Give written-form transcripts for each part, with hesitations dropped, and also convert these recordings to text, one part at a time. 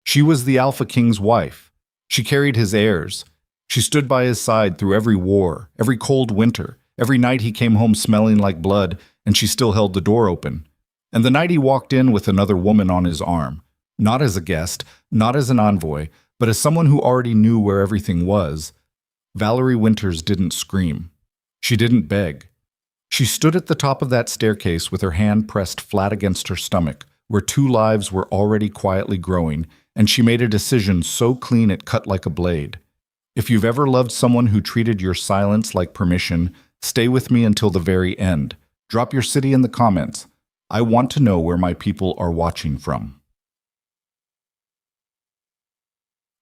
She was the Alpha King's wife. She carried his heirs. She stood by his side through every war, every cold winter, every night he came home smelling like blood, and she still held the door open. And the night he walked in with another woman on his arm, not as a guest, not as an envoy, but as someone who already knew where everything was, Valerie Winters didn't scream. She didn't beg. She stood at the top of that staircase with her hand pressed flat against her stomach, where two lives were already quietly growing, and she made a decision so clean it cut like a blade. If you've ever loved someone who treated your silence like permission, stay with me until the very end. Drop your city in the comments. I want to know where my people are watching from.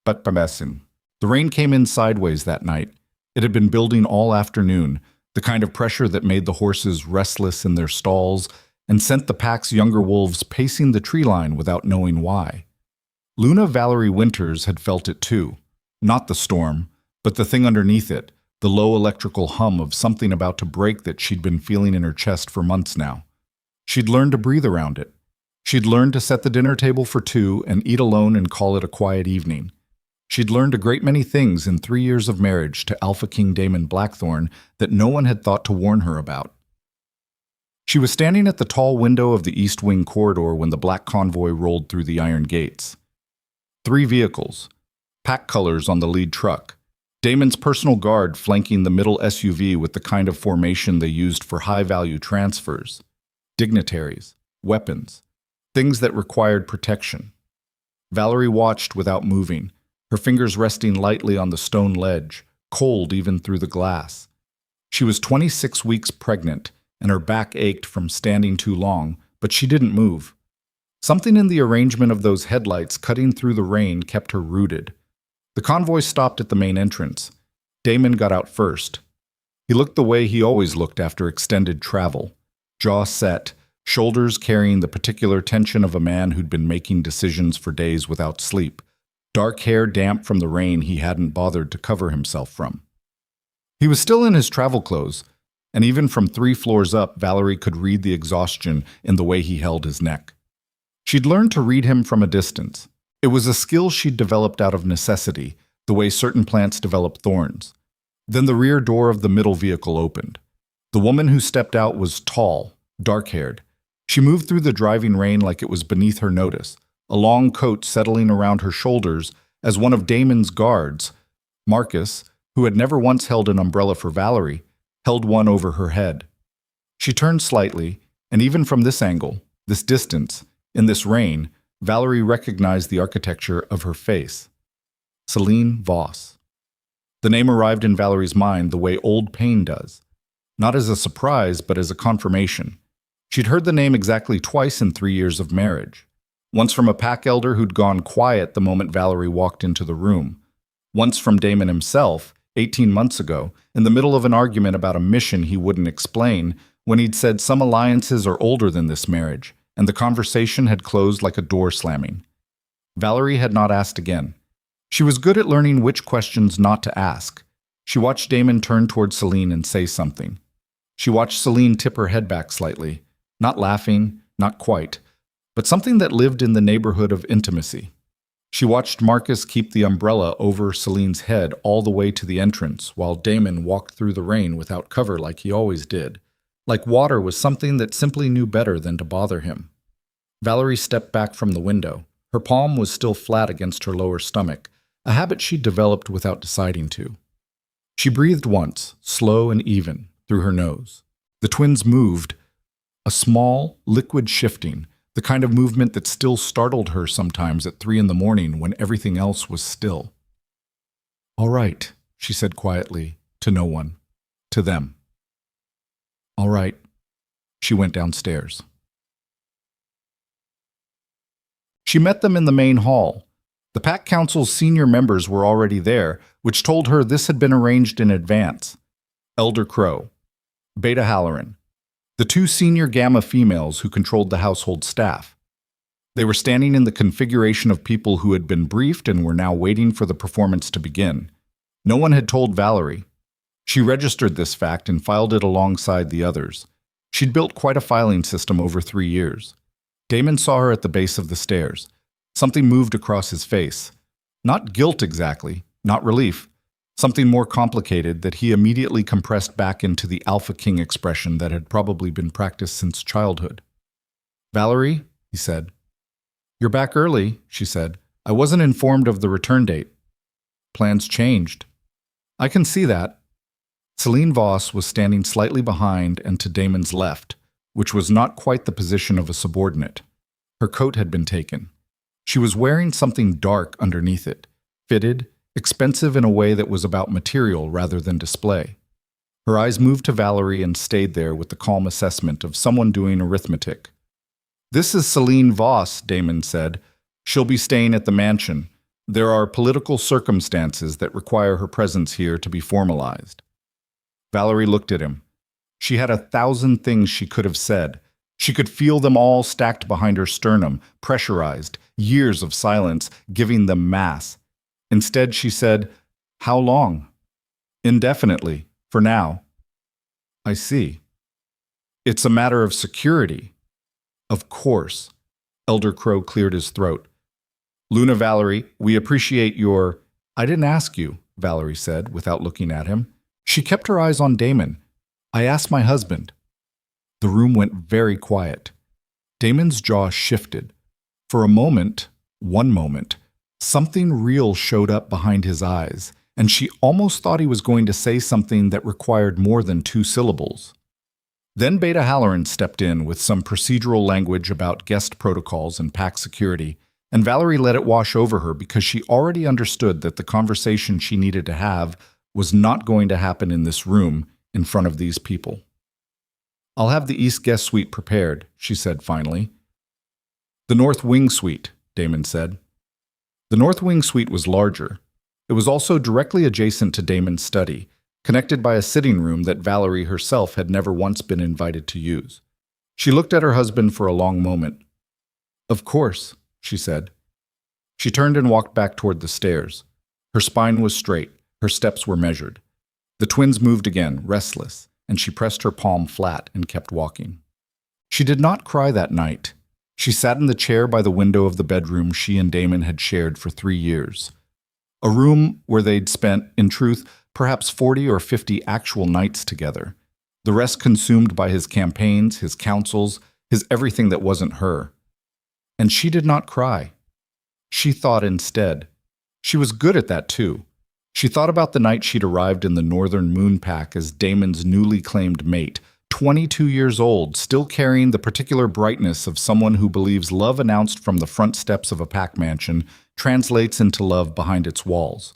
But Pamesin. The rain came in sideways that night. It had been building all afternoon, the kind of pressure that made the horses restless in their stalls and sent the pack's younger wolves pacing the tree line without knowing why. Luna Valerie Winters had felt it too. Not the storm, but the thing underneath it, the low electrical hum of something about to break that she'd been feeling in her chest for months now. She'd learned to breathe around it. She'd learned to set the dinner table for two and eat alone and call it a quiet evening. She'd learned a great many things in 3 years of marriage to Alpha King Damon Blackthorn that no one had thought to warn her about. She was standing at the tall window of the East Wing corridor when the black convoy rolled through the iron gates. 3 vehicles, pack colors on the lead truck, Damon's personal guard flanking the middle SUV with the kind of formation they used for high-value transfers, dignitaries, weapons, things that required protection. Valerie watched without moving, her fingers resting lightly on the stone ledge, cold even through the glass. She was 26 weeks pregnant, and her back ached from standing too long, but she didn't move. Something in the arrangement of those headlights cutting through the rain kept her rooted. The convoy stopped at the main entrance. Damon got out first. He looked the way he always looked after extended travel, jaw set, shoulders carrying the particular tension of a man who'd been making decisions for days without sleep, dark hair damp from the rain he hadn't bothered to cover himself from. He was still in his travel clothes, and even from 3 floors up, Valerie could read the exhaustion in the way he held his neck. She'd learned to read him from a distance. It was a skill she'd developed out of necessity, the way certain plants develop thorns. Then the rear door of the middle vehicle opened. The woman who stepped out was tall, dark-haired. She moved through the driving rain like it was beneath her notice, a long coat settling around her shoulders as one of Damon's guards, Marcus, who had never once held an umbrella for Valerie, held one over her head. She turned slightly, and even from this angle, this distance, in this rain, Valerie recognized the architecture of her face. Celine Voss. The name arrived in Valerie's mind the way old pain does, not as a surprise, but as a confirmation. She'd heard the name exactly twice in 3 years of marriage. Once from a pack elder who'd gone quiet the moment Valerie walked into the room. Once from Damon himself, 18 months ago, in the middle of an argument about a mission he wouldn't explain, when he'd said some alliances are older than this marriage, and the conversation had closed like a door slamming. Valerie had not asked again. She was good at learning which questions not to ask. She watched Damon turn toward Celine and say something. She watched Celine tip her head back slightly, not laughing, not quite, but something that lived in the neighborhood of intimacy. She watched Marcus keep the umbrella over Celine's head all the way to the entrance, while Damon walked through the rain without cover like he always did, like water was something that simply knew better than to bother him. Valerie stepped back from the window. Her palm was still flat against her lower stomach, a habit she'd developed without deciding to. She breathed once, slow and even, through her nose. The twins moved, a small, liquid shifting, the kind of movement that still startled her sometimes at 3 a.m. when everything else was still. "All right," she said quietly, to no one, to them. "All right." She went downstairs. She met them in the main hall. The Pack Council's senior members were already there, which told her this had been arranged in advance. Elder Crow, Beta Halloran, the 2 senior Gamma females who controlled the household staff. They were standing in the configuration of people who had been briefed and were now waiting for the performance to begin. No one had told Valerie. She registered this fact and filed it alongside the others. She'd built quite a filing system over 3 years. Damon saw her at the base of the stairs. Something moved across his face. Not guilt exactly, not relief. Something more complicated that he immediately compressed back into the Alpha King expression that had probably been practiced since childhood. "Valerie," he said. "You're back early," she said. "I wasn't informed of the return date." "Plans changed." "I can see that." Celine Voss was standing slightly behind and to Damon's left, which was not quite the position of a subordinate. Her coat had been taken. She was wearing something dark underneath it, fitted, expensive in a way that was about material rather than display. Her eyes moved to Valerie and stayed there with the calm assessment of someone doing arithmetic. "This is Celine Voss," Damon said. "She'll be staying at the mansion. There are political circumstances that require her presence here to be formalized." Valerie looked at him. She had 1,000 things she could have said. She could feel them all stacked behind her sternum, pressurized, years of silence, giving them mass. Instead, she said, "How long?" "Indefinitely, for now." "I see." "It's a matter of security." "Of course." Elder Crow cleared his throat. "Luna Valerie, we appreciate your—" "I didn't ask you," Valerie said, without looking at him. She kept her eyes on Damon. "I asked my husband." The room went very quiet. Damon's jaw shifted. For a moment, one moment, something real showed up behind his eyes, and she almost thought he was going to say something that required more than 2 syllables. Then Beta Halloran stepped in with some procedural language about guest protocols and pack security, and Valerie let it wash over her because she already understood that the conversation she needed to have was not going to happen in this room in front of these people. "I'll have the East Guest Suite prepared," she said finally. "The North Wing Suite," Damon said. The North Wing Suite was larger. It was also directly adjacent to Damon's study, connected by a sitting room that Valerie herself had never once been invited to use. She looked at her husband for a long moment. "Of course," she said. She turned and walked back toward the stairs. Her spine was straight, her steps were measured. The twins moved again, restless, and she pressed her palm flat and kept walking. She did not cry that night. She sat in the chair by the window of the bedroom she and Damon had shared for 3 years. A room where they'd spent, in truth, perhaps 40 or 50 actual nights together. The rest consumed by his campaigns, his counsels, his everything that wasn't her. And she did not cry. She thought instead. She was good at that too. She thought about the night she'd arrived in the Northern Moon Pack as Damon's newly claimed mate, 22 years old, still carrying the particular brightness of someone who believes love announced from the front steps of a pack mansion translates into love behind its walls.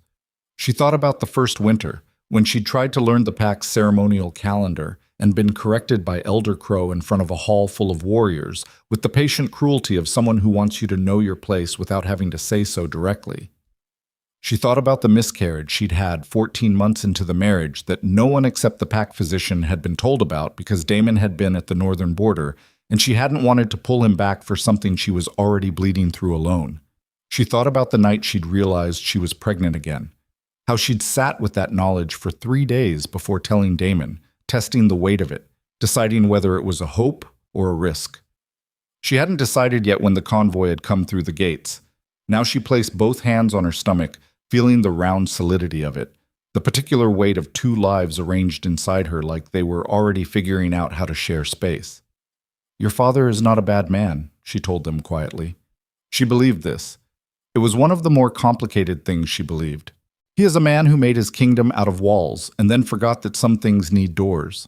She thought about the first winter, when she'd tried to learn the pack's ceremonial calendar and been corrected by Elder Crow in front of a hall full of warriors, with the patient cruelty of someone who wants you to know your place without having to say so directly. She thought about the miscarriage she'd had 14 months into the marriage that no one except the pack physician had been told about because Damon had been at the northern border, and she hadn't wanted to pull him back for something she was already bleeding through alone. She thought about the night she'd realized she was pregnant again, how she'd sat with that knowledge for 3 days before telling Damon, testing the weight of it, deciding whether it was a hope or a risk. She hadn't decided yet when the convoy had come through the gates. Now she placed both hands on her stomach, feeling the round solidity of it, the particular weight of 2 lives arranged inside her like they were already figuring out how to share space. "Your father is not a bad man," she told them quietly. She believed this. It was one of the more complicated things she believed. He is a man who made his kingdom out of walls and then forgot that some things need doors.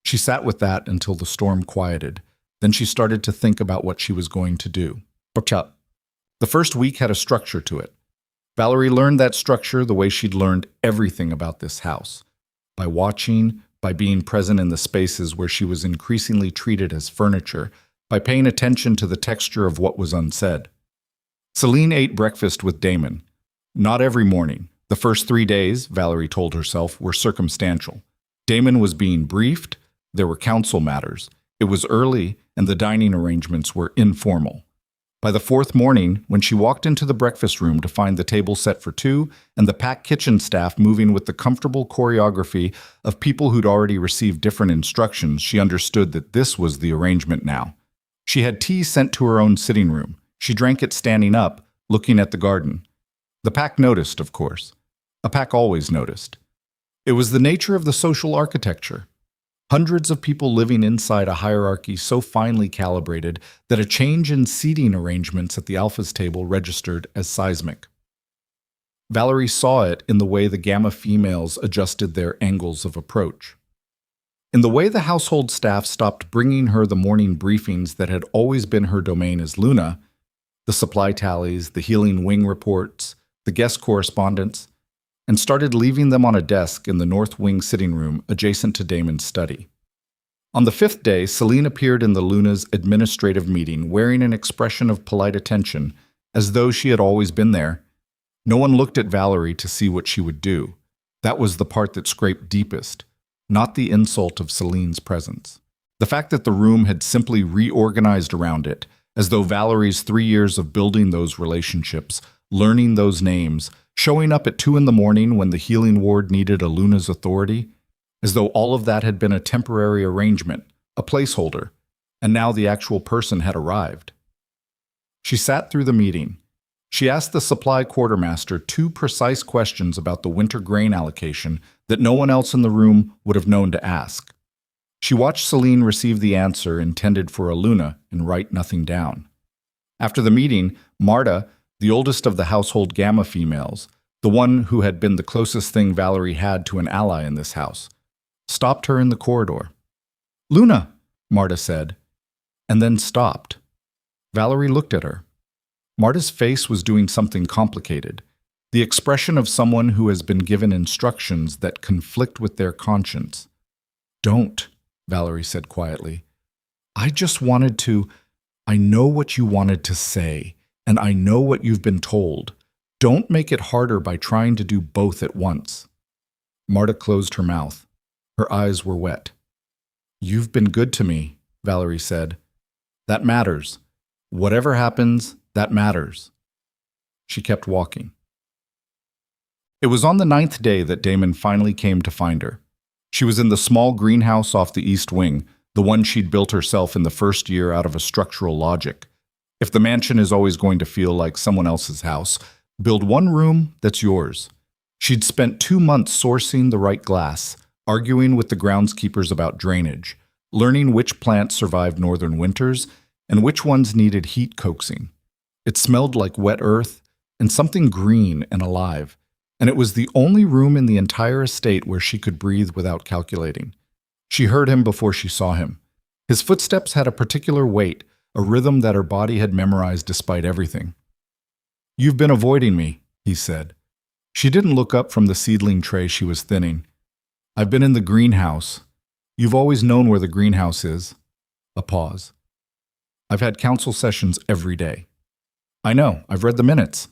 She sat with that until the storm quieted. Then she started to think about what she was going to do. The first week had a structure to it. Valerie learned that structure the way she'd learned everything about this house. By watching, by being present in the spaces where she was increasingly treated as furniture, by paying attention to the texture of what was unsaid. Celine ate breakfast with Damon. Not every morning. The first 3 days, Valerie told herself, were circumstantial. Damon was being briefed, there were council matters. It was early, and the dining arrangements were informal. By the 4th morning, when she walked into the breakfast room to find the table set for 2 and the pack kitchen staff moving with the comfortable choreography of people who'd already received different instructions, she understood that this was the arrangement now. She had tea sent to her own sitting room. She drank it standing up, looking at the garden. The pack noticed, of course. A pack always noticed. It was the nature of the social architecture. Hundreds of people living inside a hierarchy so finely calibrated that a change in seating arrangements at the alpha's table registered as seismic. Valerie saw it in the way the gamma females adjusted their angles of approach. In the way the household staff stopped bringing her the morning briefings that had always been her domain as Luna, the supply tallies, the healing wing reports, the guest correspondence, and started leaving them on a desk in the north wing sitting room adjacent to Damon's study. On the fifth day, Celine appeared in the Luna's administrative meeting wearing an expression of polite attention, as though she had always been there. No one looked at Valerie to see what she would do. That was the part that scraped deepest, not the insult of Celine's presence. The fact that the room had simply reorganized around it, as though Valerie's 3 years of building those relationships, learning those names, showing up at 2 a.m. when the healing ward needed a Luna's authority, as though all of that had been a temporary arrangement, a placeholder, and now the actual person had arrived. She sat through the meeting. She asked the supply quartermaster 2 precise questions about the winter grain allocation that no one else in the room would have known to ask. She watched Celine receive the answer intended for a Luna and write nothing down. After the meeting, Marta, the oldest of the household gamma females, the one who had been the closest thing Valerie had to an ally in this house, stopped her in the corridor. "Luna," Marta said, and then stopped. Valerie looked at her. Marta's face was doing something complicated, the expression of someone who has been given instructions that conflict with their conscience. "Don't," Valerie said quietly. "I just wanted to. I know what you wanted to say, and I know what you've been told. Don't make it harder by trying to do both at once." Marta closed her mouth. Her eyes were wet. "You've been good to me," Valerie said. "That matters. Whatever happens, that matters." She kept walking. It was on the 9th day that Damon finally came to find her. She was in the small greenhouse off the east wing, the one she'd built herself in the first year out of a structural logic. If the mansion is always going to feel like someone else's house, build one room that's yours. She'd spent 2 months sourcing the right glass, arguing with the groundskeepers about drainage, learning which plants survived northern winters and which ones needed heat coaxing. It smelled like wet earth and something green and alive, and it was the only room in the entire estate where she could breathe without calculating. She heard him before she saw him. His footsteps had a particular weight, a rhythm that her body had memorized despite everything. "You've been avoiding me," he said. She didn't look up from the seedling tray she was thinning. "I've been in the greenhouse. You've always known where the greenhouse is." A pause. "I've had council sessions every day." "I know, I've read the minutes."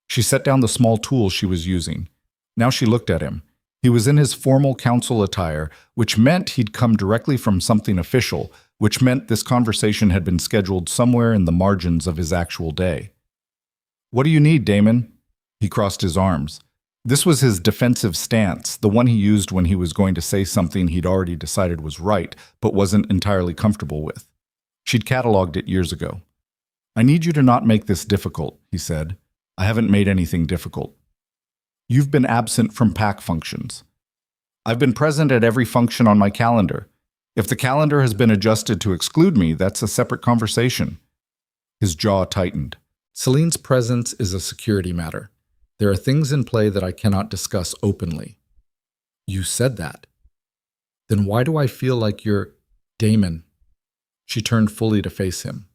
She set down the small tool she was using. Now she looked at him. He was in his formal council attire, which meant he'd come directly from something official, which meant this conversation had been scheduled somewhere in the margins of his actual day. "What do you need, Damon?" He crossed his arms. This was his defensive stance, the one he used when he was going to say something he'd already decided was right, but wasn't entirely comfortable with. She'd cataloged it years ago. "I need you to not make this difficult," he said. "I haven't made anything difficult. You've been absent from pack functions. I've been present at every function on my calendar. If the calendar has been adjusted to exclude me, that's a separate conversation." His jaw tightened. "Celine's presence is a security matter. There are things in play that I cannot discuss openly." "You said that." "Then why do I feel like you're Damon?" She turned fully to face him.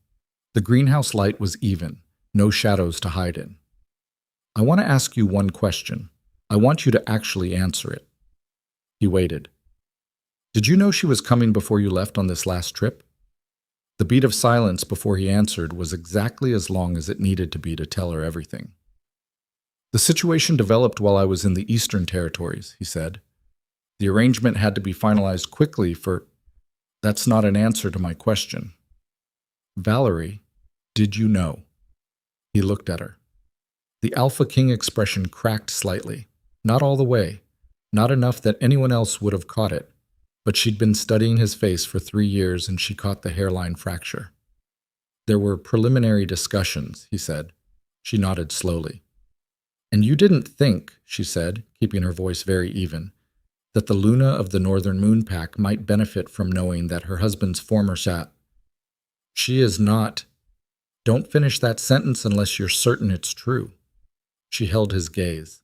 The greenhouse light was even, no shadows to hide in. "I want to ask you one question. I want you to actually answer it." He waited. "Did you know she was coming before you left on this last trip?" The beat of silence before he answered was exactly as long as it needed to be to tell her everything. "The situation developed while I was in the Eastern Territories," he said. "The arrangement had to be finalized quickly for—" "That's not an answer to my question." "Valerie, did you know?" He looked at her. The Alpha King expression cracked slightly. Not all the way. Not enough that anyone else would have caught it. But she'd been studying his face for 3 years and she caught the hairline fracture. "There were preliminary discussions," he said. She nodded slowly. "And you didn't think," she said, keeping her voice very even, "that the Luna of the Northern Moon Pack might benefit from knowing that her husband's former She is not. Don't finish that sentence unless you're certain it's true." She held his gaze.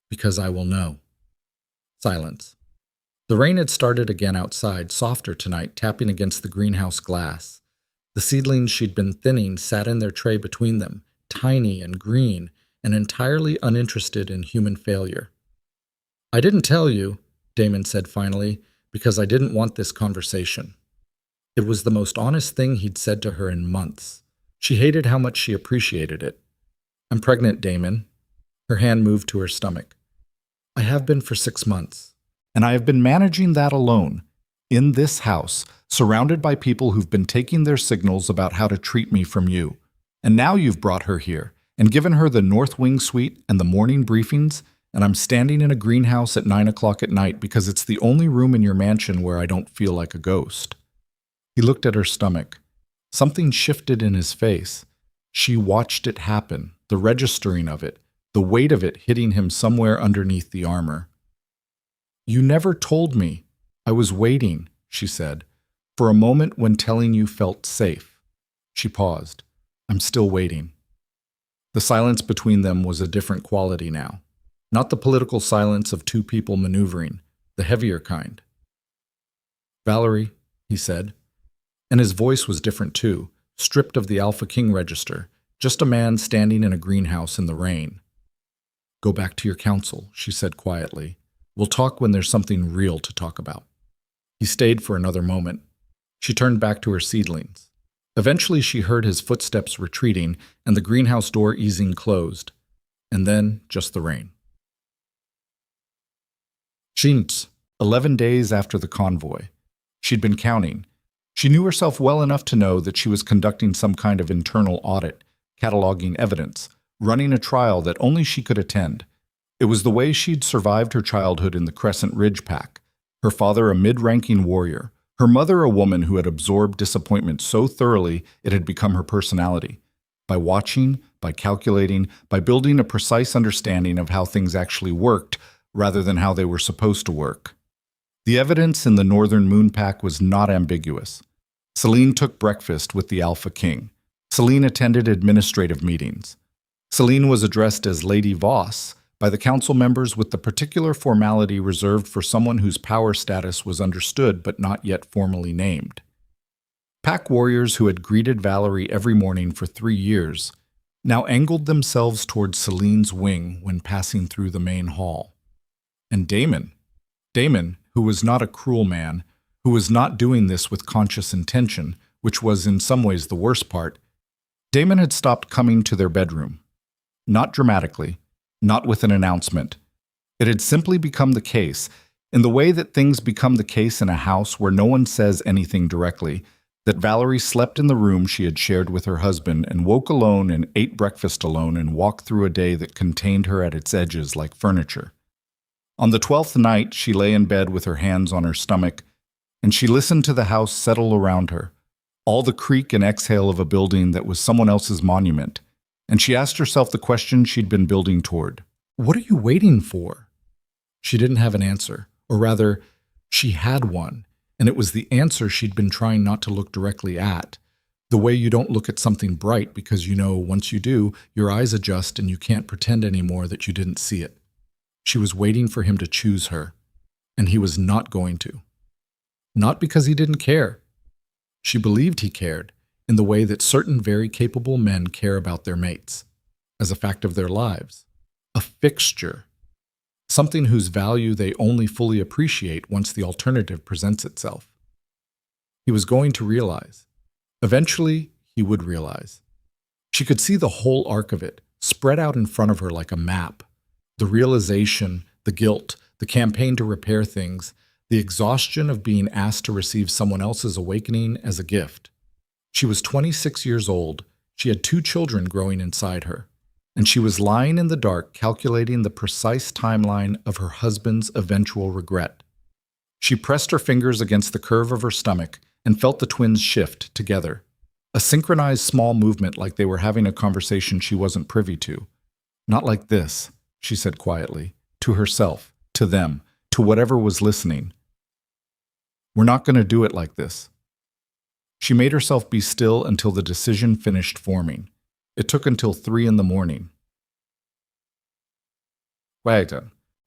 "Because I will know." Silence. The rain had started again outside, softer tonight, tapping against the greenhouse glass. The seedlings she'd been thinning sat in their tray between them, tiny and green, and entirely uninterested in human failure. "I didn't tell you," Damon said finally, "because I didn't want this conversation." It was the most honest thing he'd said to her in months. She hated how much she appreciated it. "I'm pregnant, Damon." Her hand moved to her stomach. "I have been for 6 months. And I have been managing that alone, in this house, surrounded by people who've been taking their signals about how to treat me from you. And now you've brought her here, and given her the North Wing suite and the morning briefings, and I'm standing in a greenhouse at 9 o'clock at night because it's the only room in your mansion where I don't feel like a ghost." He looked at her stomach. Something shifted in his face. She watched it happen, the registering of it, the weight of it hitting him somewhere underneath the armor. "You never told me. I was waiting," she said, "for a moment when telling you felt safe." She paused. "I'm still waiting." The silence between them was a different quality now. Not the political silence of two people maneuvering, the heavier kind. "Valerie," he said, and his voice was different too, stripped of the Alpha King register, just a man standing in a greenhouse in the rain. "Go back to your council," she said quietly. "We'll talk when there's something real to talk about." He stayed for another moment. She turned back to her seedlings. Eventually she heard his footsteps retreating and the greenhouse door easing closed. And then just the rain. Shintz, 11 days after the convoy. She'd been counting. She knew herself well enough to know that she was conducting some kind of internal audit, cataloging evidence, running a trial that only she could attend. It was the way she'd survived her childhood in the Crescent Ridge Pack, her father a mid-ranking warrior, her mother a woman who had absorbed disappointment so thoroughly it had become her personality. By watching, by calculating, by building a precise understanding of how things actually worked, rather than how they were supposed to work. The evidence in the Northern Moon Pack was not ambiguous. Celine took breakfast with the Alpha King. Celine attended administrative meetings. Celine was addressed as Lady Voss by the council members with the particular formality reserved for someone whose power status was understood but not yet formally named. Pack warriors who had greeted Valerie every morning for 3 years now angled themselves towards Celine's wing when passing through the main hall. And Damon, who was not a cruel man, who was not doing this with conscious intention, which was in some ways the worst part, Damon had stopped coming to their bedroom. Not dramatically, not with an announcement. It had simply become the case, in the way that things become the case in a house where no one says anything directly, that Valerie slept in the room she had shared with her husband and woke alone and ate breakfast alone and walked through a day that contained her at its edges like furniture. On the 12th night, she lay in bed with her hands on her stomach, and she listened to the house settle around her, all the creak and exhale of a building that was someone else's monument, and she asked herself the question she'd been building toward. What are you waiting for? She didn't have an answer, or rather, she had one, and it was the answer she'd been trying not to look directly at, the way you don't look at something bright because you know once you do, your eyes adjust and you can't pretend anymore that you didn't see it. She was waiting for him to choose her, and he was not going to. Not because he didn't care. She believed he cared, in the way that certain very capable men care about their mates, as a fact of their lives. A fixture. Something whose value they only fully appreciate once the alternative presents itself. He was going to realize. Eventually, he would realize. She could see the whole arc of it, spread out in front of her like a map. The realization, the guilt, the campaign to repair things, the exhaustion of being asked to receive someone else's awakening as a gift. She was 26 years old. She had 2 children growing inside her, and she was lying in the dark calculating the precise timeline of her husband's eventual regret. She pressed her fingers against the curve of her stomach and felt the twins shift together. A synchronized small movement like they were having a conversation she wasn't privy to. Not like this, she said quietly, to herself, to them, to whatever was listening. We're not going to do it like this. She made herself be still until the decision finished forming. It took until 3 in the morning. Wait,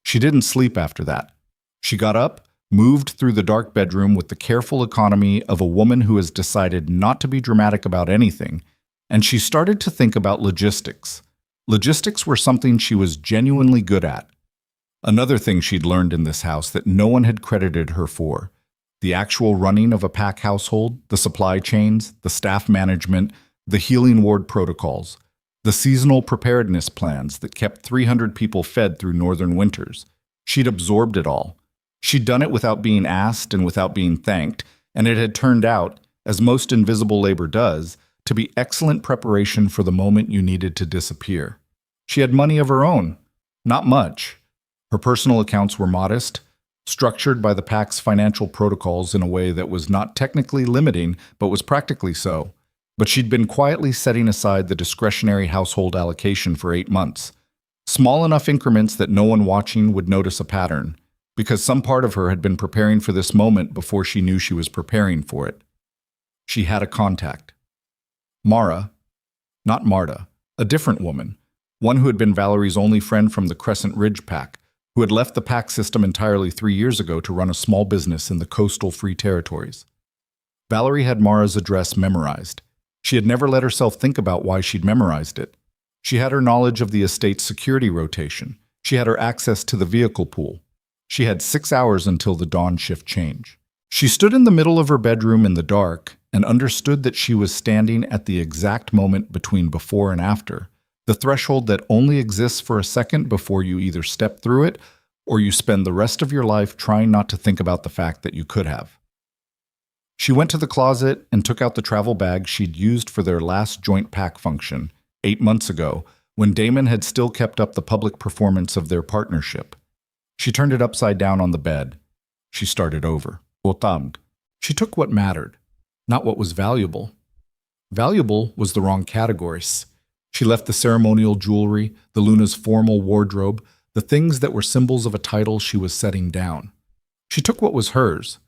she didn't sleep after that. She got up, moved through the dark bedroom with the careful economy of a woman who has decided not to be dramatic about anything, and she started to think about logistics. Logistics were something she was genuinely good at. Another thing she'd learned in this house that no one had credited her for. The actual running of a pack household, the supply chains, the staff management, the healing ward protocols, the seasonal preparedness plans that kept 300 people fed through northern winters. She'd absorbed it all. She'd done it without being asked and without being thanked, and it had turned out, as most invisible labor does, to be excellent preparation for the moment you needed to disappear. She had money of her own. Not much. Her personal accounts were modest, structured by the pack's financial protocols in a way that was not technically limiting, but was practically so. But she'd been quietly setting aside the discretionary household allocation for 8 months. Small enough increments that no one watching would notice a pattern, because some part of her had been preparing for this moment before she knew she was preparing for it. She had a contact. Mara, not Marta, a different woman, one who had been Valerie's only friend from the Crescent Ridge Pack, who had left the pack system entirely 3 years ago to run a small business in the coastal Free Territories. Valerie had Mara's address memorized. She had never let herself think about why she'd memorized it. She had her knowledge of the estate's security rotation. She had her access to the vehicle pool. She had 6 hours until the dawn shift change. She stood in the middle of her bedroom in the dark and understood that she was standing at the exact moment between before and after, the threshold that only exists for a second before you either step through it or you spend the rest of your life trying not to think about the fact that you could have. She went to the closet and took out the travel bag she'd used for their last joint pack function 8 months ago, when Damon had still kept up the public performance of their partnership. She turned it upside down on the bed. She started over. She took what mattered, not what was valuable. Valuable was the wrong categories. She left the ceremonial jewelry, the Luna's formal wardrobe, the things that were symbols of a title she was setting down. She took what was hers: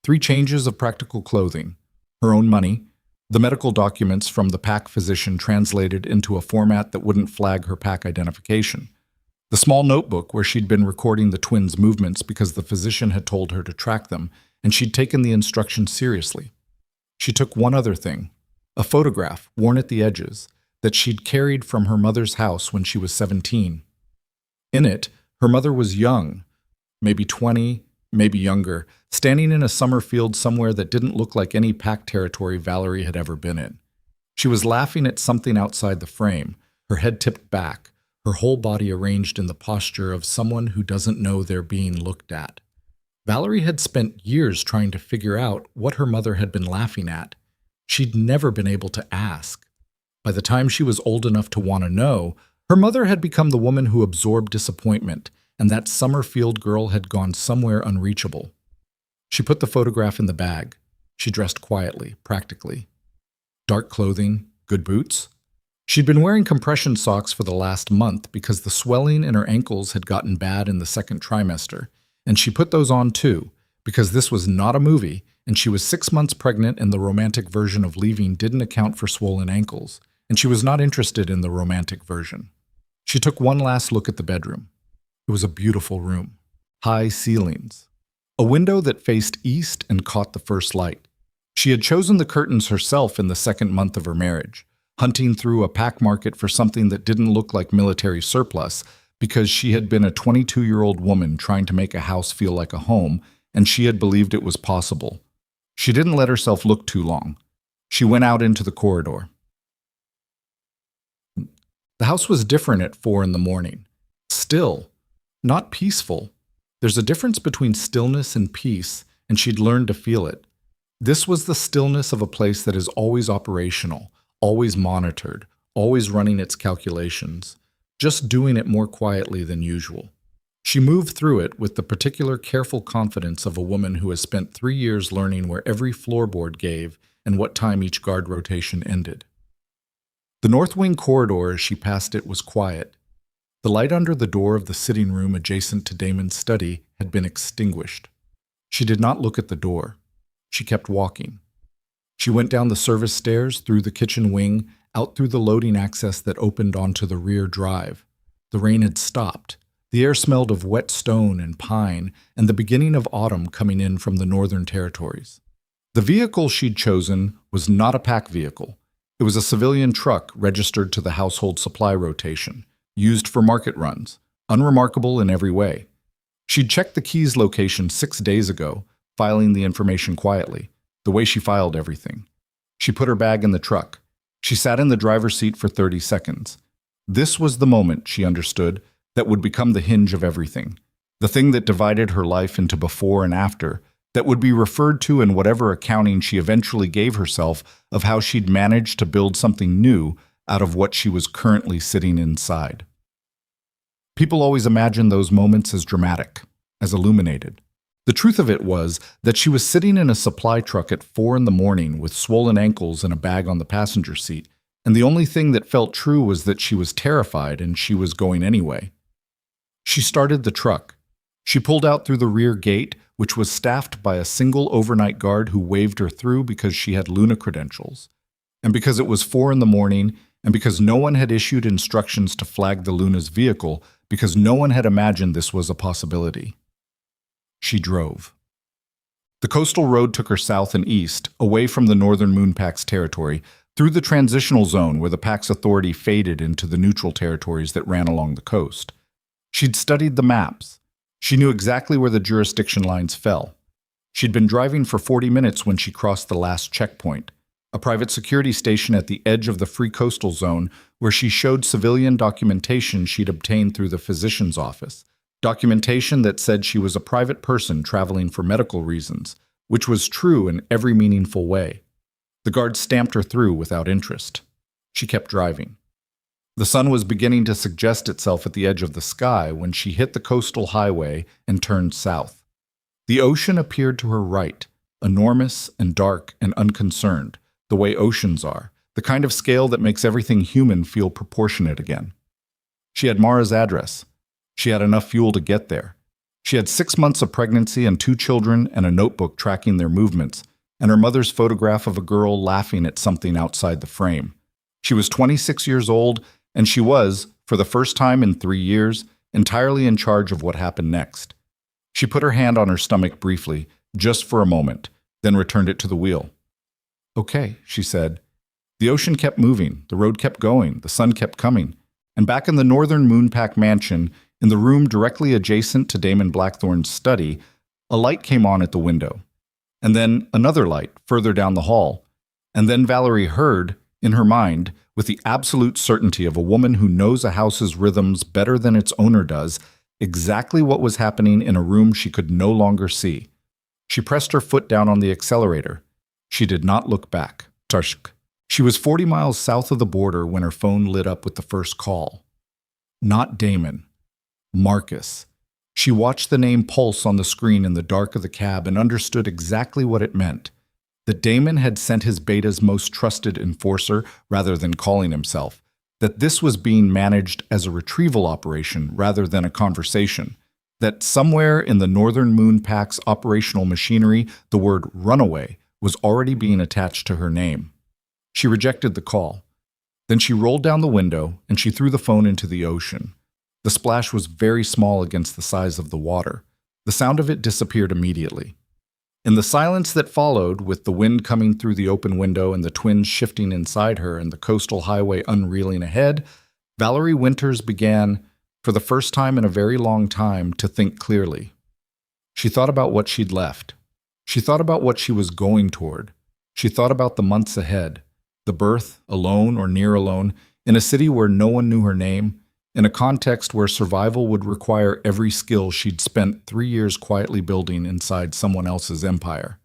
3 changes of practical clothing, her own money, the medical documents from the pack physician translated into a format that wouldn't flag her pack identification, the small notebook where she'd been recording the twins' movements because the physician had told her to track them, and she'd taken the instructions seriously. She took one other thing, a photograph worn at the edges that she'd carried from her mother's house when she was 17. In it, her mother was young, maybe 20, maybe younger, standing in a summer field somewhere that didn't look like any pack territory Valerie had ever been in. She was laughing at something outside the frame, her head tipped back, her whole body arranged in the posture of someone who doesn't know they're being looked at. Valerie had spent years trying to figure out what her mother had been laughing at. She'd never been able to ask. By the time she was old enough to want to know, her mother had become the woman who absorbed disappointment, and that summer field girl had gone somewhere unreachable. She put the photograph in the bag. She dressed quietly, practically. Dark clothing, good boots. She'd been wearing compression socks for the last month because the swelling in her ankles had gotten bad in the second trimester, and she put those on too, because this was not a movie, and she was 6 months pregnant and the romantic version of leaving didn't account for swollen ankles, and she was not interested in the romantic version. She took one last look at the bedroom. It was a beautiful room. High ceilings. A window that faced east and caught the first light. She had chosen the curtains herself in the 2nd month of her marriage, hunting through a pack market for something that didn't look like military surplus because she had been a 22-year-old woman trying to make a house feel like a home, and she had believed it was possible. She didn't let herself look too long. She went out into the corridor. The house was different at 4 in the morning. Still, not peaceful. There's a difference between stillness and peace, and she'd learned to feel it. This was the stillness of a place that is always operational, always monitored, always running its calculations, just doing it more quietly than usual. She moved through it with the particular careful confidence of a woman who has spent 3 years learning where every floorboard gave and what time each guard rotation ended. The north wing corridor as she passed it was quiet. The light under the door of the sitting room adjacent to Damon's study had been extinguished. She did not look at the door. She kept walking. She went down the service stairs, through the kitchen wing, out through the loading access that opened onto the rear drive. The rain had stopped. The air smelled of wet stone and pine and the beginning of autumn coming in from the northern territories. The vehicle she'd chosen was not a pack vehicle. It was a civilian truck registered to the household supply rotation, used for market runs, unremarkable in every way. She'd checked the key's location 6 days ago, filing the information quietly, the way she filed everything. She put her bag in the truck. She sat in the driver's seat for 30 seconds. This was the moment, she understood, that would become the hinge of everything, the thing that divided her life into before and after, that would be referred to in whatever accounting she eventually gave herself of how she'd managed to build something new out of what she was currently sitting inside. People always imagine those moments as dramatic, as illuminated. The truth of it was that she was sitting in a supply truck at 4 a.m. with swollen ankles and a bag on the passenger seat, and the only thing that felt true was that she was terrified and she was going anyway. She started the truck. She pulled out through the rear gate, which was staffed by a single overnight guard who waved her through because she had Luna credentials. And because it was 4 a.m, and because no one had issued instructions to flag the Luna's vehicle, because no one had imagined this was a possibility. She drove. The coastal road took her south and east, away from the northern Moonpack's territory, through the transitional zone where the Pack's authority faded into the neutral territories that ran along the coast. She'd studied the maps. She knew exactly where the jurisdiction lines fell. She'd been driving for 40 minutes when she crossed the last checkpoint, a private security station at the edge of the free coastal zone where she showed civilian documentation she'd obtained through the physician's office, documentation that said she was a private person traveling for medical reasons, which was true in every meaningful way. The guard stamped her through without interest. She kept driving. The sun was beginning to suggest itself at the edge of the sky when she hit the coastal highway and turned south. The ocean appeared to her right, enormous and dark and unconcerned, the way oceans are, the kind of scale that makes everything human feel proportionate again. She had Mara's address. She had enough fuel to get there. She had 6 months of pregnancy and 2 children and a notebook tracking their movements, and her mother's photograph of a girl laughing at something outside the frame. She was 26 years old, and she was, for the first time in 3 years, entirely in charge of what happened next. She put her hand on her stomach briefly, just for a moment, then returned it to the wheel. "Okay," she said. The ocean kept moving, the road kept going, the sun kept coming, and back in the northern Moonpack mansion, in the room directly adjacent to Damon Blackthorn's study, a light came on at the window. And then another light further down the hall. And then Valerie heard, in her mind, with the absolute certainty of a woman who knows a house's rhythms better than its owner does, exactly what was happening in a room she could no longer see. She pressed her foot down on the accelerator. She did not look back. Tarshk. She was 40 miles south of the border when her phone lit up with the first call. Not Damon. Marcus. She watched the name pulse on the screen in the dark of the cab and understood exactly what it meant. That Damon had sent his beta's most trusted enforcer rather than calling himself. That this was being managed as a retrieval operation rather than a conversation. That somewhere in the Northern Moonpack's operational machinery, the word runaway was already being attached to her name. She rejected the call. Then she rolled down the window and she threw the phone into the ocean. The splash was very small against the size of the water. The sound of it disappeared immediately. In the silence that followed, with the wind coming through the open window and the twins shifting inside her and the coastal highway unreeling ahead, Valerie Winters began, for the first time in a very long time, to think clearly. She thought about what she'd left. She thought about what she was going toward. She thought about the months ahead, the birth, alone or near alone, in a city where no one knew her name, in a context where survival would require every skill she'd spent 3 years quietly building inside someone else's empire.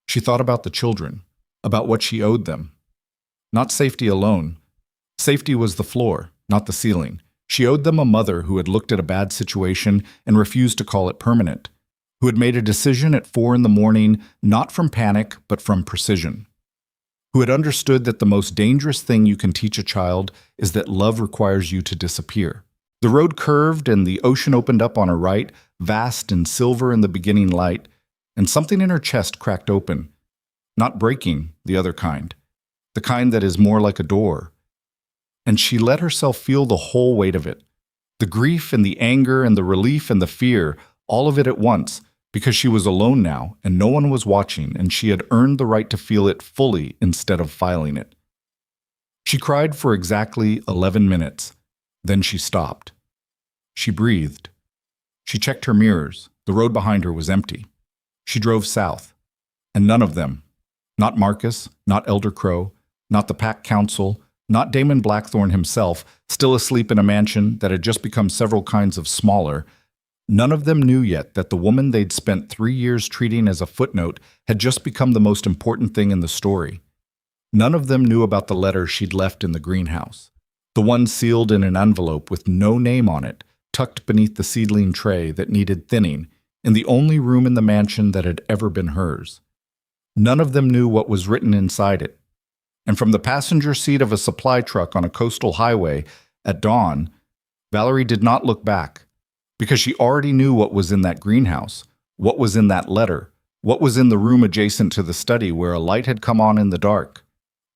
She thought about the children, about what she owed them. Not safety alone. Safety was the floor, not the ceiling. She owed them a mother who had looked at a bad situation and refused to call it permanent, who had made a decision at 4 in the morning, not from panic, but from precision, who had understood that the most dangerous thing you can teach a child is that love requires you to disappear. The road curved and the ocean opened up on her right, vast and silver in the beginning light, and something in her chest cracked open, not breaking, the other kind, the kind that is more like a door. And she let herself feel the whole weight of it, the grief and the anger and the relief and the fear, all of it at once, because she was alone now and no one was watching and she had earned the right to feel it fully instead of filing it. She cried for exactly 11 minutes. Then she stopped. She breathed. She checked her mirrors. The road behind her was empty. She drove south. And none of them, not Marcus, not Elder Crow, not the pack council, not Damon Blackthorn himself, still asleep in a mansion that had just become several kinds of smaller, none of them knew yet that the woman they'd spent 3 years treating as a footnote had just become the most important thing in the story. None of them knew about the letter she'd left in the greenhouse, the one sealed in an envelope with no name on it, tucked beneath the seedling tray that needed thinning, in the only room in the mansion that had ever been hers. None of them knew what was written inside it. And from the passenger seat of a supply truck on a coastal highway at dawn, Valerie did not look back, because she already knew what was in that greenhouse, what was in that letter, what was in the room adjacent to the study where a light had come on in the dark.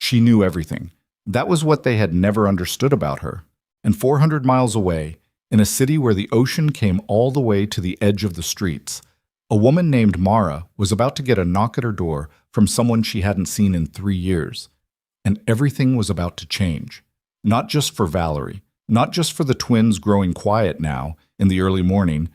She knew everything. That was what they had never understood about her. And 400 miles away, in a city where the ocean came all the way to the edge of the streets, a woman named Mara was about to get a knock at her door from someone she hadn't seen in 3 years. And everything was about to change. Not just for Valerie, not just for the twins growing quiet now in the early morning,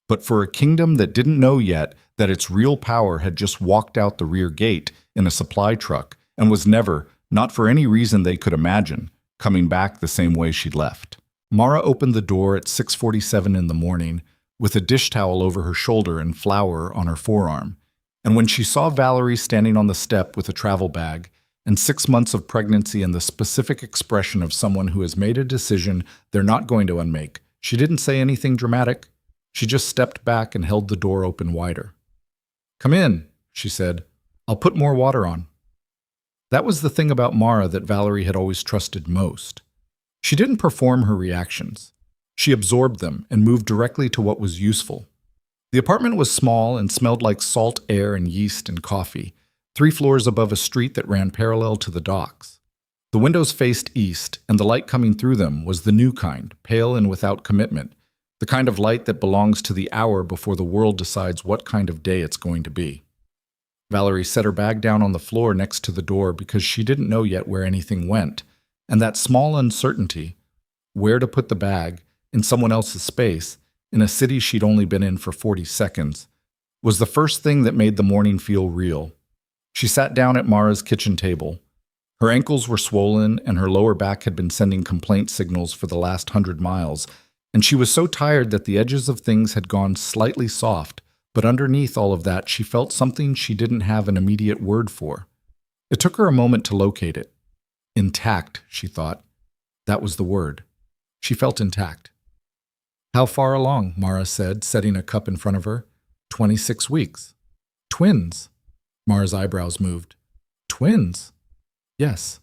but for a kingdom that didn't know yet that its real power had just walked out the rear gate in a supply truck and was never, not for any reason they could imagine, coming back the same way she'd left. Mara opened the door at 6:47 in the morning with a dish towel over her shoulder and flour on her forearm, and when she saw Valerie standing on the step with a travel bag and 6 months of pregnancy and the specific expression of someone who has made a decision they're not going to unmake, she didn't say anything dramatic. She just stepped back and held the door open wider. "Come in," she said. "I'll put more water on." That was the thing about Mara that Valerie had always trusted most. She didn't perform her reactions. She absorbed them and moved directly to what was useful. The apartment was small and smelled like salt air and yeast and coffee, 3 floors above a street that ran parallel to the docks. The windows faced east, and the light coming through them was the new kind, pale and without commitment, the kind of light that belongs to the hour before the world decides what kind of day it's going to be. Valerie set her bag down on the floor next to the door because she didn't know yet where anything went, and that small uncertainty, where to put the bag, in someone else's space, in a city she'd only been in for 40 seconds, was the first thing that made the morning feel real. She sat down at Mara's kitchen table. Her ankles were swollen and her lower back had been sending complaint signals for the last 100 miles, and she was so tired that the edges of things had gone slightly soft, but underneath all of that she felt something she didn't have an immediate word for. It took her a moment to locate it. Intact, she thought. That was the word. She felt intact. "How far along?" Mara said, setting a cup in front of her. 26 weeks. "Twins." Mara's eyebrows moved. "Twins?" "Yes.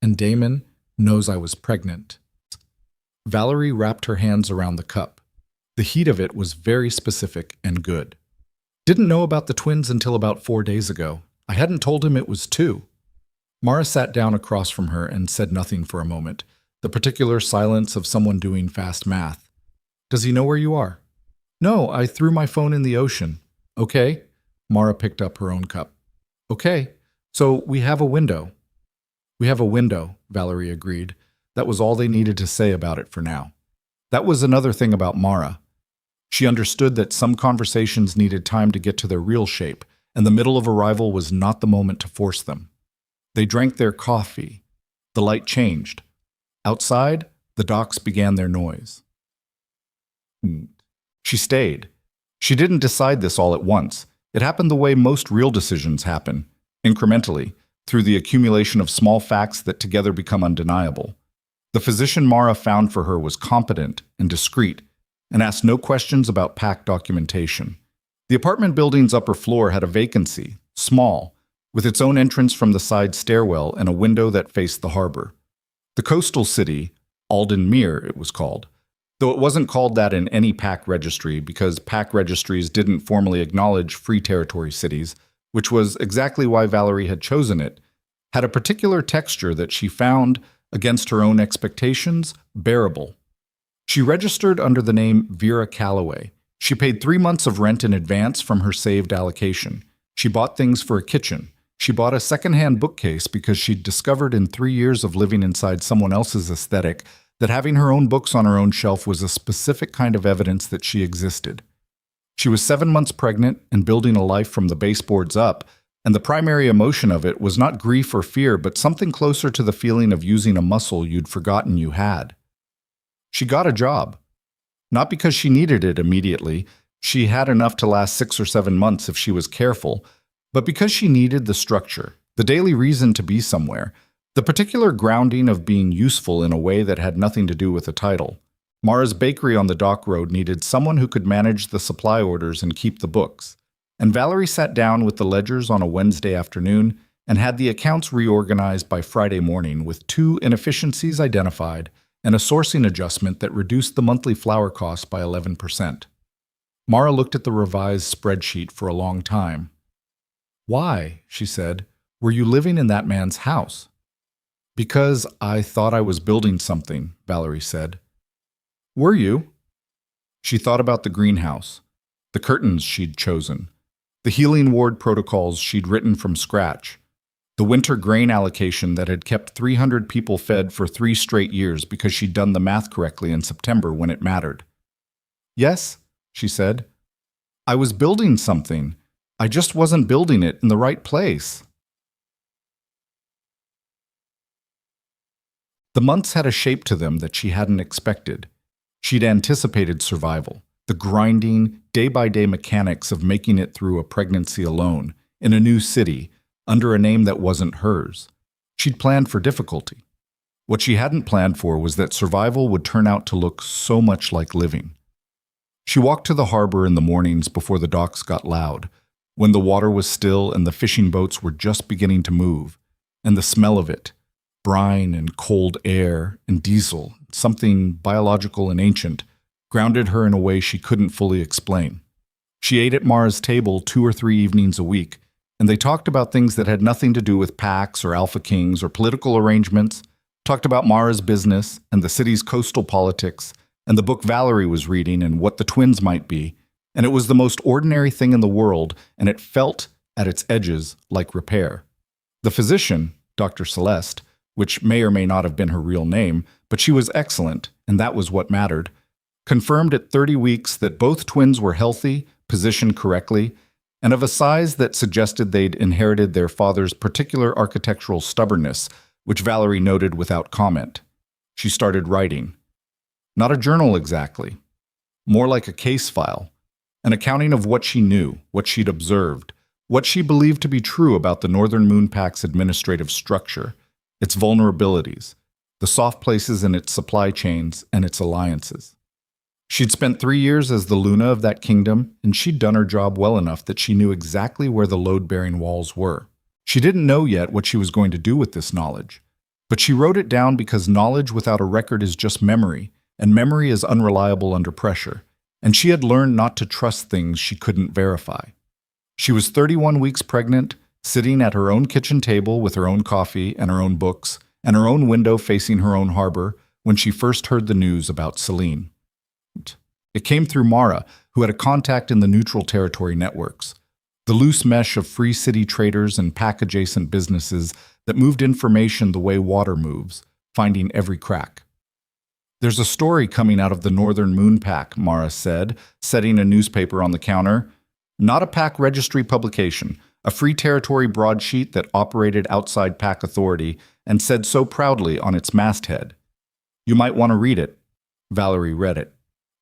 And Damon knows I was pregnant." Valerie wrapped her hands around the cup. The heat of it was very specific and good. "Didn't know about the twins until about 4 days ago. I hadn't told him it was 2. Mara sat down across from her and said nothing for a moment, the particular silence of someone doing fast math. "Does he know where you are?" "No, I threw my phone in the ocean." "Okay." Mara picked up her own cup. "Okay, so we have a window." "We have a window," Valerie agreed. That was all they needed to say about it for now. That was another thing about Mara. She understood that some conversations needed time to get to their real shape, and the middle of arrival was not the moment to force them. They drank their coffee. The light changed. Outside, the docks began their noise. She stayed. She didn't decide this all at once. It happened the way most real decisions happen, incrementally, through the accumulation of small facts that together become undeniable. The physician Mara found for her was competent and discreet, and asked no questions about pack documentation. The apartment building's upper floor had a vacancy, small, with its own entrance from the side stairwell and a window that faced the harbor. The coastal city, Alden Mere it was called, though it wasn't called that in any pack registry because pack registries didn't formally acknowledge free territory cities, which was exactly why Valerie had chosen it, had a particular texture that she found, against her own expectations, bearable. She registered under the name Vera Calloway. She paid 3 months of rent in advance from her saved allocation. She bought things for a kitchen. She bought a secondhand bookcase because she'd discovered in 3 years of living inside someone else's aesthetic that having her own books on her own shelf was a specific kind of evidence that she existed. She was 7 months pregnant and building a life from the baseboards up, and the primary emotion of it was not grief or fear, but something closer to the feeling of using a muscle you'd forgotten you had. She got a job. Not because she needed it immediately, she had enough to last 6 or 7 months if she was careful, but because she needed the structure, the daily reason to be somewhere, the particular grounding of being useful in a way that had nothing to do with a title. Mara's bakery on the dock road needed someone who could manage the supply orders and keep the books, and Valerie sat down with the ledgers on a Wednesday afternoon and had the accounts reorganized by Friday morning with 2 inefficiencies identified and a sourcing adjustment that reduced the monthly flour cost by 11%. Mara looked at the revised spreadsheet for a long time. "Why," she said, "were you living in that man's house?" "Because I thought I was building something," Valerie said. "Were you?" She thought about the greenhouse, the curtains she'd chosen, the healing ward protocols she'd written from scratch, the winter grain allocation that had kept 300 people fed for 3 straight years because she'd done the math correctly in September when it mattered. "Yes," she said. "I was building something. I just wasn't building it in the right place." The months had a shape to them that she hadn't expected. She'd anticipated survival, the grinding, day-by-day mechanics of making it through a pregnancy alone, in a new city, under a name that wasn't hers. She'd planned for difficulty. What she hadn't planned for was that survival would turn out to look so much like living. She walked to the harbor in the mornings before the docks got loud, when the water was still and the fishing boats were just beginning to move, and the smell of it, brine and cold air and diesel, something biological and ancient, grounded her in a way she couldn't fully explain. She ate at Mara's table 2 or 3 evenings a week, and they talked about things that had nothing to do with packs or Alpha Kings or political arrangements, talked about Mara's business and the city's coastal politics and the book Valerie was reading and what the twins might be, and it was the most ordinary thing in the world, and it felt, at its edges, like repair. The physician, Dr. Celeste, which may or may not have been her real name, but she was excellent, and that was what mattered, confirmed at 30 weeks that both twins were healthy, positioned correctly, and of a size that suggested they'd inherited their father's particular architectural stubbornness, which Valerie noted without comment. She started writing. Not a journal exactly. More like a case file, an accounting of what she knew, what she'd observed, what she believed to be true about the Northern Moon Pack's administrative structure, its vulnerabilities, the soft places in its supply chains, and its alliances. She'd spent 3 years as the Luna of that kingdom, and she'd done her job well enough that she knew exactly where the load-bearing walls were. She didn't know yet what she was going to do with this knowledge, but she wrote it down because knowledge without a record is just memory, and memory is unreliable under pressure, and she had learned not to trust things she couldn't verify. She was 31 weeks pregnant, sitting at her own kitchen table with her own coffee and her own books, and her own window facing her own harbor, when she first heard the news about Celine. It came through Mara, who had a contact in the neutral territory networks, the loose mesh of free city traders and pack-adjacent businesses that moved information the way water moves, finding every crack. "There's a story coming out of the Northern Moon Pack," Mara said, setting a newspaper on the counter. Not a pack registry publication, a free territory broadsheet that operated outside pack authority and said so proudly on its masthead. "You might want to read it." Valerie read it.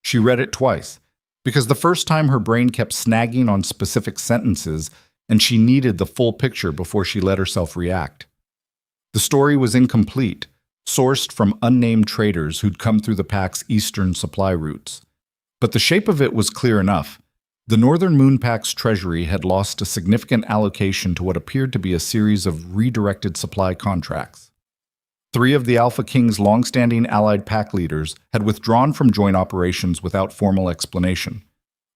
She read it twice, because the first time her brain kept snagging on specific sentences, and she needed the full picture before she let herself react. The story was incomplete, sourced from unnamed traders who'd come through the Pact's eastern supply routes. But the shape of it was clear enough. The Northern Moon Pact's treasury had lost a significant allocation to what appeared to be a series of redirected supply contracts. 3 of the Alpha King's long-standing allied pack leaders had withdrawn from joint operations without formal explanation.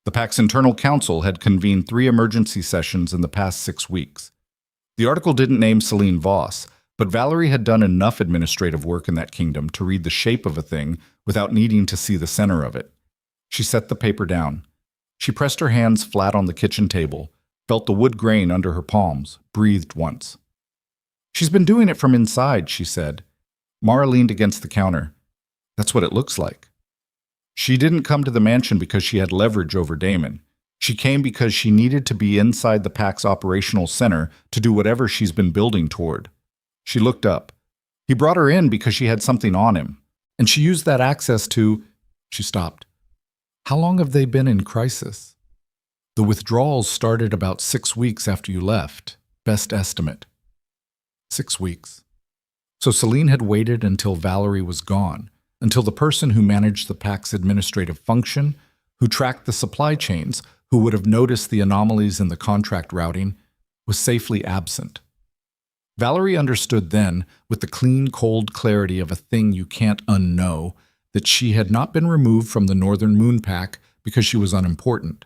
The Pact's internal council had convened 3 emergency sessions in the past 6 weeks. The article didn't name Celine Voss, but Valerie had done enough administrative work in that kingdom to read the shape of a thing without needing to see the center of it. She set the paper down. She pressed her hands flat on the kitchen table, felt the wood grain under her palms, breathed once. "She's been doing it from inside," she said. Mara leaned against the counter. "That's what it looks like." She didn't come to the mansion because she had leverage over Damon. She came because she needed to be inside the Pact's operational center to do whatever she's been building toward. She looked up. He brought her in because she had something on him, and she used that access to... She stopped. "How long have they been in crisis?" "The withdrawals started about 6 weeks after you left. Best estimate." 6 weeks. So Celine had waited until Valerie was gone, until the person who managed the Pact's administrative function, who tracked the supply chains, who would have noticed the anomalies in the contract routing, was safely absent. Valerie understood then, with the clean, cold clarity of a thing you can't unknow, that she had not been removed from the Northern Moon Pack because she was unimportant.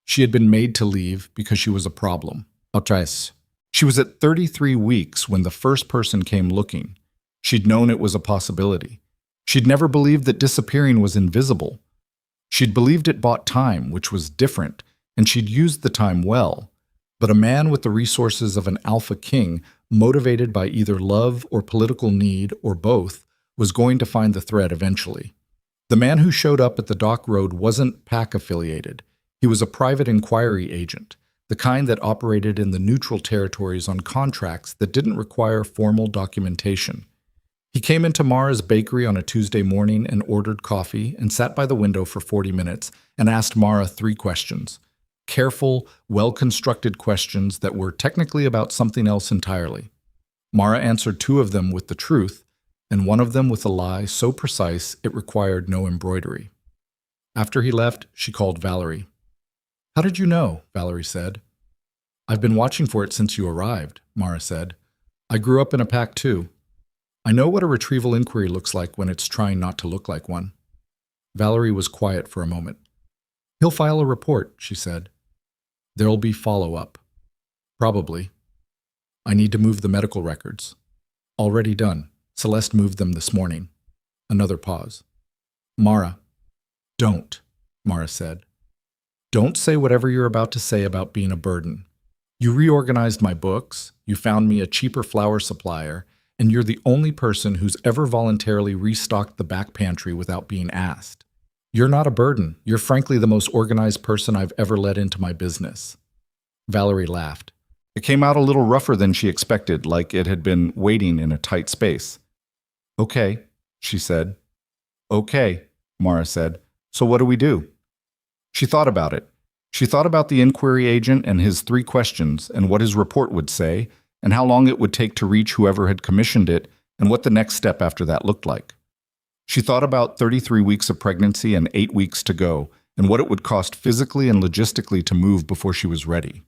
She had been made to leave because she was a problem. Autrice. She was at 33 weeks when the first person came looking. She'd known it was a possibility. She'd never believed that disappearing was invisible. She'd believed it bought time, which was different, and she'd used the time well. But a man with the resources of an Alpha King, motivated by either love or political need or both, was going to find the thread eventually. The man who showed up at the dock road wasn't PAC-affiliated. He was a private inquiry agent, the kind that operated in the neutral territories on contracts that didn't require formal documentation. He came into Mara's bakery on a Tuesday morning and ordered coffee and sat by the window for 40 minutes and asked Mara 3 questions. Careful, well-constructed questions that were technically about something else entirely. Mara answered 2 of them with the truth, and 1 of them with a lie so precise it required no embroidery. After he left, she called Valerie. "How did you know?" Valerie said. "I've been watching for it since you arrived," Mara said. "I grew up in a pack too. I know what a retrieval inquiry looks like when it's trying not to look like one." Valerie was quiet for a moment. "He'll file a report," she said. "There'll be follow-up. Probably. I need to move the medical records." "Already done. Celeste moved them this morning." Another pause. "Mara." "Don't," Mara said. "Don't say whatever you're about to say about being a burden. You reorganized my books, you found me a cheaper flour supplier, and you're the only person who's ever voluntarily restocked the back pantry without being asked. You're not a burden. You're frankly the most organized person I've ever let into my business." Valerie laughed. It came out a little rougher than she expected, like it had been waiting in a tight space. "Okay," she said. "Okay," Mara said. "So what do we do?" She thought about it. She thought about the inquiry agent and his 3 questions and what his report would say and how long it would take to reach whoever had commissioned it and what the next step after that looked like. She thought about 33 weeks of pregnancy and 8 weeks to go and what it would cost physically and logistically to move before she was ready.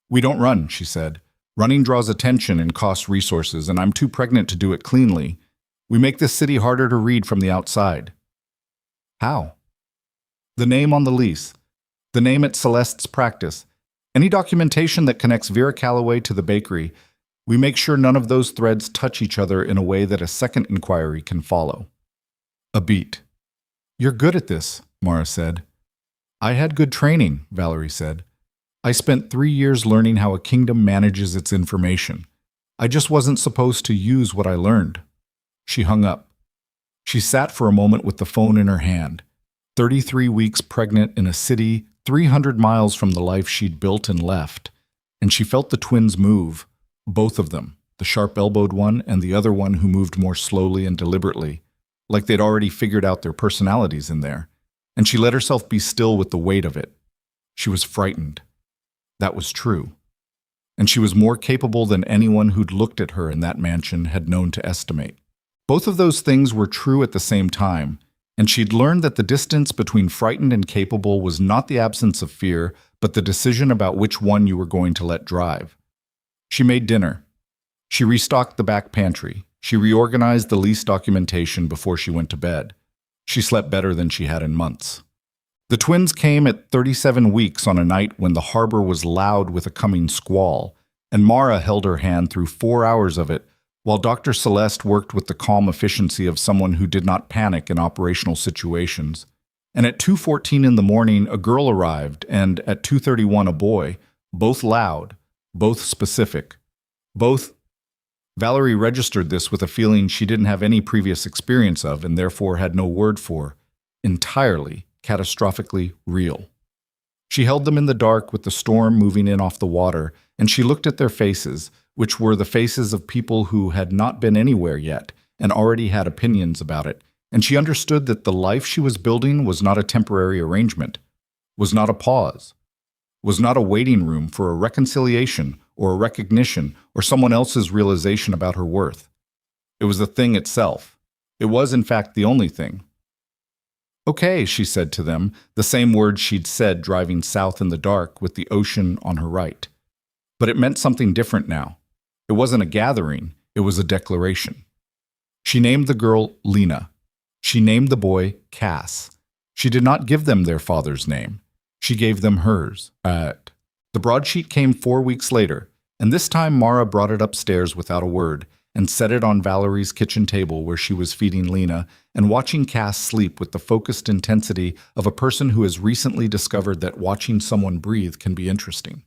"We don't run," she said. "Running draws attention and costs resources, and I'm too pregnant to do it cleanly. We make this city harder to read from the outside." "How?" "The name on the lease. The name at Celeste's practice. Any documentation that connects Vera Calloway to the bakery. We make sure none of those threads touch each other in a way that a second inquiry can follow." A beat. "You're good at this," Mara said. "I had good training," Valerie said. "I spent 3 years learning how a kingdom manages its information. I just wasn't supposed to use what I learned." She hung up. She sat for a moment with the phone in her hand. 33 weeks pregnant in a city 300 miles from the life she'd built and left, and she felt the twins move, both of them, the sharp-elbowed one and the other one who moved more slowly and deliberately, like they'd already figured out their personalities in there, and she let herself be still with the weight of it. She was frightened. That was true. And she was more capable than anyone who'd looked at her in that mansion had known to estimate. Both of those things were true at the same time, and she'd learned that the distance between frightened and capable was not the absence of fear, but the decision about which one you were going to let drive. She made dinner. She restocked the back pantry. She reorganized the lease documentation before she went to bed. She slept better than she had in months. The twins came at 37 weeks on a night when the harbor was loud with a coming squall, and Mara held her hand through 4 hours of it, while Dr. Celeste worked with the calm efficiency of someone who did not panic in operational situations. And at 2:14 in the morning, a girl arrived, and at 2:31 a boy, both loud, both specific, both. Valerie registered this with a feeling she didn't have any previous experience of and therefore had no word for. Entirely, catastrophically real. She held them in the dark with the storm moving in off the water, and she looked at their faces, which were the faces of people who had not been anywhere yet and already had opinions about it, and she understood that the life she was building was not a temporary arrangement, was not a pause, was not a waiting room for a reconciliation or a recognition or someone else's realization about her worth. It was the thing itself. It was, in fact, the only thing. "Okay," she said to them, the same words she'd said driving south in the dark with the ocean on her right. But it meant something different now. It wasn't a gathering, it was a declaration. She named the girl Lena. She named the boy Cass. She did not give them their father's name. She gave them hers. The broadsheet came 4 weeks later, and this time Mara brought it upstairs without a word and set it on Valerie's kitchen table where she was feeding Lena and watching Cass sleep with the focused intensity of a person who has recently discovered that watching someone breathe can be interesting.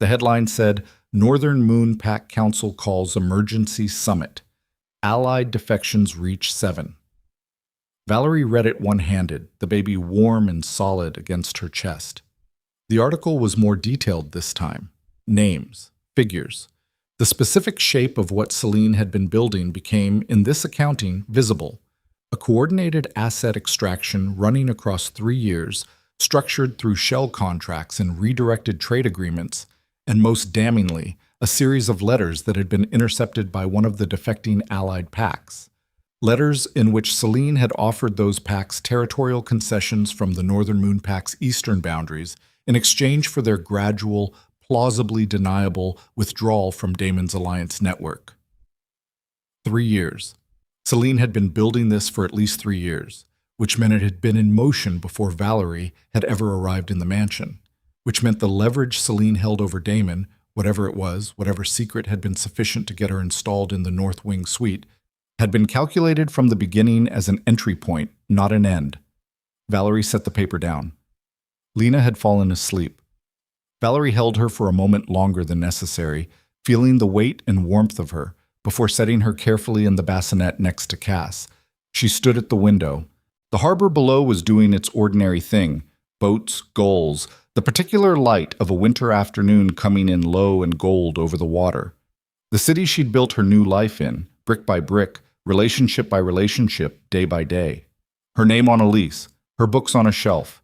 The headline said, "Northern Moon Pack Council calls emergency summit. Allied defections reach 7." Valerie read it one-handed, the baby warm and solid against her chest. The article was more detailed this time. Names, figures. The specific shape of what Celine had been building became, in this accounting, visible. A coordinated asset extraction running across 3 years, structured through shell contracts and redirected trade agreements, and most damningly, a series of letters that had been intercepted by one of the defecting Allied packs. Letters in which Celine had offered those packs territorial concessions from the Northern Moon Pack's eastern boundaries in exchange for their gradual, plausibly deniable withdrawal from Damon's alliance network. 3 years. Celine had been building this for at least 3 years, which meant it had been in motion before Valerie had ever arrived in the mansion, which meant the leverage Celine held over Damon, whatever it was, whatever secret had been sufficient to get her installed in the North Wing suite, had been calculated from the beginning as an entry point, not an end. Valerie set the paper down. Lena had fallen asleep. Valerie held her for a moment longer than necessary, feeling the weight and warmth of her, before setting her carefully in the bassinet next to Cass. She stood at the window. The harbor below was doing its ordinary thing. Boats, gulls, the particular light of a winter afternoon coming in low and gold over the water. The city she'd built her new life in, brick by brick, relationship by relationship, day by day. Her name on a lease, her books on a shelf,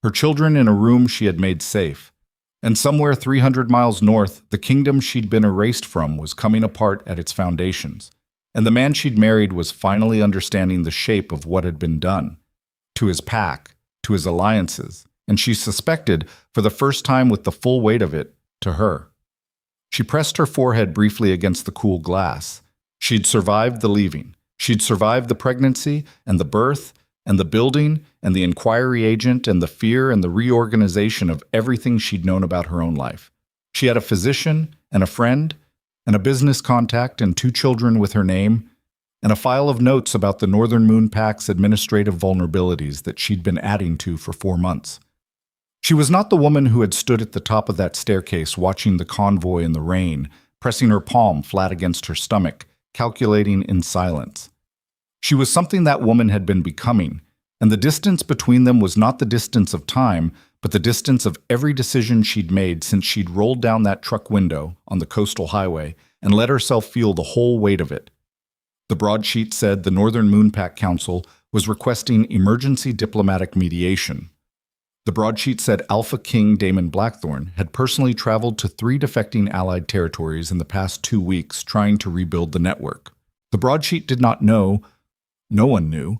her children in a room she had made safe. And somewhere 300 miles north, the kingdom she'd been erased from was coming apart at its foundations. And the man she'd married was finally understanding the shape of what had been done. To his pack, to his alliances, and she suspected, for the first time with the full weight of it, to her. She pressed her forehead briefly against the cool glass. She'd survived the leaving. She'd survived the pregnancy and the birth and the building and the inquiry agent and the fear and the reorganization of everything she'd known about her own life. She had a physician and a friend and a business contact and 2 children with her name and a file of notes about the Northern Moon Pack's administrative vulnerabilities that she'd been adding to for 4 months. She was not the woman who had stood at the top of that staircase watching the convoy in the rain, pressing her palm flat against her stomach, calculating in silence. She was something that woman had been becoming, and the distance between them was not the distance of time, but the distance of every decision she'd made since she'd rolled down that truck window on the coastal highway and let herself feel the whole weight of it. The broadsheet said the Northern Moon Pack Council was requesting emergency diplomatic mediation. The broadsheet said Alpha King Damon Blackthorn had personally traveled to 3 defecting Allied territories in the past 2 weeks trying to rebuild the network. The broadsheet did not know, no one knew,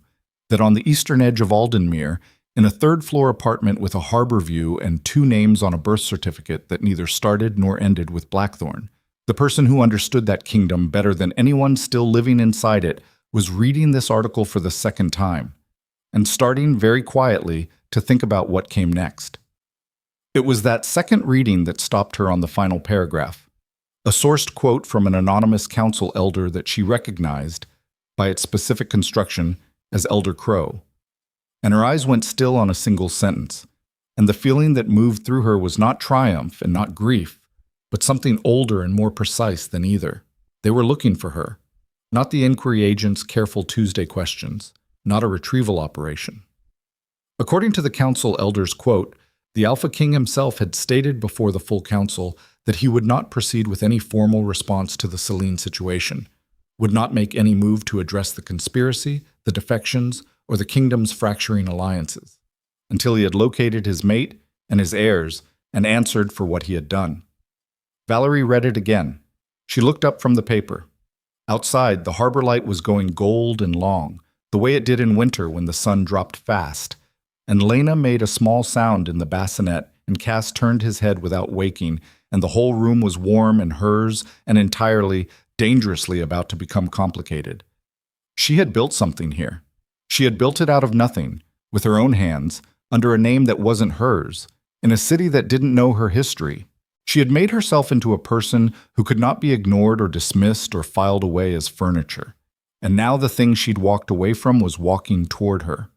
that on the eastern edge of Aldenmere, in a third-floor apartment with a harbor view and 2 names on a birth certificate that neither started nor ended with Blackthorn, the person who understood that kingdom better than anyone still living inside it was reading this article for the second time, and starting very quietly to think about what came next. It was that second reading that stopped her on the final paragraph, a sourced quote from an anonymous council elder that she recognized, by its specific construction, as Elder Crow. And her eyes went still on a single sentence, and the feeling that moved through her was not triumph and not grief, but something older and more precise than either. They were looking for her, not the inquiry agent's careful Tuesday questions, not a retrieval operation. According to the council elder's quote, the Alpha King himself had stated before the full council that he would not proceed with any formal response to the Celine situation, would not make any move to address the conspiracy, the defections, or the kingdom's fracturing alliances, until he had located his mate and his heirs and answered for what he had done. Valerie read it again. She looked up from the paper. Outside, the harbor light was going gold and long, the way it did in winter when the sun dropped fast, and Lena made a small sound in the bassinet, and Cass turned his head without waking, and the whole room was warm and hers and entirely, dangerously about to become complicated. She had built something here. She had built it out of nothing, with her own hands, under a name that wasn't hers, in a city that didn't know her history. She had made herself into a person who could not be ignored or dismissed or filed away as furniture. And now the thing she'd walked away from was walking toward her.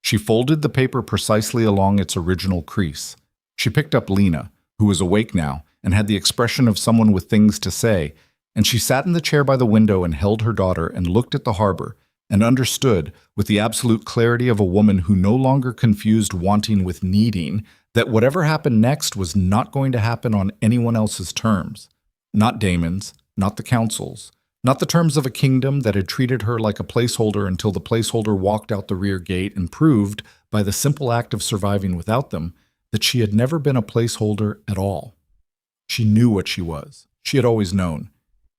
She folded the paper precisely along its original crease. She picked up Lena, who was awake now and had the expression of someone with things to say, and she sat in the chair by the window and held her daughter and looked at the harbor and understood, with the absolute clarity of a woman who no longer confused wanting with needing, that whatever happened next was not going to happen on anyone else's terms. Not Damon's, not the council's, not the terms of a kingdom that had treated her like a placeholder until the placeholder walked out the rear gate and proved, by the simple act of surviving without them, that she had never been a placeholder at all. She knew what she was. She had always known.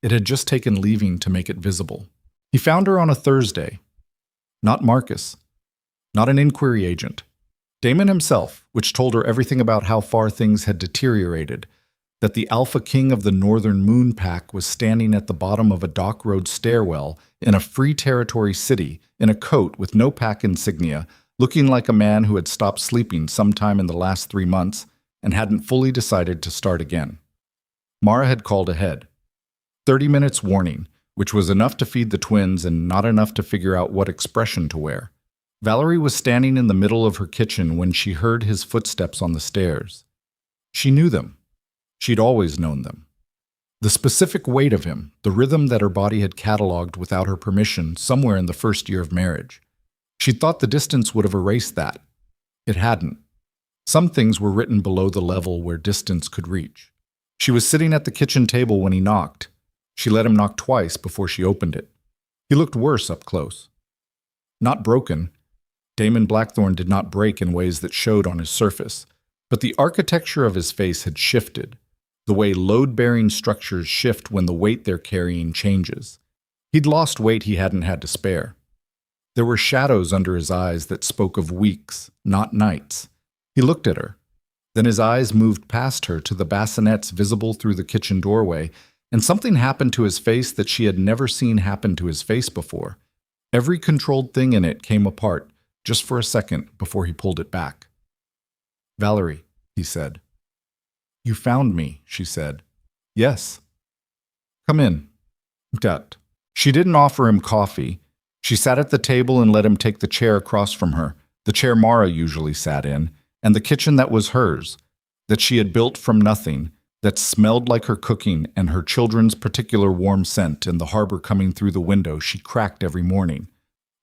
It had just taken leaving to make it visible. He found her on a Thursday. Not Marcus. Not an inquiry agent. Damon himself, which told her everything about how far things had deteriorated, that the Alpha King of the Northern Moon Pack was standing at the bottom of a dock road stairwell in a free territory city, in a coat with no pack insignia, looking like a man who had stopped sleeping sometime in the last 3 months and hadn't fully decided to start again. Mara had called ahead. 30 minutes warning, which was enough to feed the twins and not enough to figure out what expression to wear. Valerie was standing in the middle of her kitchen when she heard his footsteps on the stairs. She knew them. She'd always known them. The specific weight of him, the rhythm that her body had catalogued without her permission somewhere in the first year of marriage. She'd thought the distance would have erased that. It hadn't. Some things were written below the level where distance could reach. She was sitting at the kitchen table when he knocked. She let him knock twice before she opened it. He looked worse up close. Not broken. Damon Blackthorn did not break in ways that showed on his surface, but the architecture of his face had shifted, the way load-bearing structures shift when the weight they're carrying changes. He'd lost weight he hadn't had to spare. There were shadows under his eyes that spoke of weeks, not nights. He looked at her. Then his eyes moved past her to the bassinets visible through the kitchen doorway, and something happened to his face that she had never seen happen to his face before. Every controlled thing in it came apart, just for a second before he pulled it back. "Valerie," he said. "You found me," she said. "Yes." "Come in." Tut. She didn't offer him coffee. She sat at the table and let him take the chair across from her, the chair Mara usually sat in, and the kitchen that was hers, that she had built from nothing, that smelled like her cooking and her children's particular warm scent and the harbor coming through the window she cracked every morning.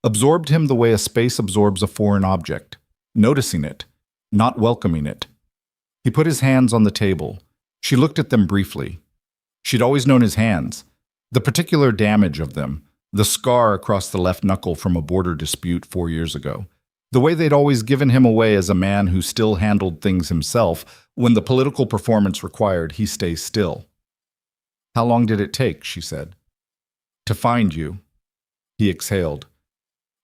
Absorbed him the way a space absorbs a foreign object, noticing it, not welcoming it. He put his hands on the table. She looked at them briefly. She'd always known his hands, the particular damage of them, the scar across the left knuckle from a border dispute 4 years ago, the way they'd always given him away as a man who still handled things himself when the political performance required he stay still. "How long did it take?" she said. To find you. He exhaled.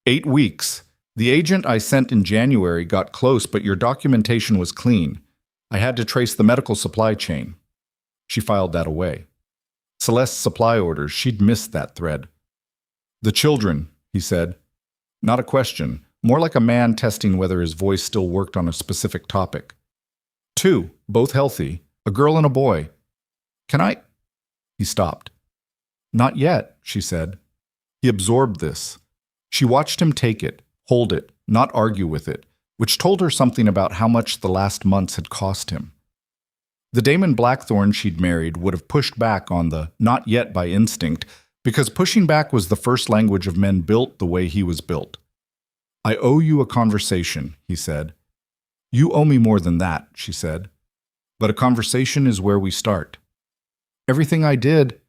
8 weeks. The agent I sent in January got close, but your documentation was clean. I had to trace the medical supply chain. She filed that away. Celeste's supply orders, she'd missed that thread. The children, he said. Not a question, more like a man testing whether his voice still worked on a specific topic. 2, both healthy, a girl and a boy. Can I? He stopped. Not yet, she said. He absorbed this. She watched him take it, hold it, not argue with it, which told her something about how much the last months had cost him. The Damon Blackthorn she'd married would have pushed back on the not yet by instinct, because pushing back was the first language of men built the way he was built. I owe you a conversation, he said. You owe me more than that, she said. But a conversation is where we start. Everything I did.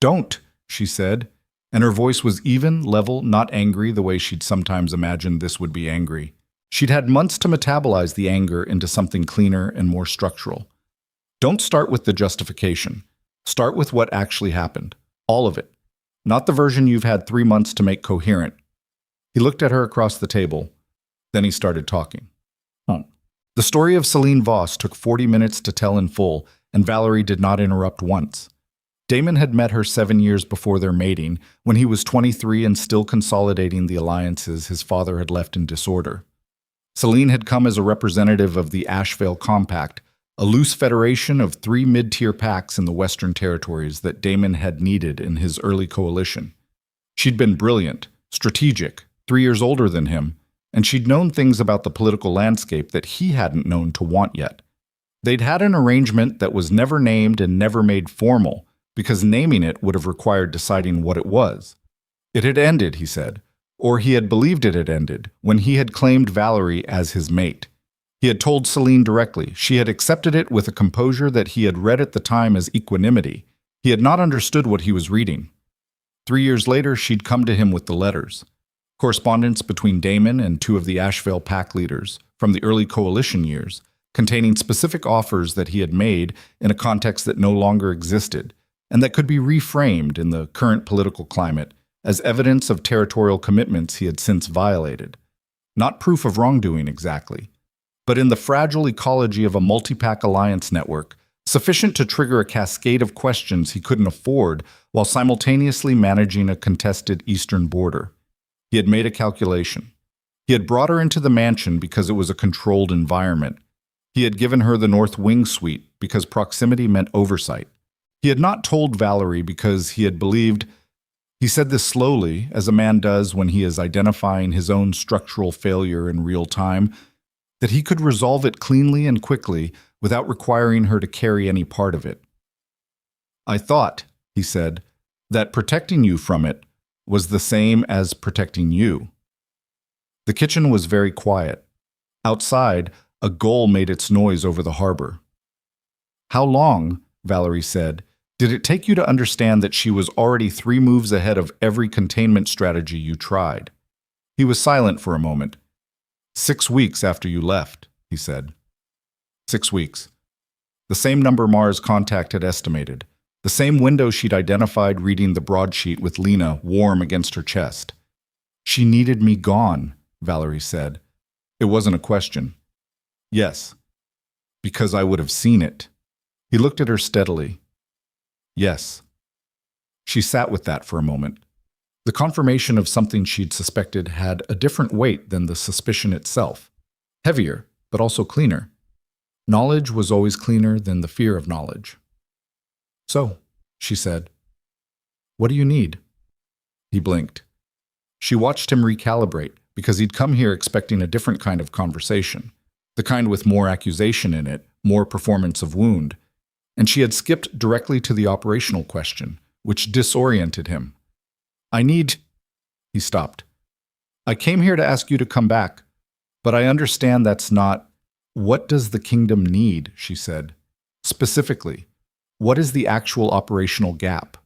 Don't, she said, and her voice was even, level, not angry the way she'd sometimes imagined this would be angry. She'd had months to metabolize the anger into something cleaner and more structural. Don't start with the justification. Start with what actually happened. All of it. Not the version you've had 3 months to make coherent. He looked at her across the table. Then he started talking. The story of Celine Voss took 40 minutes to tell in full, and Valerie did not interrupt once. Damon had met her 7 years before their mating, when he was 23 and still consolidating the alliances his father had left in disorder. Celine had come as a representative of the Asheville Compact, a loose federation of 3 mid-tier packs in the Western Territories that Damon had needed in his early coalition. She'd been brilliant, strategic, 3 years older than him, and she'd known things about the political landscape that he hadn't known to want yet. They'd had an arrangement that was never named and never made formal, because naming it would have required deciding what it was. It had ended, he said, or he had believed it had ended, when he had claimed Valerie as his mate. He had told Celine directly. She had accepted it with a composure that he had read at the time as equanimity. He had not understood what he was reading. 3 years later, she'd come to him with the letters. Correspondence between Damon and 2 of the Asheville pack leaders from the early coalition years, containing specific offers that he had made in a context that no longer existed, and that could be reframed in the current political climate as evidence of territorial commitments he had since violated. Not proof of wrongdoing exactly, but in the fragile ecology of a multi-pack alliance network, sufficient to trigger a cascade of questions he couldn't afford while simultaneously managing a contested eastern border. He had made a calculation. He had brought her into the mansion because it was a controlled environment. He had given her the North Wing suite because proximity meant oversight. He had not told Valerie because he had believed, he said this slowly, as a man does when he is identifying his own structural failure in real time, that he could resolve it cleanly and quickly without requiring her to carry any part of it. I thought, he said, that protecting you from it was the same as protecting you. The kitchen was very quiet. Outside, a gull made its noise over the harbor. How long, Valerie said, did it take you to understand that she was already 3 moves ahead of every containment strategy you tried? He was silent for a moment. 6 weeks after you left, he said. 6 weeks. The same number Mars Contact had estimated. The same window she'd identified reading the broadsheet with Lena warm against her chest. She needed me gone, Valerie said. It wasn't a question. Yes. Because I would have seen it. He looked at her steadily. Yes. She sat with that for a moment. The confirmation of something she'd suspected had a different weight than the suspicion itself. Heavier, but also cleaner. Knowledge was always cleaner than the fear of knowledge. So, she said, what do you need? He blinked. She watched him recalibrate, because he'd come here expecting a different kind of conversation, the kind with more accusation in it, more performance of wound, and she had skipped directly to the operational question, which disoriented him. I need... He stopped. I came here to ask you to come back, but I understand that's not... What does the kingdom need, she said. Specifically, what is the actual operational gap?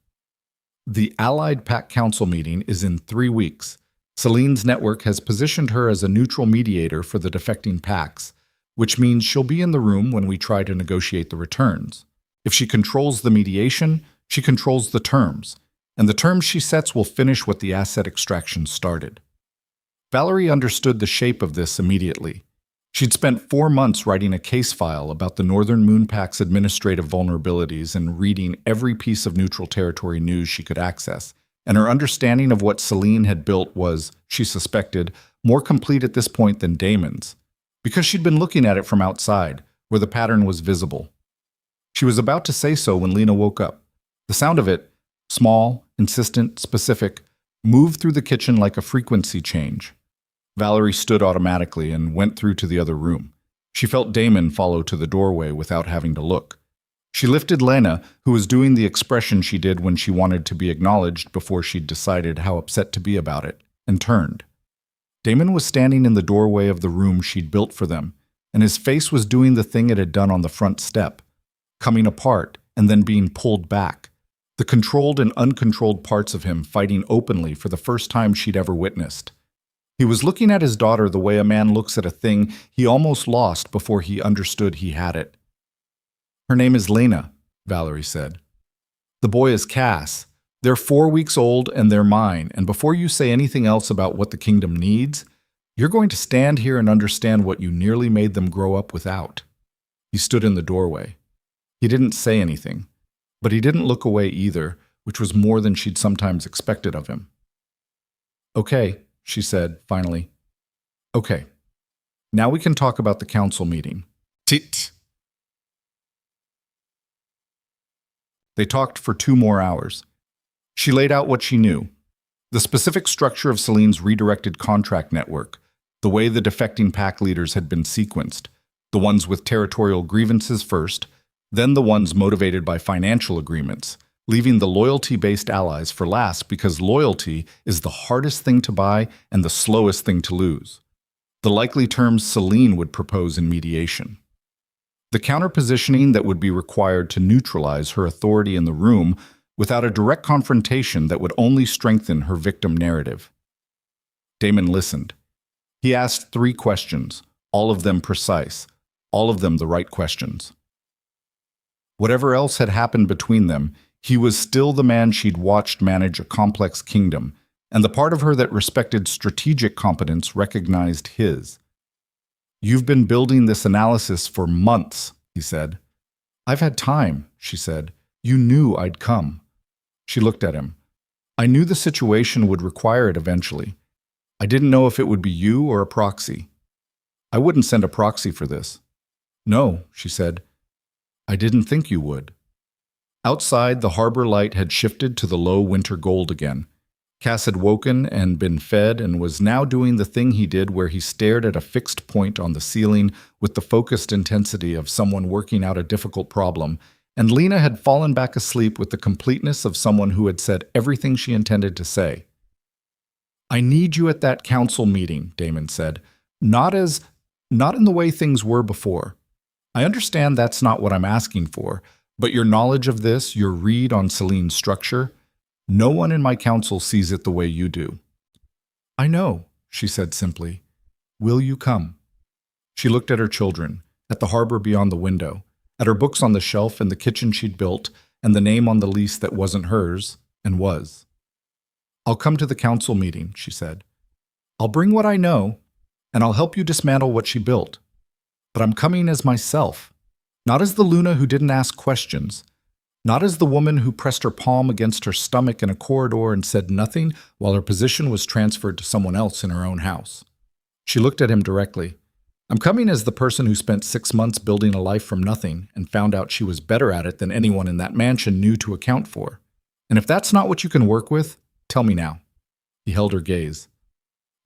The Allied Pack Council meeting is in 3 weeks. Celine's network has positioned her as a neutral mediator for the defecting packs, which means she'll be in the room when we try to negotiate the returns. If she controls the mediation, she controls the terms, and the terms she sets will finish what the asset extraction started. Valerie understood the shape of this immediately. She'd spent 4 months writing a case file about the Northern Moon Pact's administrative vulnerabilities and reading every piece of neutral territory news she could access, and her understanding of what Celine had built was, she suspected, more complete at this point than Damon's, because she'd been looking at it from outside, where the pattern was visible. She was about to say so when Lena woke up. The sound of it, small, insistent, specific, moved through the kitchen like a frequency change. Valerie stood automatically and went through to the other room. She felt Damon follow to the doorway without having to look. She lifted Lena, who was doing the expression she did when she wanted to be acknowledged before she'd decided how upset to be about it, and turned. Damon was standing in the doorway of the room she'd built for them, and his face was doing the thing it had done on the front step, coming apart and then being pulled back, the controlled and uncontrolled parts of him fighting openly for the first time she'd ever witnessed. He was looking at his daughter the way a man looks at a thing he almost lost before he understood he had it. "Her name is Lena," Valerie said. "The boy is Cass. They're 4 weeks old and they're mine, and before you say anything else about what the kingdom needs, you're going to stand here and understand what you nearly made them grow up without." He stood in the doorway. He didn't say anything, but he didn't look away either, which was more than she'd sometimes expected of him. "Okay," she said, finally. "Okay. Now we can talk about the council meeting." Tit. They talked for 2 more hours. She laid out what she knew. The specific structure of Celine's redirected contract network, the way the defecting pack leaders had been sequenced, the ones with territorial grievances first, then the ones motivated by financial agreements, leaving the loyalty-based allies for last because loyalty is the hardest thing to buy and the slowest thing to lose. The likely terms Celine would propose in mediation. The counterpositioning that would be required to neutralize her authority in the room without a direct confrontation that would only strengthen her victim narrative. Damon listened. He asked 3 questions, all of them precise, all of them the right questions. Whatever else had happened between them, he was still the man she'd watched manage a complex kingdom, and the part of her that respected strategic competence recognized his. "You've been building this analysis for months," he said. "I've had time," she said. "You knew I'd come." She looked at him. "I knew the situation would require it eventually. I didn't know if it would be you or a proxy. I wouldn't send a proxy for this." "No," she said. "I didn't think you would." Outside, the harbor light had shifted to the low winter gold again. Cass had woken and been fed and was now doing the thing he did where he stared at a fixed point on the ceiling with the focused intensity of someone working out a difficult problem, and Lena had fallen back asleep with the completeness of someone who had said everything she intended to say. "I need you at that council meeting," Damon said. Not in the way things were before. I understand that's not what I'm asking for, but your knowledge of this, your read on Celine's structure, no one in my council sees it the way you do." "I know," she said simply. "Will you come?" She looked at her children, at the harbor beyond the window, at her books on the shelf and the kitchen she'd built, and the name on the lease that wasn't hers, and was. "I'll come to the council meeting," she said. "I'll bring what I know, and I'll help you dismantle what she built. But I'm coming as myself, not as the Luna who didn't ask questions, not as the woman who pressed her palm against her stomach in a corridor and said nothing while her position was transferred to someone else in her own house." She looked at him directly. "I'm coming as the person who spent 6 months building a life from nothing and found out she was better at it than anyone in that mansion knew to account for. And if that's not what you can work with, tell me now." He held her gaze.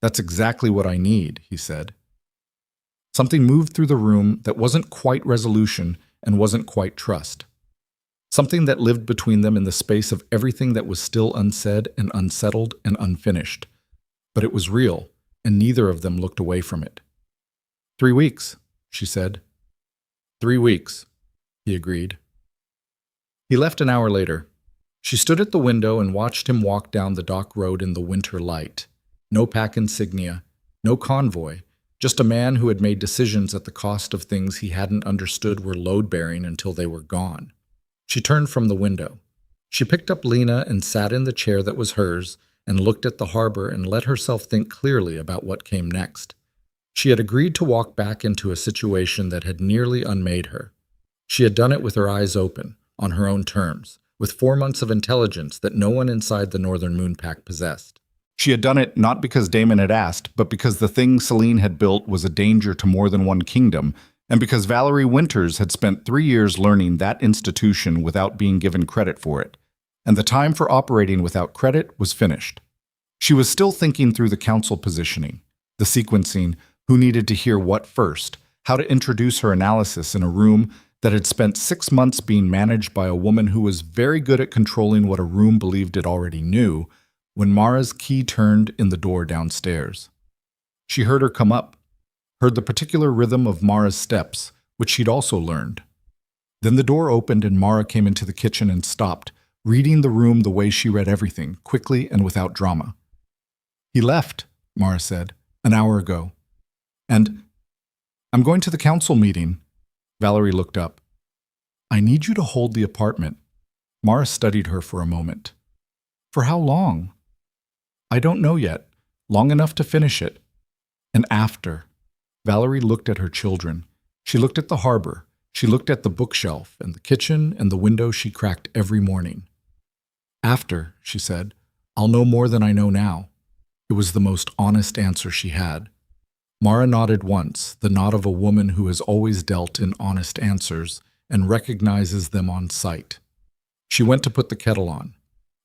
"That's exactly what I need," he said. Something moved through the room that wasn't quite resolution and wasn't quite trust. Something that lived between them in the space of everything that was still unsaid and unsettled and unfinished. But it was real, and neither of them looked away from it. 3 weeks, she said. 3 weeks, he agreed. He left an hour later. She stood at the window and watched him walk down the dock road in the winter light. No pack insignia, no convoy, just a man who had made decisions at the cost of things he hadn't understood were load-bearing until they were gone. She turned from the window. She picked up Lena and sat in the chair that was hers and looked at the harbor and let herself think clearly about what came next. She had agreed to walk back into a situation that had nearly unmade her. She had done it with her eyes open, on her own terms, with 4 months of intelligence that no one inside the Northern Moonpack possessed. She had done it not because Damon had asked, but because the thing Celine had built was a danger to more than one kingdom, and because Valerie Winters had spent 3 years learning that institution without being given credit for it, and the time for operating without credit was finished. She was still thinking through the council positioning, the sequencing, who needed to hear what first, how to introduce her analysis in a room that had spent 6 months being managed by a woman who was very good at controlling what a room believed it already knew, when Mara's key turned in the door downstairs. She heard her come up, heard the particular rhythm of Mara's steps, which she'd also learned. Then the door opened and Mara came into the kitchen and stopped, reading the room the way she read everything, quickly and without drama. "He left," Mara said, "an hour ago. And I'm going to the council meeting." Valerie looked up. "I need you to hold the apartment." Mara studied her for a moment. "For how long?" "I don't know yet. Long enough to finish it." "And after?" Valerie looked at her children. She looked at the harbor. She looked at the bookshelf and the kitchen and the window she cracked every morning. "After," she said, "I'll know more than I know now." It was the most honest answer she had. Mara nodded once, the nod of a woman who has always dealt in honest answers and recognizes them on sight. She went to put the kettle on.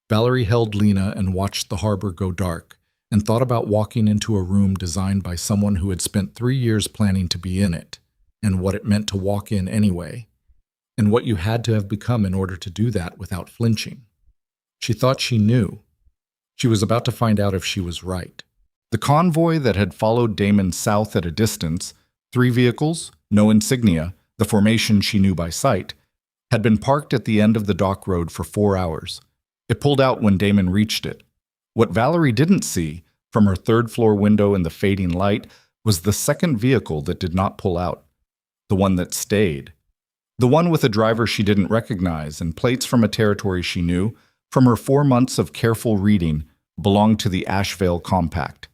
Valerie held Lena and watched the harbor go dark, and thought about walking into a room designed by someone who had spent 3 years planning to be in it, and what it meant to walk in anyway, and what you had to have become in order to do that without flinching. She thought she knew. She was about to find out if she was right. The convoy that had followed Damon south at a distance, 3 vehicles, no insignia, the formation she knew by sight, had been parked at the end of the dock road for 4 hours. It pulled out when Damon reached it. What Valerie didn't see, from her 3rd-floor window in the fading light, was the second vehicle that did not pull out. The one that stayed. The one with a driver she didn't recognize and plates from a territory she knew, from her 4 months of careful reading, belonged to the Ashevale Compact.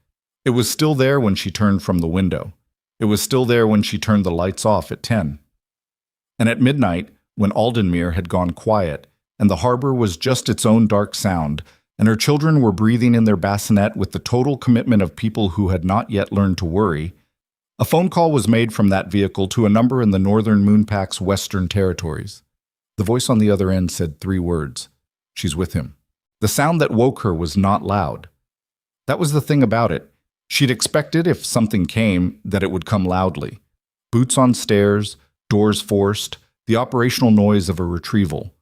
It was still there when she turned from the window. It was still there when she turned the lights off at 10. And at midnight, when Aldenmere had gone quiet, and the harbor was just its own dark sound, and her children were breathing in their bassinet with the total commitment of people who had not yet learned to worry, a phone call was made from that vehicle to a number in the Northern Moonpack's western territories. The voice on the other end said 3 words. "She's with him." The sound that woke her was not loud. That was the thing about it. She'd expected, if something came, that it would come loudly. Boots on stairs, doors forced, the operational noise of a retrieval.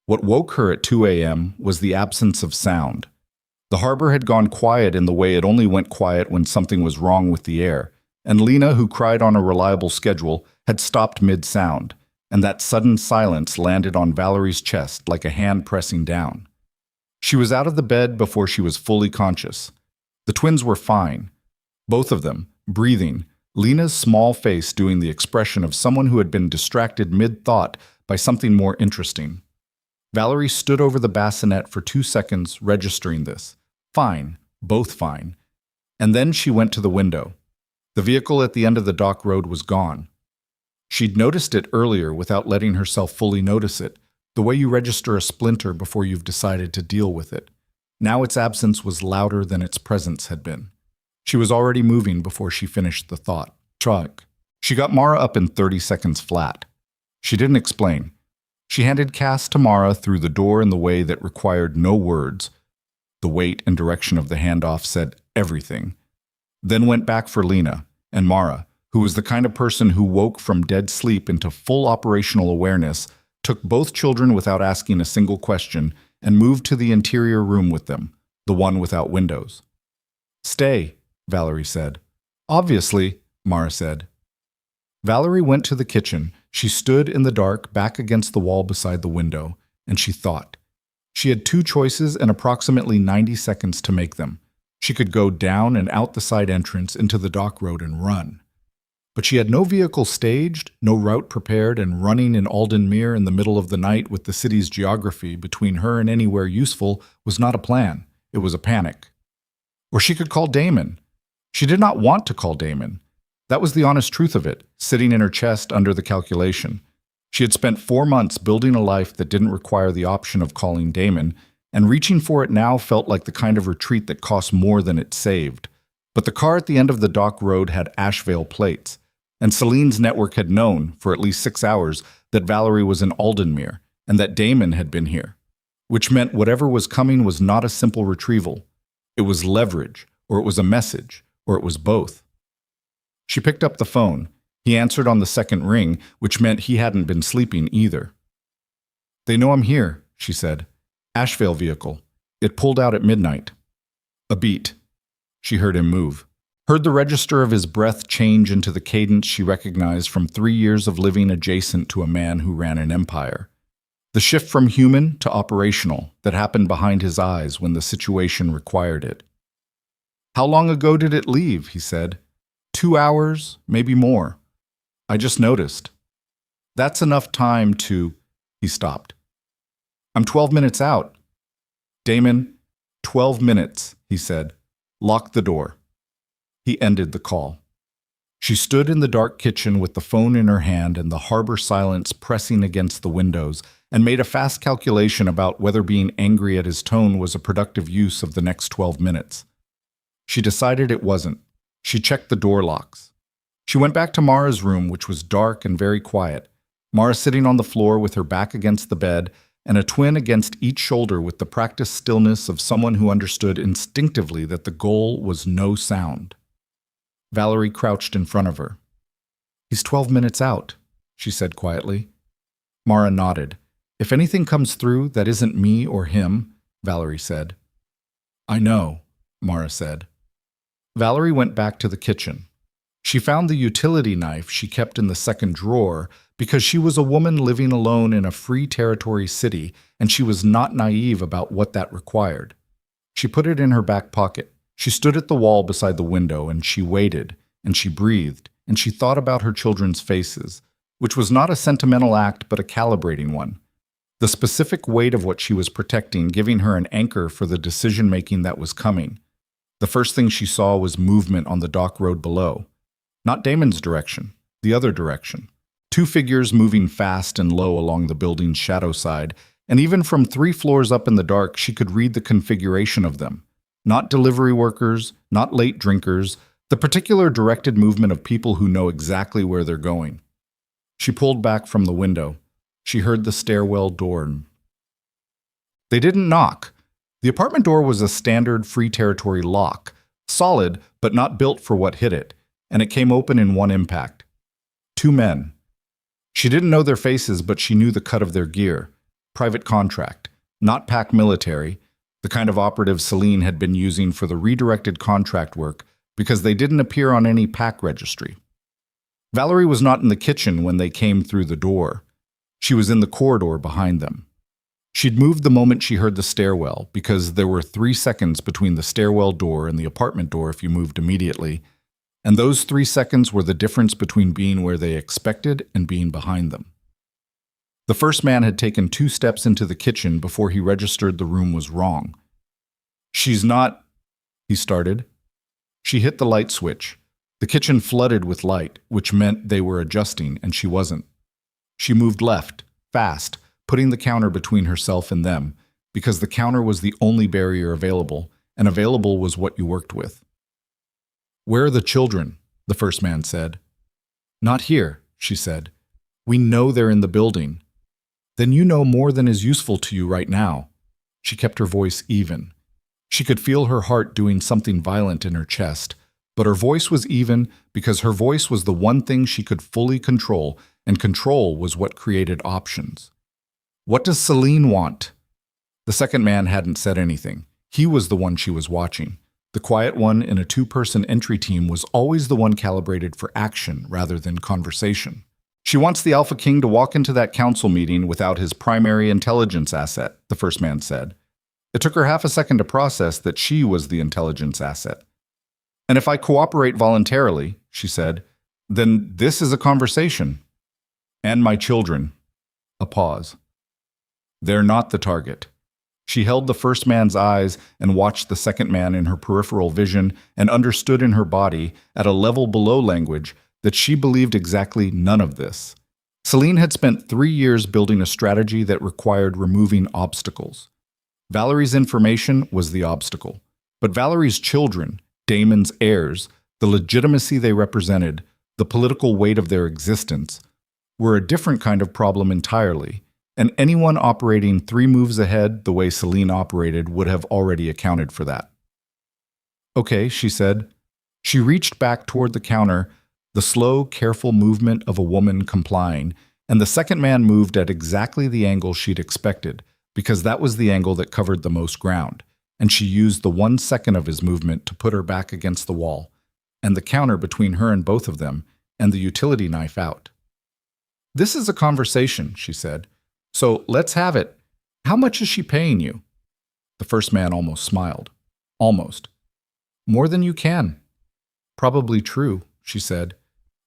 What woke her at 2 a.m. was the absence of sound. The harbor had gone quiet in the way it only went quiet when something was wrong with the air, and Lena, who cried on a reliable schedule, had stopped mid-sound, and that sudden silence landed on Valerie's chest like a hand pressing down. She was out of the bed before she was fully conscious. The twins were fine. Both of them, breathing, Lena's small face doing the expression of someone who had been distracted mid-thought by something more interesting. Valerie stood over the bassinet for 2 seconds, registering this. Fine, both fine. And then she went to the window. The vehicle at the end of the dock road was gone. She'd noticed it earlier without letting herself fully notice it, the way you register a splinter before you've decided to deal with it. Now its absence was louder than its presence had been. She was already moving before she finished the thought. Truck. She got Mara up in 30 seconds flat. She didn't explain. She handed Cass to Mara through the door in the way that required no words. The weight and direction of the handoff said everything. Then went back for Lena, and Mara, who was the kind of person who woke from dead sleep into full operational awareness, took both children without asking a single question and moved to the interior room with them, the one without windows. "Stay," Valerie said. "Obviously," Mara said. Valerie went to the kitchen. She stood in the dark back against the wall beside the window, and she thought. She had 2 choices and approximately 90 seconds to make them. She could go down and out the side entrance into the dock road and run. But she had no vehicle staged, no route prepared, and running in Aldenmere in the middle of the night with the city's geography between her and anywhere useful was not a plan. It was a panic. Or she could call Damon. She did not want to call Damon. That was the honest truth of it, sitting in her chest under the calculation. She had spent 4 months building a life that didn't require the option of calling Damon, and reaching for it now felt like the kind of retreat that cost more than it saved. But the car at the end of the dock road had Ashevale plates, and Celine's network had known, for at least 6 hours, that Valerie was in Aldenmere, and that Damon had been here, which meant whatever was coming was not a simple retrieval. It was leverage, or it was a message, or it was both. She picked up the phone. He answered on the second ring, which meant he hadn't been sleeping either. "They know I'm here," she said. "Ashevale vehicle. It pulled out at midnight." A beat. She heard him move. Heard the register of his breath change into the cadence she recognized from 3 years of living adjacent to a man who ran an empire. The shift from human to operational that happened behind his eyes when the situation required it. "How long ago did it leave?" he said. 2 hours, maybe more. I just noticed." "That's enough time to—" He stopped. "I'm 12 minutes out." "Damon, 12 minutes," he said. "Lock the door." He ended the call. She stood in the dark kitchen with the phone in her hand and the harbor silence pressing against the windows, and made a fast calculation about whether being angry at his tone was a productive use of the next 12 minutes. She decided it wasn't. She checked the door locks. She went back to Mara's room, which was dark and very quiet. Mara sitting on the floor with her back against the bed, and a twin against each shoulder with the practiced stillness of someone who understood instinctively that the goal was no sound. Valerie crouched in front of her. "He's 12 minutes out," she said quietly. Mara nodded. "If anything comes through that isn't me or him," Valerie said. "I know," Mara said. Valerie went back to the kitchen. She found the utility knife she kept in the second drawer because she was a woman living alone in a free territory city, and she was not naive about what that required. She put it in her back pocket. She stood at the wall beside the window, and she waited, and she breathed, and she thought about her children's faces, which was not a sentimental act but a calibrating one. The specific weight of what she was protecting giving her an anchor for the decision-making that was coming. The first thing she saw was movement on the dock road below. Not Damon's direction, the other direction. 2 figures moving fast and low along the building's shadow side, and even from 3 floors up in the dark, she could read the configuration of them. Not delivery workers, not late drinkers, the particular directed movement of people who know exactly where they're going. She pulled back from the window. She heard the stairwell door. They didn't knock. The apartment door was a standard free territory lock, solid but not built for what hit it, and it came open in one impact. 2 men. She didn't know their faces, but she knew the cut of their gear. Private contract, not pack military, the kind of operatives Celine had been using for the redirected contract work because they didn't appear on any pack registry. Valerie was not in the kitchen when they came through the door. She was in the corridor behind them. She'd moved the moment she heard the stairwell because there were 3 seconds between the stairwell door and the apartment door if you moved immediately, and those 3 seconds were the difference between being where they expected and being behind them. The first man had taken 2 steps into the kitchen before he registered the room was wrong. "She's not," he started. She hit the light switch. The kitchen flooded with light, which meant they were adjusting, and she wasn't. She moved left, fast, putting the counter between herself and them, because the counter was the only barrier available, and available was what you worked with. "Where are the children?" the first man said. "Not here," she said. "We know they're in the building." "Then you know more than is useful to you right now." She kept her voice even. She could feel her heart doing something violent in her chest, but her voice was even because her voice was the one thing she could fully control, and control was what created options. "What does Celine want?" The second man hadn't said anything. He was the one she was watching. The quiet one in a 2-person entry team was always the one calibrated for action rather than conversation. "She wants the Alpha King to walk into that council meeting without his primary intelligence asset," the first man said. It took her half a second to process that she was the intelligence asset. "And if I cooperate voluntarily," she said, Then this is a conversation. And my children. A pause. They're not the target. She held the first man's eyes and watched the second man in her peripheral vision and understood in her body, at a level below language, that she believed exactly none of this. Celine had spent 3 years building a strategy that required removing obstacles. Valerie's information was the obstacle. But Valerie's children, Damon's heirs, the legitimacy they represented, the political weight of their existence, were a different kind of problem entirely, and anyone operating 3 moves ahead the way Celine operated would have already accounted for that. Okay, she said. She reached back toward the counter, the slow, careful movement of a woman complying, and the second man moved at exactly the angle she'd expected, because that was the angle that covered the most ground, and she used the 1 second of his movement to put her back against the wall, and the counter between her and both of them, and the utility knife out. This is a conversation, she said. So let's have it. How much is she paying you? The first man almost smiled. Almost. More than you can. Probably true, she said.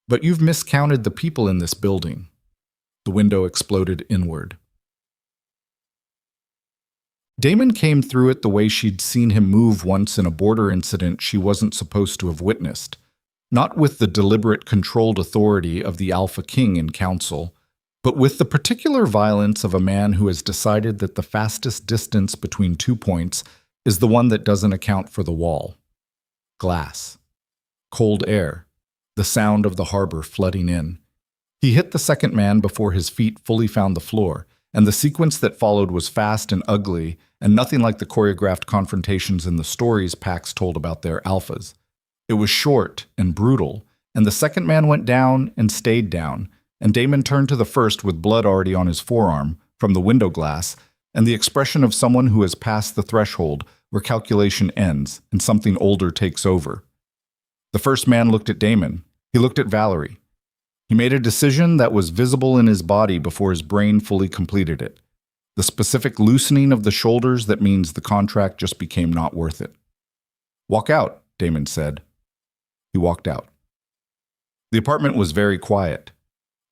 But you've miscounted the people in this building. The window exploded inward. Damon came through it the way she'd seen him move once in a border incident she wasn't supposed to have witnessed. Not with the deliberate, controlled authority of the Alpha King in council, but with the particular violence of a man who has decided that the fastest distance between 2 points is the one that doesn't account for the wall. Glass. Cold air. The sound of the harbor flooding in. He hit the second man before his feet fully found the floor, and the sequence that followed was fast and ugly, and nothing like the choreographed confrontations in the stories Pax told about their alphas. It was short and brutal, and the second man went down and stayed down, and Damon turned to the first with blood already on his forearm from the window glass and the expression of someone who has passed the threshold where calculation ends and something older takes over. The first man looked at Damon. He looked at Valerie. He made a decision that was visible in his body before his brain fully completed it. The specific loosening of the shoulders that means the contract just became not worth it. "Walk out," Damon said. He walked out. The apartment was very quiet.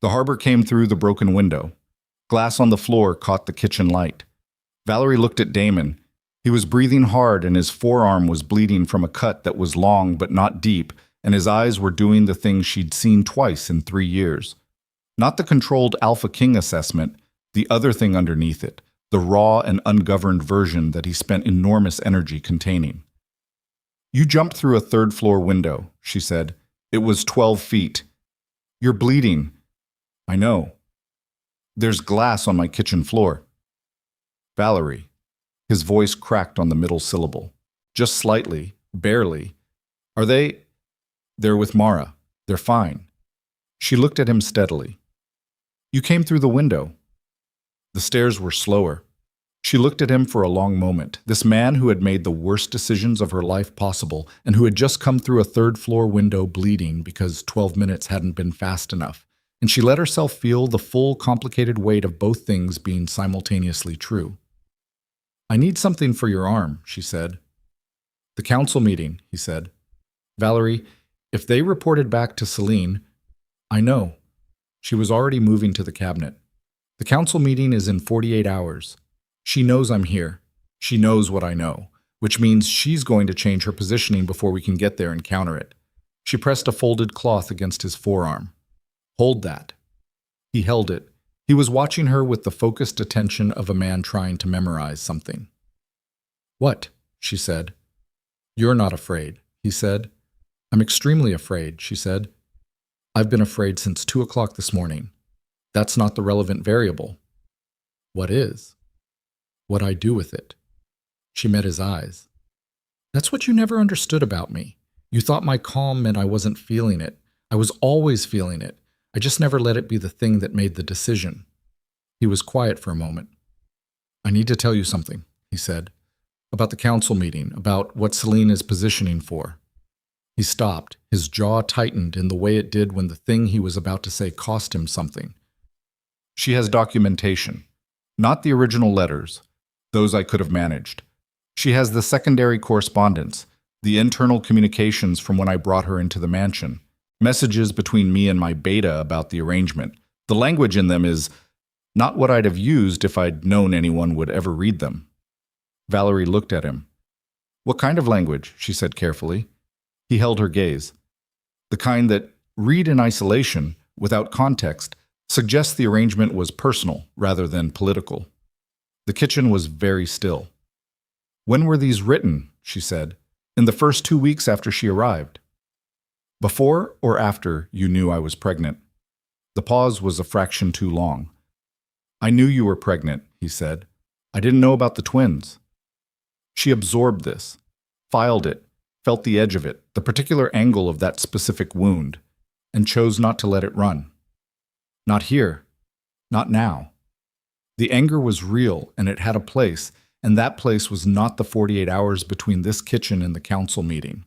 The harbor came through the broken window. Glass on the floor caught the kitchen light. Valerie looked at Damon. He was breathing hard and his forearm was bleeding from a cut that was long but not deep, and his eyes were doing the thing she'd seen twice in 3 years. Not the controlled Alpha King assessment, the other thing underneath it, the raw and ungoverned version that he spent enormous energy containing. "You jumped through a 3rd-floor window," she said. "It was 12 feet. You're bleeding." "I know. There's glass on my kitchen floor." "Valerie." His voice cracked on the middle syllable. "Just slightly, barely. Are they—" "They're with Mara. They're fine." She looked at him steadily. "You came through the window." The stairs were slower. She looked at him for a long moment, this man who had made the worst decisions of her life possible and who had just come through a 3rd-floor window bleeding because 12 minutes hadn't been fast enough, and she let herself feel the full, complicated weight of both things being simultaneously true. "I need something for your arm," she said. "The council meeting," he said. "Valerie, if they reported back to Celine—" "I know." She was already moving to the cabinet. "The council meeting is in 48 hours. She knows I'm here. She knows what I know, which means she's going to change her positioning before we can get there and counter it." She pressed a folded cloth against his forearm. "Hold that." He held it. He was watching her with the focused attention of a man trying to memorize something. "What?" she said. "You're not afraid," he said. "I'm extremely afraid," she said. "I've been afraid since 2 o'clock this morning. That's not the relevant variable." "What is?" "What I do with it." She met his eyes. "That's what you never understood about me. You thought my calm meant I wasn't feeling it. I was always feeling it. I just never let it be the thing that made the decision." He was quiet for a moment. "I need to tell you something," he said. "About the council meeting, about what Celine is positioning for." He stopped. His jaw tightened in the way it did when the thing he was about to say cost him something. "She has documentation. Not the original letters. Those I could have managed. She has the secondary correspondence, the internal communications from when I brought her into the mansion. Messages between me and my beta about the arrangement. The language in them is not what I'd have used if I'd known anyone would ever read them. Valerie looked at him. What kind of language? She said carefully. He held her gaze. The kind that, read in isolation, without context, suggests the arrangement was personal rather than political. The kitchen was very still. When were these written? She said. In the first 2 weeks after she arrived. Before or after you knew I was pregnant? The pause was a fraction too long. I knew you were pregnant, he said. I didn't know about the twins. She absorbed this, filed it, felt the edge of it, the particular angle of that specific wound, and chose not to let it run. Not here. Not now. The anger was real, and it had a place, and that place was not the 48 hours between this kitchen and the council meeting.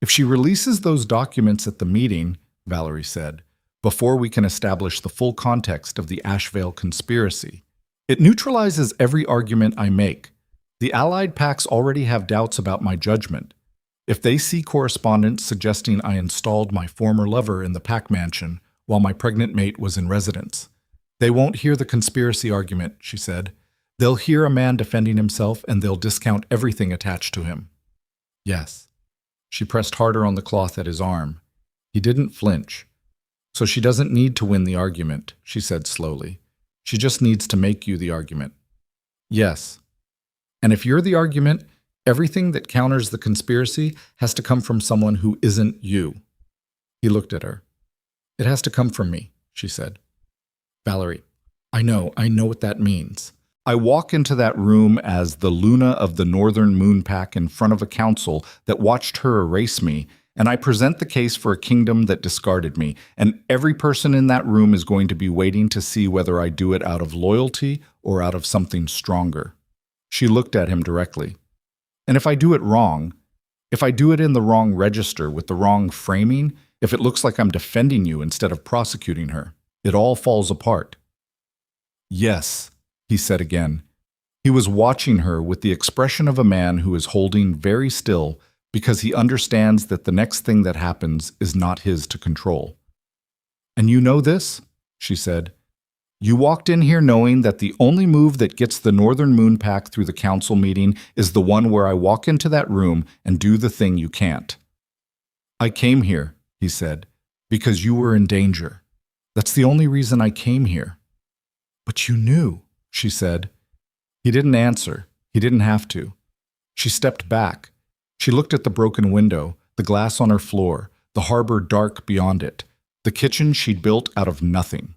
If she releases those documents at the meeting, Valerie said, before we can establish the full context of the Ashevale conspiracy, it neutralizes every argument I make. The Allied pacts already have doubts about my judgment. If they see correspondence suggesting I installed my former lover in the pack mansion while my pregnant mate was in residence, they won't hear the conspiracy argument, she said. They'll hear a man defending himself and they'll discount everything attached to him. Yes. She pressed harder on the cloth at his arm. He didn't flinch. So she doesn't need to win the argument, she said slowly. She just needs to make you the argument. Yes. And if you're the argument, everything that counters the conspiracy has to come from someone who isn't you. He looked at her. It has to come from me, she said. Valerie, I know what that means. I walk into that room as the Luna of the Northern Moon Pack in front of a council that watched her erase me, and I present the case for a kingdom that discarded me, and every person in that room is going to be waiting to see whether I do it out of loyalty or out of something stronger. She looked at him directly. And if I do it wrong, if I do it in the wrong register with the wrong framing, if it looks like I'm defending you instead of prosecuting her, it all falls apart. Yes, he said again. He was watching her with the expression of a man who is holding very still because he understands that the next thing that happens is not his to control. And you know this? She said. You walked in here knowing that the only move that gets the Northern Moon Pack through the council meeting is the one where I walk into that room and do the thing you can't. I came here, he said, because you were in danger. That's the only reason I came here. But you knew, she said. He didn't answer. He didn't have to. She stepped back. She looked at the broken window, the glass on her floor, the harbor dark beyond it, the kitchen she'd built out of nothing.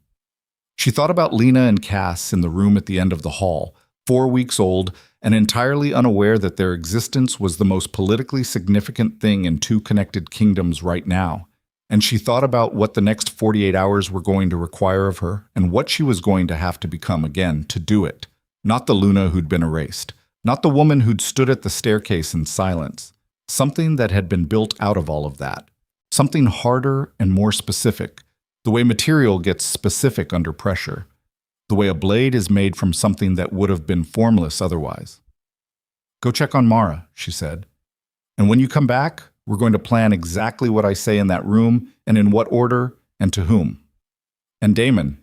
She thought about Lena and Cass in the room at the end of the hall, 4 weeks old, and entirely unaware that their existence was the most politically significant thing in two connected kingdoms right now. And she thought about what the next 48 hours were going to require of her and what she was going to have to become again to do it. Not the Luna who'd been erased. Not the woman who'd stood at the staircase in silence. Something that had been built out of all of that. Something harder and more specific. The way material gets specific under pressure. The way a blade is made from something that would have been formless otherwise. Go check on Mara, she said. And when you come back, we're going to plan exactly what I say in that room and in what order and to whom. And Damon.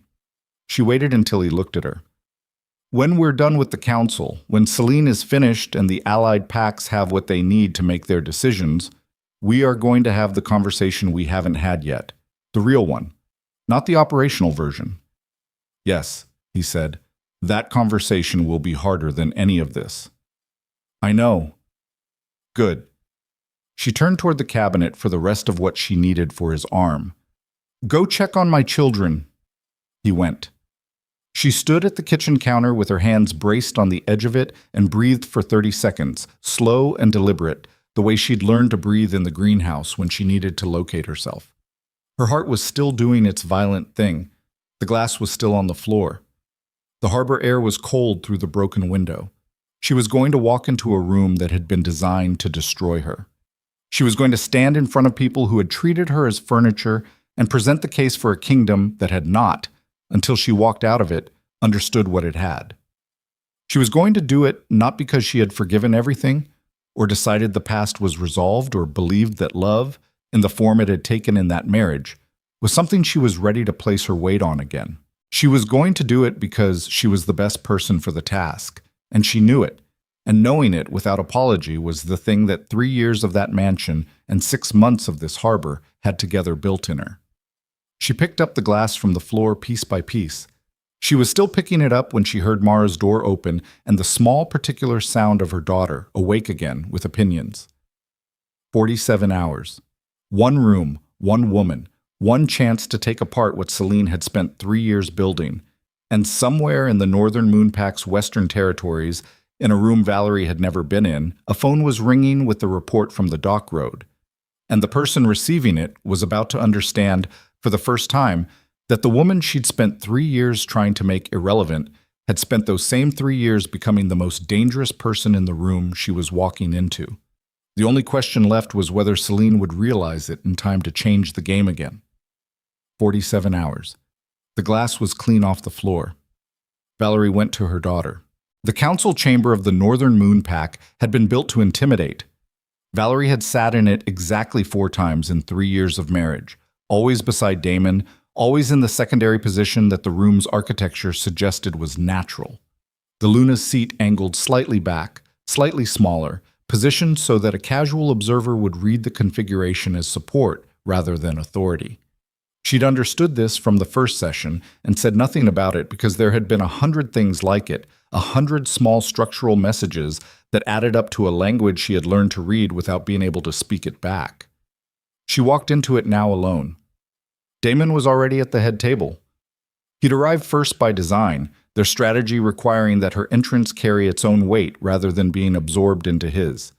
She waited until he looked at her. When we're done with the council, when Celine is finished and the Allied pacts have what they need to make their decisions, we are going to have the conversation we haven't had yet. The real one. Not the operational version. Yes, he said, that conversation will be harder than any of this. I know. Good. She turned toward the cabinet for the rest of what she needed for his arm. Go check on my children. He went. She stood at the kitchen counter with her hands braced on the edge of it and breathed for 30 seconds, slow and deliberate, the way she'd learned to breathe in the greenhouse when she needed to locate herself. Her heart was still doing its violent thing. The glass was still on the floor. The harbor air was cold through the broken window. She was going to walk into a room that had been designed to destroy her. She was going to stand in front of people who had treated her as furniture and present the case for a kingdom that had not, until she walked out of it, understood what it had. She was going to do it not because she had forgiven everything, or decided the past was resolved, or believed that love, in the form it had taken in that marriage, was something she was ready to place her weight on again. She was going to do it because she was the best person for the task, and she knew it. And knowing it without apology was the thing that 3 years of that mansion and 6 months of this harbor had together built in her. She picked up the glass from the floor piece by piece. She was still picking it up when she heard Mara's door open and the small particular sound of her daughter, awake again with opinions. 47 hours. One room, one woman, one chance to take apart what Celine had spent 3 years building. And somewhere in the Northern Moonpack's western territories, in a room Valerie had never been in, a phone was ringing with the report from the dock road. And the person receiving it was about to understand, for the first time, that the woman she'd spent 3 years trying to make irrelevant had spent those same 3 years becoming the most dangerous person in the room she was walking into. The only question left was whether Celine would realize it in time to change the game again. 47 hours. The glass was clean off the floor. Valerie went to her daughter. The council chamber of the Northern Moonpack had been built to intimidate. Valerie had sat in it exactly 4 times in 3 years of marriage, always beside Damon, always in the secondary position that the room's architecture suggested was natural. The Luna's seat angled slightly back, slightly smaller, positioned so that a casual observer would read the configuration as support rather than authority. She'd understood this from the first session and said nothing about it because there had been 100 things like it, 100 small structural messages that added up to a language she had learned to read without being able to speak it back. She walked into it now alone. Damon was already at the head table. He'd arrived first by design, their strategy requiring that her entrance carry its own weight rather than being absorbed into his.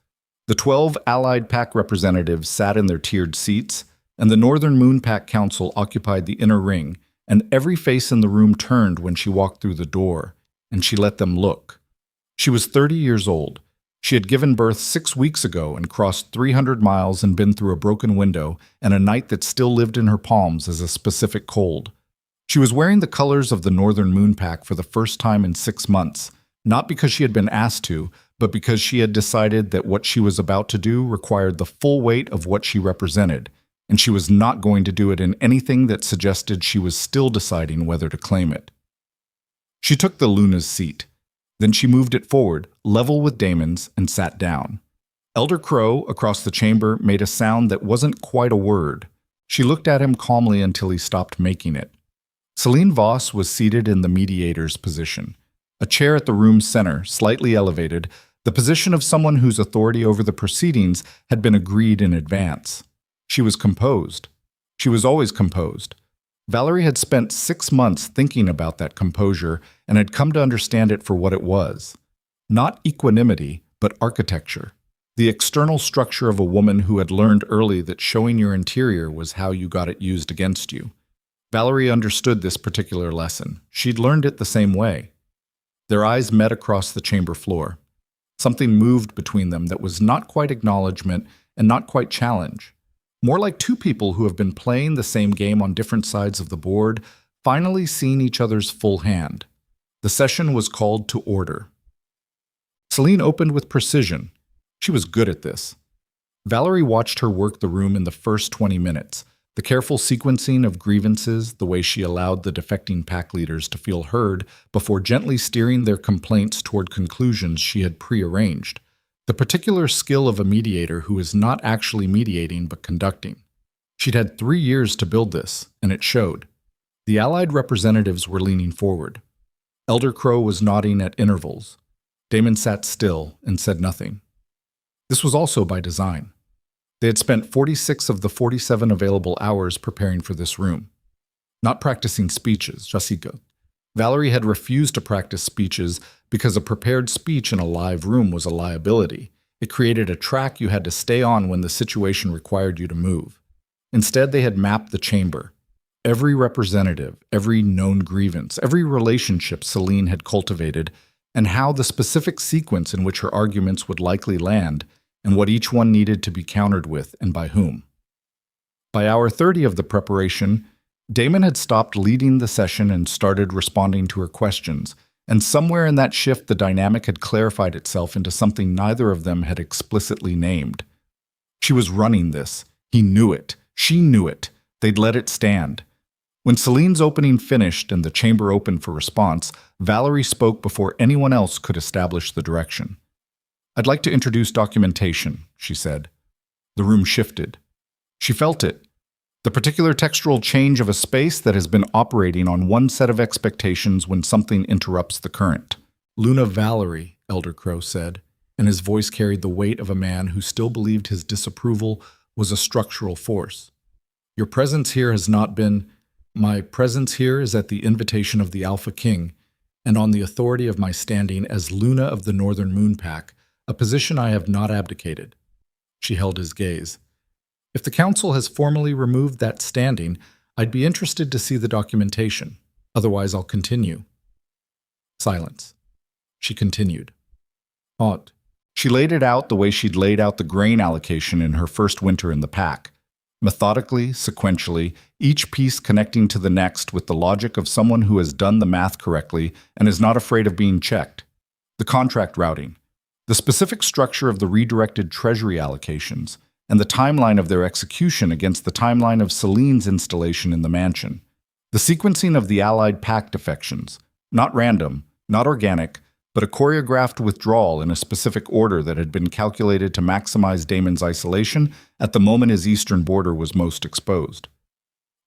The 12 allied pack representatives sat in their tiered seats, and the Northern Moonpack Council occupied the inner ring, and every face in the room turned when she walked through the door, and she let them look. She was 30 years old. She had given birth 6 weeks ago and crossed 300 miles and been through a broken window and a night that still lived in her palms as a specific cold. She was wearing the colors of the Northern Moonpack for the first time in 6 months, not because she had been asked to, but because she had decided that what she was about to do required the full weight of what she represented, and she was not going to do it in anything that suggested she was still deciding whether to claim it. She took the Luna's seat. Then she moved it forward, level with Damon's, and sat down. Elder Crow, across the chamber, made a sound that wasn't quite a word. She looked at him calmly until he stopped making it. Celine Voss was seated in the mediator's position, a chair at the room's center, slightly elevated, the position of someone whose authority over the proceedings had been agreed in advance. She was composed. She was always composed. Valerie had spent 6 months thinking about that composure and had come to understand it for what it was. Not equanimity, but architecture. The external structure of a woman who had learned early that showing your interior was how you got it used against you. Valerie understood this particular lesson. She'd learned it the same way. Their eyes met across the chamber floor. Something moved between them that was not quite acknowledgement and not quite challenge. More like 2 people who have been playing the same game on different sides of the board, finally seeing each other's full hand. The session was called to order. Celine opened with precision. She was good at this. Valerie watched her work the room in the first 20 minutes, the careful sequencing of grievances, the way she allowed the defecting pack leaders to feel heard before gently steering their complaints toward conclusions she had prearranged. The particular skill of a mediator who is not actually mediating but conducting. She'd had 3 years to build this, and it showed. The allied representatives were leaning forward. Elder Crow was nodding at intervals. Damon sat still and said nothing. This was also by design. They had spent 46 of the 47 available hours preparing for this room. Not practicing speeches, Jessica. Valerie had refused to practice speeches because a prepared speech in a live room was a liability. It created a track you had to stay on when the situation required you to move. Instead, they had mapped the chamber. Every representative, every known grievance, every relationship Celine had cultivated, and how the specific sequence in which her arguments would likely land, and what each one needed to be countered with and by whom. By hour 30 of the preparation, Damon had stopped leading the session and started responding to her questions, and somewhere in that shift the dynamic had clarified itself into something neither of them had explicitly named. She was running this. He knew it. She knew it. They'd let it stand. When Celine's opening finished and the chamber opened for response, Valerie spoke before anyone else could establish the direction. "I'd like to introduce documentation," she said. The room shifted. She felt it. The particular textural change of a space that has been operating on one set of expectations when something interrupts the current. "Luna Valerie," Elder Crow said, and his voice carried the weight of a man who still believed his disapproval was a structural force. "Your presence here has not been... My presence here is at the invitation of the Alpha King, and on the authority of my standing as Luna of the Northern Moon Pack, a position I have not abdicated." She held his gaze. "If the Council has formally removed that standing, I'd be interested to see the documentation. Otherwise, I'll continue." Silence. She continued. "Ought." She laid it out the way she'd laid out the grain allocation in her first winter in the pack. Methodically, sequentially, each piece connecting to the next with the logic of someone who has done the math correctly and is not afraid of being checked. The contract routing, the specific structure of the redirected treasury allocations, and the timeline of their execution against the timeline of Celine's installation in the mansion. The sequencing of the Allied pack defections, not random, not organic, but a choreographed withdrawal in a specific order that had been calculated to maximize Damon's isolation at the moment his eastern border was most exposed.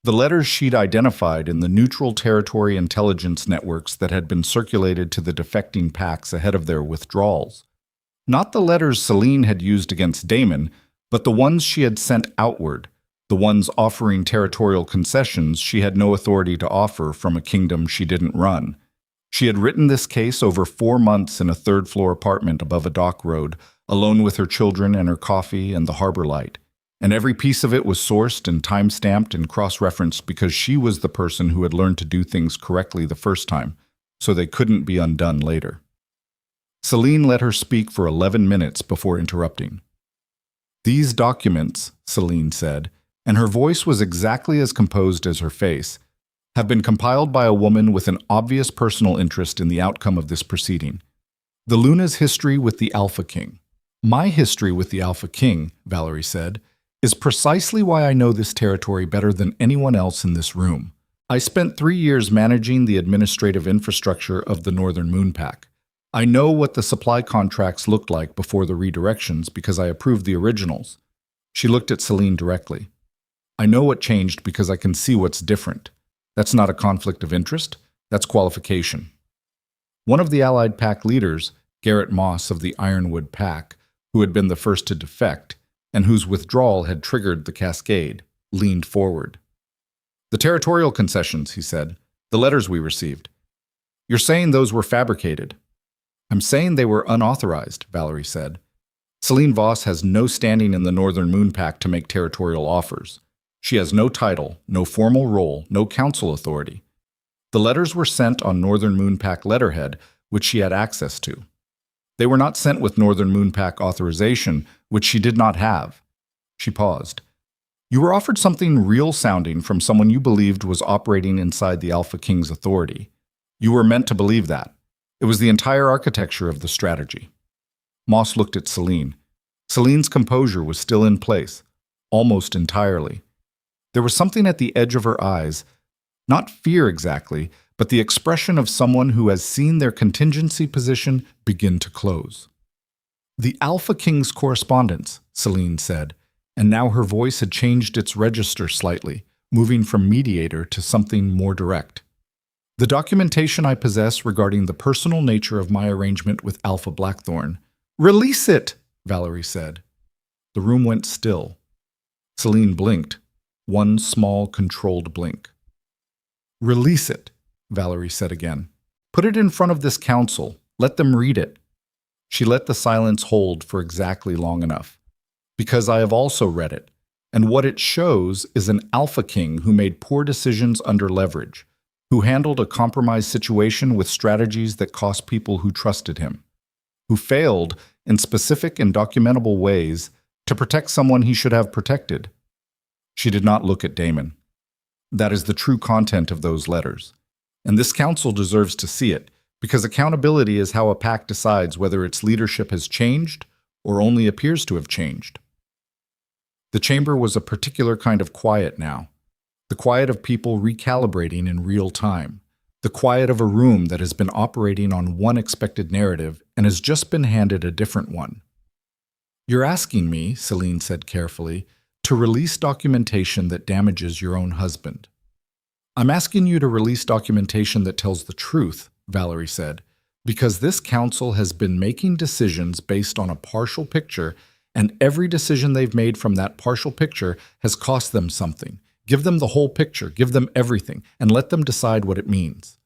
The letters she'd identified in the neutral territory intelligence networks that had been circulated to the defecting packs ahead of their withdrawals. Not the letters Celine had used against Damon, but the ones she had sent outward, the ones offering territorial concessions she had no authority to offer from a kingdom she didn't run. She had written this case over 4 months in a third-floor apartment above a dock road, alone with her children and her coffee and the harbor light. And every piece of it was sourced and time-stamped and cross-referenced because she was the person who had learned to do things correctly the first time, so they couldn't be undone later. Celine let her speak for 11 minutes before interrupting. "These documents," Celine said, and her voice was exactly as composed as her face, "have been compiled by a woman with an obvious personal interest in the outcome of this proceeding. The Luna's history with the Alpha King." "My history with the Alpha King," Valerie said, "is precisely why I know this territory better than anyone else in this room. I spent 3 years managing the administrative infrastructure of the Northern Moon Pack. I know what the supply contracts looked like before the redirections because I approved the originals." She looked at Celine directly. "I know what changed because I can see what's different. That's not a conflict of interest, that's qualification." One of the Allied pack leaders, Garrett Moss of the Ironwood Pack, who had been the first to defect, and whose withdrawal had triggered the cascade, leaned forward. "The territorial concessions," he said, "the letters we received. You're saying those were fabricated." "I'm saying they were unauthorized," Valerie said. "Celine Voss has no standing in the Northern Moon Pack to make territorial offers. She has no title, no formal role, no council authority. The letters were sent on Northern Moon Pack letterhead, which she had access to. They were not sent with Northern Moon Pack authorization, which she did not have." She paused. "You were offered something real-sounding from someone you believed was operating inside the Alpha King's authority. You were meant to believe that. It was the entire architecture of the strategy." Moss looked at Celine. Celine's composure was still in place, almost entirely. There was something at the edge of her eyes, not fear exactly, but the expression of someone who has seen their contingency position begin to close. "The Alpha King's correspondence," Celine said, and now her voice had changed its register slightly, moving from mediator to something more direct. "The documentation I possess regarding the personal nature of my arrangement with Alpha Blackthorn." "Release it!" Valerie said. The room went still. Celine blinked. One small, controlled blink. "Release it," Valerie said again. "Put it in front of this council. Let them read it." She let the silence hold for exactly long enough. "Because I have also read it, and what it shows is an Alpha King who made poor decisions under leverage, who handled a compromised situation with strategies that cost people who trusted him, who failed in specific and documentable ways to protect someone he should have protected." She did not look at Damon. "That is the true content of those letters. And this council deserves to see it, because accountability is how a pack decides whether its leadership has changed or only appears to have changed." The chamber was a particular kind of quiet now. The quiet of people recalibrating in real time. The quiet of a room that has been operating on one expected narrative and has just been handed a different one. "You're asking me," Celine said carefully, "to release documentation that damages your own husband." "I'm asking you to release documentation that tells the truth," Valerie said, "because this council has been making decisions based on a partial picture, and every decision they've made from that partial picture has cost them something. Give them the whole picture, give them everything, and let them decide what it means."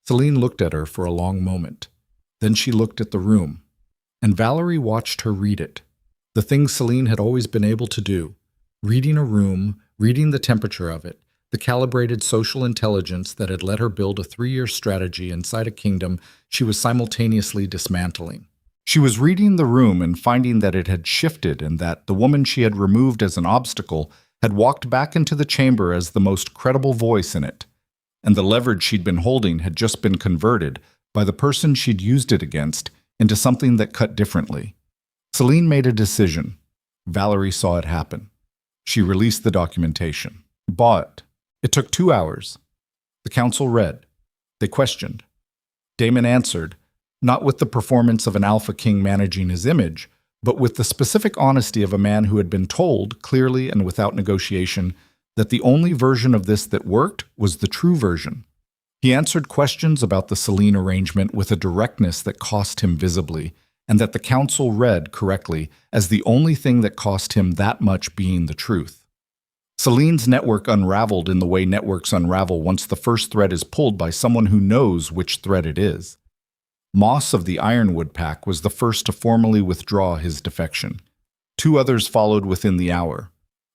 Celine looked at her for a long moment. Then she looked at the room, and Valerie watched her read it. The things Celine had always been able to do, reading a room, reading the temperature of it, the calibrated social intelligence that had let her build a 3-year strategy inside a kingdom she was simultaneously dismantling. She was reading the room and finding that it had shifted and that the woman she had removed as an obstacle had walked back into the chamber as the most credible voice in it, and the leverage she'd been holding had just been converted by the person she'd used it against into something that cut differently. Celine made a decision. Valerie saw it happen. She released the documentation. Bought. It took 2 hours. The council read. They questioned. Damon answered, not with the performance of an alpha king managing his image, but with the specific honesty of a man who had been told, clearly and without negotiation, that the only version of this that worked was the true version. He answered questions about the Celine arrangement with a directness that cost him visibly, and that the council read correctly as the only thing that cost him that much being the truth. Celine's network unraveled in the way networks unravel once the first thread is pulled by someone who knows which thread it is. Moss of the Ironwood Pack was the first to formally withdraw his defection. 2 others followed within the hour.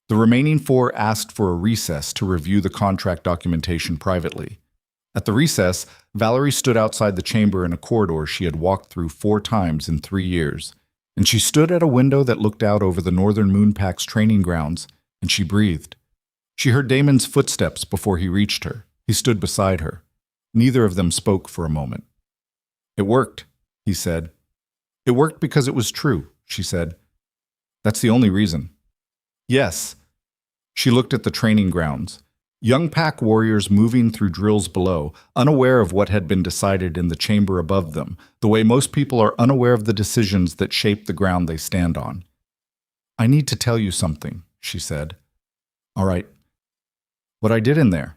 The remaining 4 asked for a recess to review the contract documentation privately. At the recess, Valerie stood outside the chamber in a corridor she had walked through 4 times in 3 years, and she stood at a window that looked out over the Northern Moon Pack's training grounds, and she breathed. She heard Damon's footsteps before he reached her. He stood beside her. Neither of them spoke for a moment. "It worked," he said. "It worked because it was true," she said. "That's the only reason." "Yes." She looked at the training grounds. Young pack warriors moving through drills below, unaware of what had been decided in the chamber above them, the way most people are unaware of the decisions that shape the ground they stand on. "I need to tell you something," she said. "All right. What I did in there,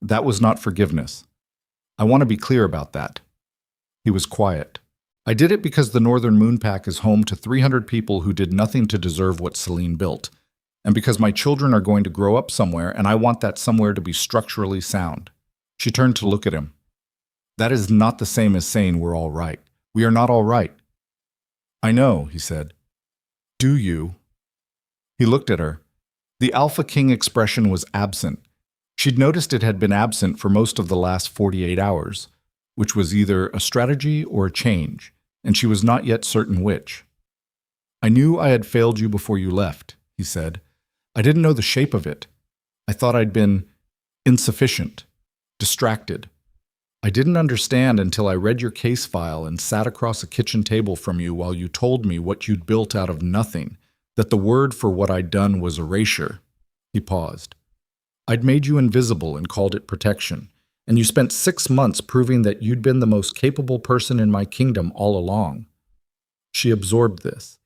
that was not forgiveness. I want to be clear about that." He was quiet. "I did it because the Northern Moon Pack is home to 300 people who did nothing to deserve what Celine built, and because my children are going to grow up somewhere, and I want that somewhere to be structurally sound." She turned to look at him. "That is not the same as saying we're all right. We are not all right." "I know," he said. "Do you?" He looked at her. The Alpha King expression was absent. She'd noticed it had been absent for most of the last 48 hours. Which was either a strategy or a change, and she was not yet certain which. "I knew I had failed you before you left," he said. "I didn't know the shape of it. I thought I'd been insufficient, distracted. I didn't understand until I read your case file and sat across a kitchen table from you while you told me what you'd built out of nothing, that the word for what I'd done was erasure." He paused. "I'd made you invisible and called it protection. And you spent 6 months proving that you'd been the most capable person in my kingdom all along." She absorbed this.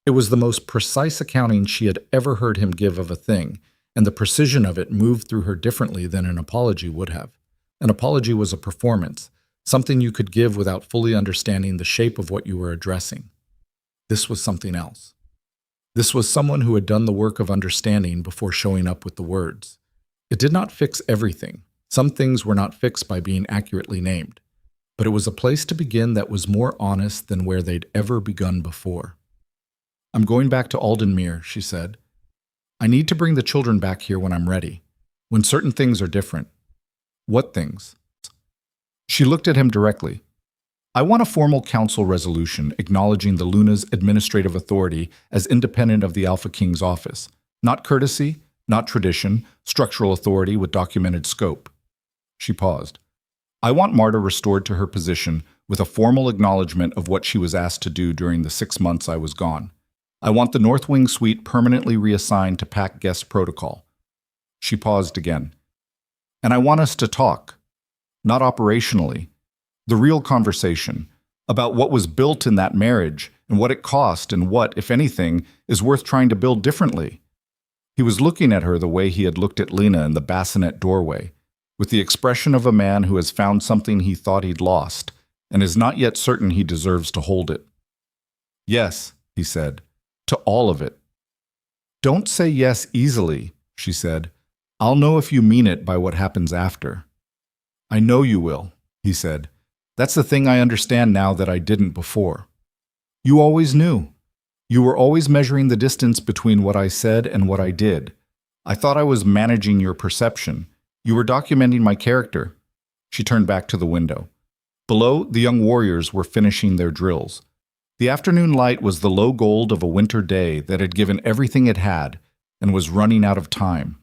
It was the most precise accounting she had ever heard him give of a thing, and the precision of it moved through her differently than an apology would have. An apology was a performance, something you could give without fully understanding the shape of what you were addressing. This was something else. This was someone who had done the work of understanding before showing up with the words. It did not fix everything. Some things were not fixed by being accurately named, but it was a place to begin that was more honest than where they'd ever begun before. "I'm going back to Aldenmere," she said. "I need to bring the children back here when I'm ready, when certain things are different." "What things?" She looked at him directly. "I want a formal council resolution acknowledging the Luna's administrative authority as independent of the Alpha King's office. Not courtesy, not tradition, structural authority with documented scope." She paused. "I want Marta restored to her position with a formal acknowledgement of what she was asked to do during the 6 months I was gone. I want the North Wing suite permanently reassigned to pack guest protocol. She paused again. And I want us to talk, not operationally, the real conversation about what was built in that marriage and what it cost and what, if anything, is worth trying to build differently. He was looking at her the way he had looked at Lena in the bassinet doorway, with the expression of a man who has found something he thought he'd lost and is not yet certain he deserves to hold it. Yes, he said, to all of it. Don't say yes easily, she said. I'll know if you mean it by what happens after. I know you will, he said. That's the thing I understand now that I didn't before. You always knew. You were always measuring the distance between what I said and what I did. I thought I was managing your perception. You were documenting my character. She turned back to the window. Below, the young warriors were finishing their drills. The afternoon light was the low gold of a winter day that had given everything it had and was running out of time.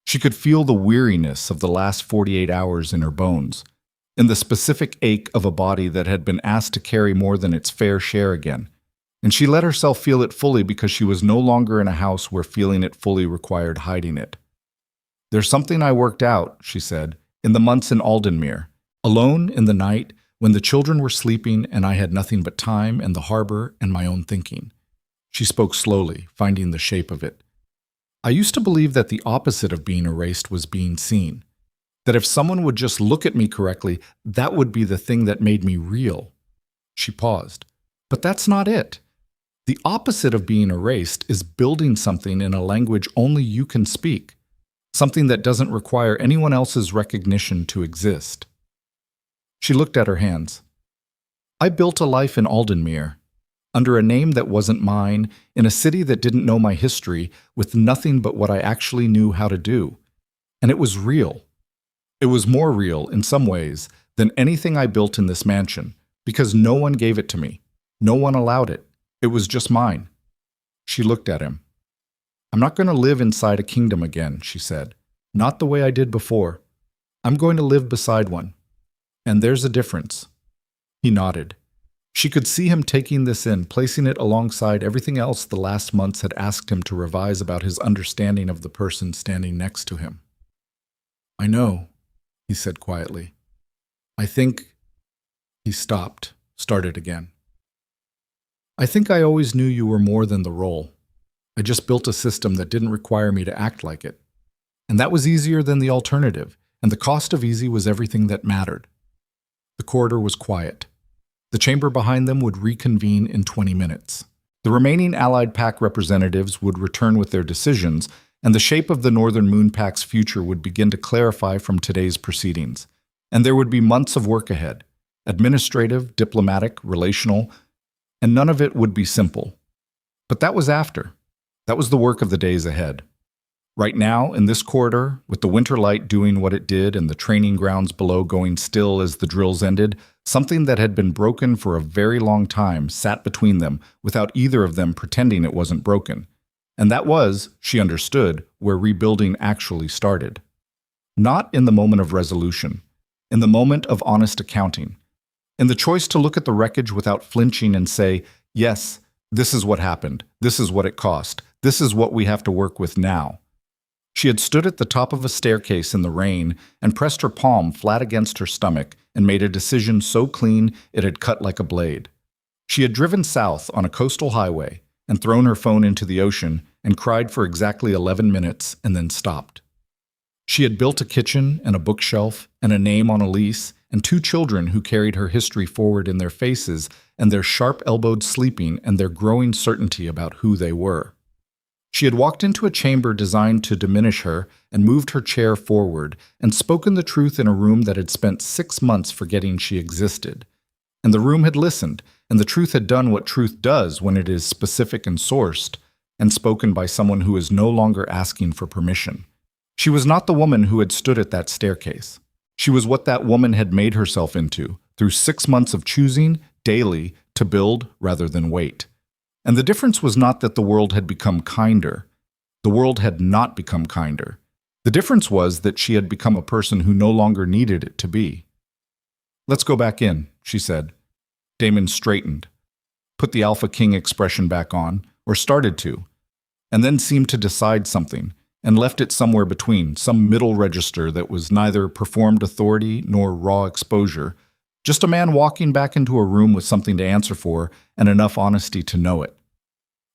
She could feel the weariness of the last 48 hours in her bones, in the specific ache of a body that had been asked to carry more than its fair share again. And she let herself feel it fully because she was no longer in a house where feeling it fully required hiding it. There's something I worked out, she said, in the months in Aldenmere, alone in the night when the children were sleeping and I had nothing but time and the harbor and my own thinking. She spoke slowly, finding the shape of it. I used to believe that the opposite of being erased was being seen. That if someone would just look at me correctly, that would be the thing that made me real. She paused. But that's not it. The opposite of being erased is building something in a language only you can speak, something that doesn't require anyone else's recognition to exist. She looked at her hands. I built a life in Aldenmere, under a name that wasn't mine, in a city that didn't know my history, with nothing but what I actually knew how to do. And it was real. It was more real, in some ways, than anything I built in this mansion, because no one gave it to me. No one allowed it. It was just mine. She looked at him. I'm not going to live inside a kingdom again, she said. Not the way I did before. I'm going to live beside one. And there's a difference. He nodded. She could see him taking this in, placing it alongside everything else the last months had asked him to revise about his understanding of the person standing next to him. I know, he said quietly. I think... He stopped, started again. I think I always knew you were more than the role. I just built a system that didn't require me to act like it. And that was easier than the alternative, and the cost of easy was everything that mattered. The corridor was quiet. The chamber behind them would reconvene in 20 minutes. The remaining Allied Pack representatives would return with their decisions, and the shape of the Northern Moon Pack's future would begin to clarify from today's proceedings. And there would be months of work ahead, administrative, diplomatic, relational, and none of it would be simple. But that was after. That was the work of the days ahead. Right now, in this corridor, with the winter light doing what it did and the training grounds below going still as the drills ended, something that had been broken for a very long time sat between them without either of them pretending it wasn't broken. And that was, she understood, where rebuilding actually started. Not in the moment of resolution, in the moment of honest accounting, in the choice to look at the wreckage without flinching and say, yes, this is what happened, this is what it cost, this is what we have to work with now. She had stood at the top of a staircase in the rain and pressed her palm flat against her stomach and made a decision so clean it had cut like a blade. She had driven south on a coastal highway and thrown her phone into the ocean and cried for exactly 11 minutes and then stopped. She had built a kitchen and a bookshelf and a name on a lease and 2 children who carried her history forward in their faces and their sharp-elbowed sleeping and their growing certainty about who they were. She had walked into a chamber designed to diminish her and moved her chair forward and spoken the truth in a room that had spent 6 months forgetting she existed. And the room had listened, and the truth had done what truth does when it is specific and sourced, and spoken by someone who is no longer asking for permission. She was not the woman who had stood at that staircase. She was what that woman had made herself into, through 6 months of choosing, daily, to build rather than wait. And the difference was not that the world had become kinder. The world had not become kinder. The difference was that she had become a person who no longer needed it to be. Let's go back in, she said. Damon straightened, put the Alpha King expression back on, or started to, and then seemed to decide something, and left it somewhere between, some middle register that was neither performed authority nor raw exposure, just a man walking back into a room with something to answer for and enough honesty to know it.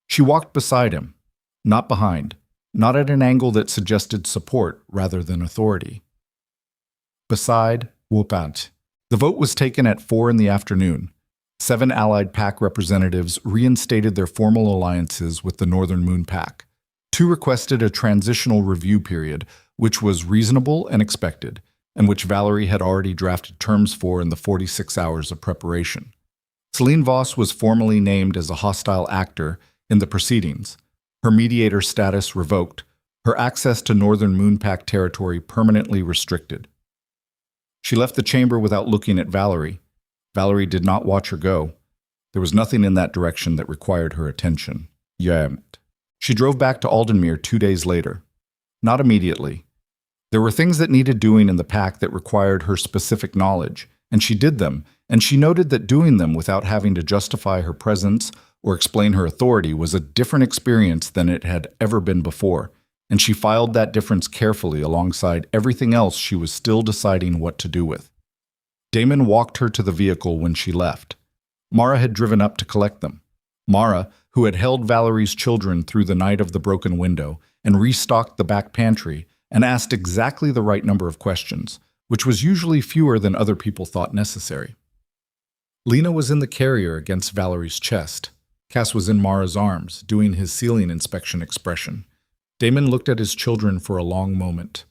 She walked beside him, not behind, not at an angle that suggested support rather than authority. Beside, Wupant. The vote was taken at 4 in the afternoon. 7 Allied Pack representatives reinstated their formal alliances with the Northern Moon Pack. 2 requested a transitional review period, which was reasonable and expected, and which Valerie had already drafted terms for in the 46 hours of preparation. Celine Voss was formally named as a hostile actor in the proceedings, her mediator status revoked, her access to Northern Moon Pack territory permanently restricted. She left the chamber without looking at Valerie. Valerie did not watch her go. There was nothing in that direction that required her attention. Yet. She drove back to Aldenmere 2 days later. Not immediately. There were things that needed doing in the pack that required her specific knowledge, and she did them, and she noted that doing them without having to justify her presence or explain her authority was a different experience than it had ever been before, and she filed that difference carefully alongside everything else she was still deciding what to do with. Damon walked her to the vehicle when she left. Mara had driven up to collect them. Mara, who had held Valerie's children through the night of the broken window and restocked the back pantry and asked exactly the right number of questions, which was usually fewer than other people thought necessary. Lena was in the carrier against Valerie's chest. Cass was in Mara's arms, doing his ceiling inspection expression. Damon looked at his children for a long moment.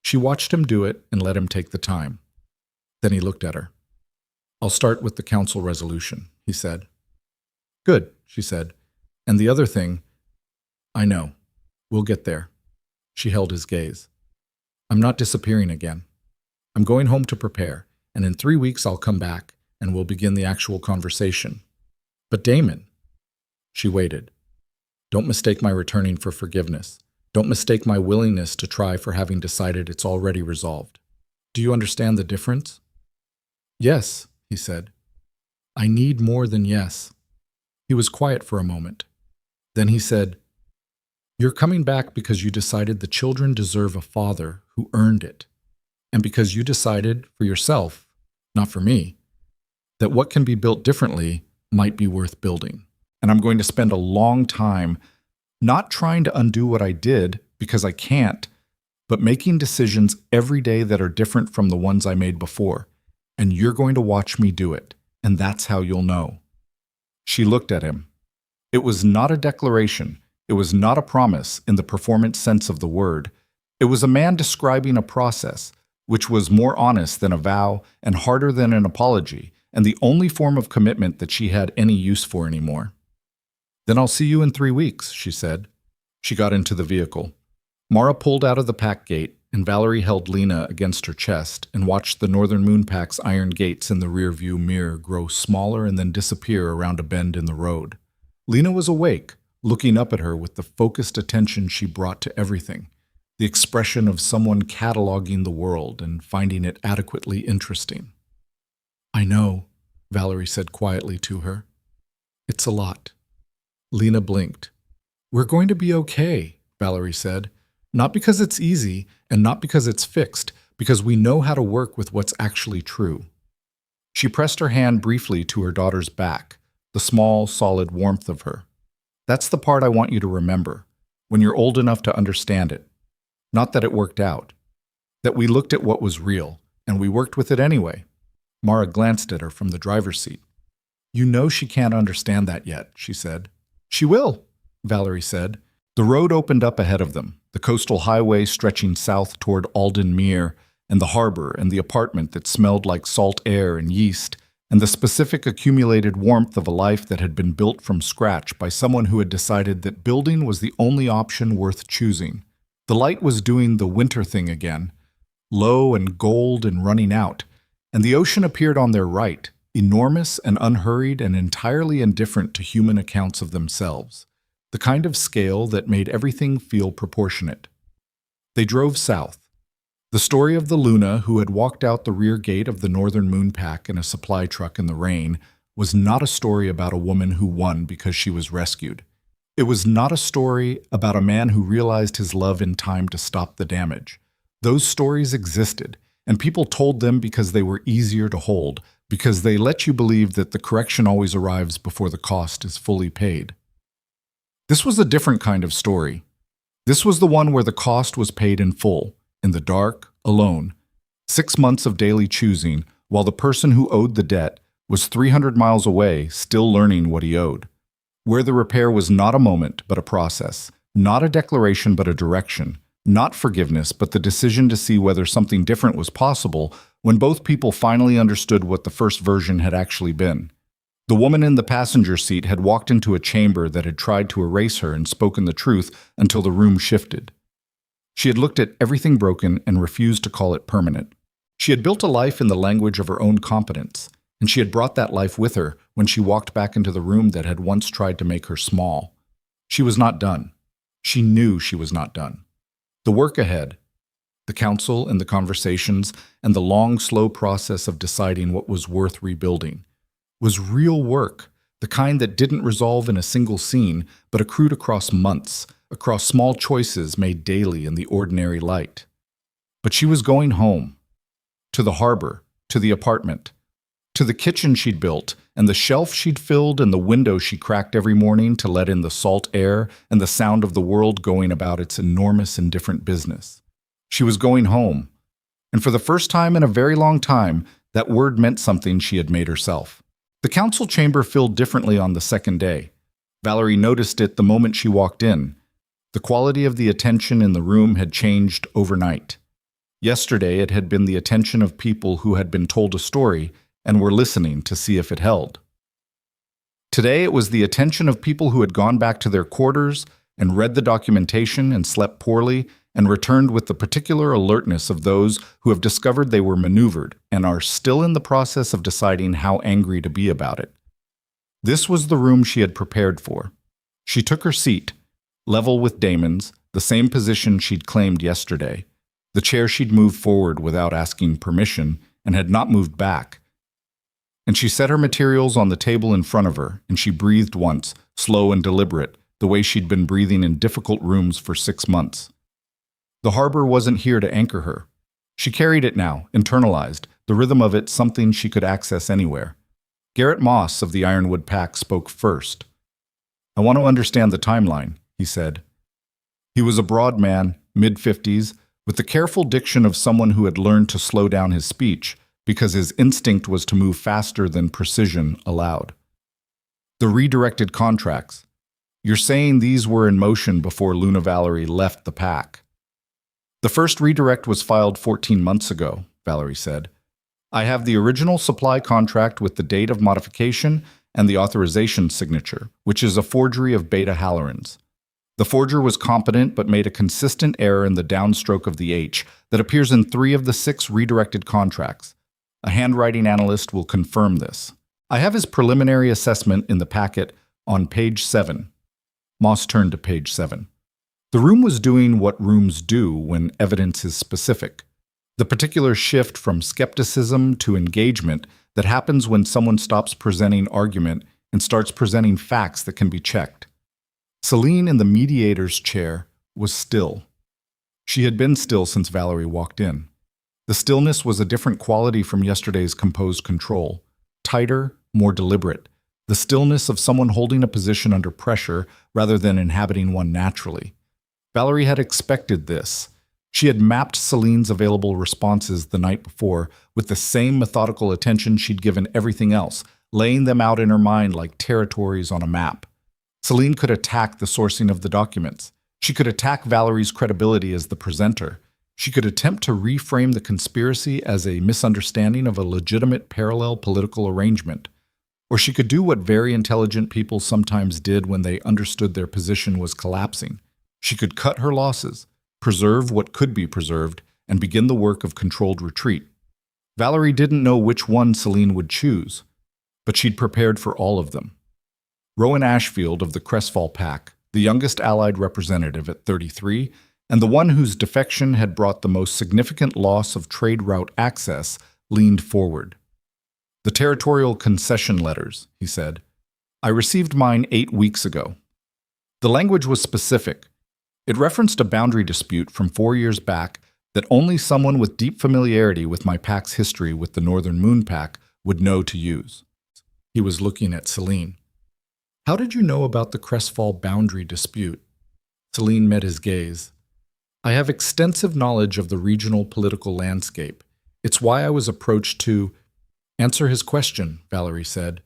She watched him do it and let him take the time. Then he looked at her. "I'll start with the council resolution," he said. "Good," she said. "And the other thing—" "I know. We'll get there." She held his gaze. "I'm not disappearing again. I'm going home to prepare, and in 3 weeks I'll come back, and we'll begin the actual conversation." "But Damon—" She waited. "Don't mistake my returning for forgiveness. Don't mistake my willingness to try for having decided it's already resolved. Do you understand the difference?" "Yes," he said. "I need more than yes." He was quiet for a moment. Then he said, "You're coming back because you decided the children deserve a father who earned it, and because you decided for yourself, not for me, that what can be built differently might be worth building. And I'm going to spend a long time not trying to undo what I did because I can't, but making decisions every day that are different from the ones I made before. And you're going to watch me do it, and that's how you'll know." She looked at him. It was not a declaration. It was not a promise in the performance sense of the word. It was a man describing a process, which was more honest than a vow and harder than an apology, and the only form of commitment that she had any use for anymore. "Then I'll see you in 3 weeks," she said. She got into the vehicle. Mara pulled out of the pack gate, and Valerie held Lena against her chest and watched the Northern Moon Pack's iron gates in the rearview mirror grow smaller and then disappear around a bend in the road. Lena was awake, looking up at her with the focused attention she brought to everything, the expression of someone cataloging the world and finding it adequately interesting. "I know," Valerie said quietly to her. "It's a lot." Lena blinked. "We're going to be okay," Valerie said. "Not because it's easy and not because it's fixed, because we know how to work with what's actually true." She pressed her hand briefly to her daughter's back, the small, solid warmth of her. "That's the part I want you to remember, when you're old enough to understand it. Not that it worked out. That we looked at what was real, and we worked with it anyway." Mara glanced at her from the driver's seat. "You know she can't understand that yet," she said. "She will," Valerie said. The road opened up ahead of them, the coastal highway stretching south toward Alden Mere, and the harbor and the apartment that smelled like salt air and yeast, and the specific accumulated warmth of a life that had been built from scratch by someone who had decided that building was the only option worth choosing. The light was doing the winter thing again, low and gold and running out, and the ocean appeared on their right, enormous and unhurried and entirely indifferent to human accounts of themselves, the kind of scale that made everything feel proportionate. They drove south. The story of the Luna who had walked out the rear gate of the Northern Moon Pack in a supply truck in the rain was not a story about a woman who won because she was rescued. It was not a story about a man who realized his love in time to stop the damage. Those stories existed, and people told them because they were easier to hold, because they let you believe that the correction always arrives before the cost is fully paid. This was a different kind of story. This was the one where the cost was paid in full, in the dark, alone. 6 months of daily choosing, while the person who owed the debt was 300 miles away, still learning what he owed. Where the repair was not a moment, but a process, not a declaration, but a direction, not forgiveness, but the decision to see whether something different was possible when both people finally understood what the first version had actually been. The woman in the passenger seat had walked into a chamber that had tried to erase her and spoken the truth until the room shifted. She had looked at everything broken and refused to call it permanent. She had built a life in the language of her own competence, and she had brought that life with her when she walked back into the room that had once tried to make her small. She was not done. She knew she was not done. The work ahead, the counsel and the conversations, and the long, slow process of deciding what was worth rebuilding, was real work, the kind that didn't resolve in a single scene, but accrued across months, across small choices made daily in the ordinary light. But she was going home, to the harbor, to the apartment, to the kitchen she'd built, and the shelf she'd filled, and the window she cracked every morning to let in the salt air and the sound of the world going about its enormous and different business. She was going home, and for the first time in a very long time, that word meant something she had made herself. The council chamber filled differently on the second day. Valerie noticed it the moment she walked in. The quality of the attention in the room had changed overnight. Yesterday it had been the attention of people who had been told a story and were listening to see if it held. Today it was the attention of people who had gone back to their quarters and read the documentation and slept poorly and returned with the particular alertness of those who have discovered they were maneuvered and are still in the process of deciding how angry to be about it. This was the room she had prepared for. She took her seat, level with Damon's, the same position she'd claimed yesterday, the chair she'd moved forward without asking permission and had not moved back. And she set her materials on the table in front of her, and she breathed once, slow and deliberate, the way she'd been breathing in difficult rooms for 6 months. The harbor wasn't here to anchor her. She carried it now, internalized, the rhythm of it something she could access anywhere. Garrett Moss of the Ironwood Pack spoke first. "I want to understand the timeline," he said. He was a broad man, mid-50s, with the careful diction of someone who had learned to slow down his speech because his instinct was to move faster than precision allowed. "The redirected contracts. You're saying these were in motion before Luna Valerie left the pack?" "The first redirect was filed 14 months ago," Valerie said. "I have the original supply contract with the date of modification and the authorization signature, which is a forgery of Beta Halloran's. The forger was competent but made a consistent error in the downstroke of the H that appears in 3 of the 6 redirected contracts. A handwriting analyst will confirm this. I have his preliminary assessment in the packet on page 7. Moss turned to page 7. The room was doing what rooms do when evidence is specific. The particular shift from skepticism to engagement that happens when someone stops presenting argument and starts presenting facts that can be checked. Celine in the mediator's chair was still. She had been still since Valerie walked in. The stillness was a different quality from yesterday's composed control, tighter, more deliberate, the stillness of someone holding a position under pressure rather than inhabiting one naturally. Valerie had expected this. She had mapped Celine's available responses the night before with the same methodical attention she'd given everything else, laying them out in her mind like territories on a map. Celine could attack the sourcing of the documents. She could attack Valerie's credibility as the presenter. She could attempt to reframe the conspiracy as a misunderstanding of a legitimate parallel political arrangement. Or she could do what very intelligent people sometimes did when they understood their position was collapsing. She could cut her losses, preserve what could be preserved, and begin the work of controlled retreat. Valerie didn't know which one Celine would choose, but she'd prepared for all of them. Rowan Ashfield of the Crestfall Pack, the youngest Allied representative at 33, and the one whose defection had brought the most significant loss of trade route access, leaned forward. "The territorial concession letters," he said. "I received mine 8 weeks ago." The language was specific. It referenced a boundary dispute from 4 years back that only someone with deep familiarity with my pack's history with the Northern Moon Pack would know to use. He was looking at Celine. How did you know about the Crestfall boundary dispute? Celine met his gaze. I have extensive knowledge of the regional political landscape. It's why I was approached to answer his question, Valerie said.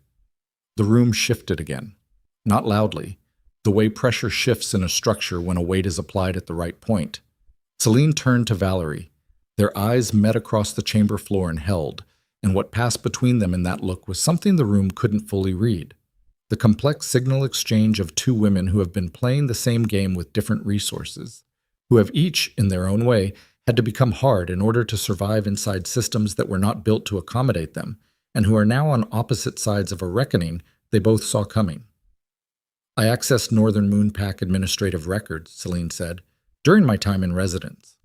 The room shifted again. Not loudly, the way pressure shifts in a structure when a weight is applied at the right point. Celine turned to Valerie. Their eyes met across the chamber floor and held, and what passed between them in that look was something the room couldn't fully read. The complex signal exchange of two women who have been playing the same game with different resources, who have each, in their own way, had to become hard in order to survive inside systems that were not built to accommodate them, and who are now on opposite sides of a reckoning they both saw coming. I accessed Northern Moon Pack administrative records, Celine said, during my time in residence,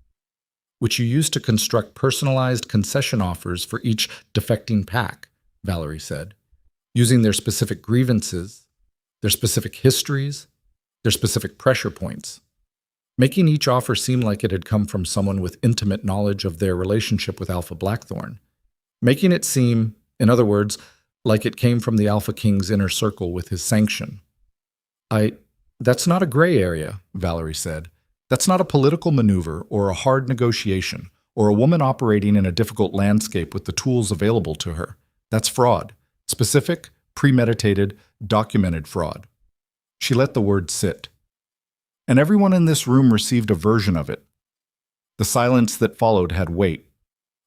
which you used to construct personalized concession offers for each defecting pack, Valerie said, using their specific grievances, their specific histories, their specific pressure points, making each offer seem like it had come from someone with intimate knowledge of their relationship with Alpha Blackthorn, making it seem, in other words, like it came from the Alpha King's inner circle with his sanction. That's not a gray area, Valerie said. That's not a political maneuver or a hard negotiation or a woman operating in a difficult landscape with the tools available to her. That's fraud. Specific, premeditated, documented fraud. She let the word sit. And everyone in this room received a version of it. The silence that followed had weight.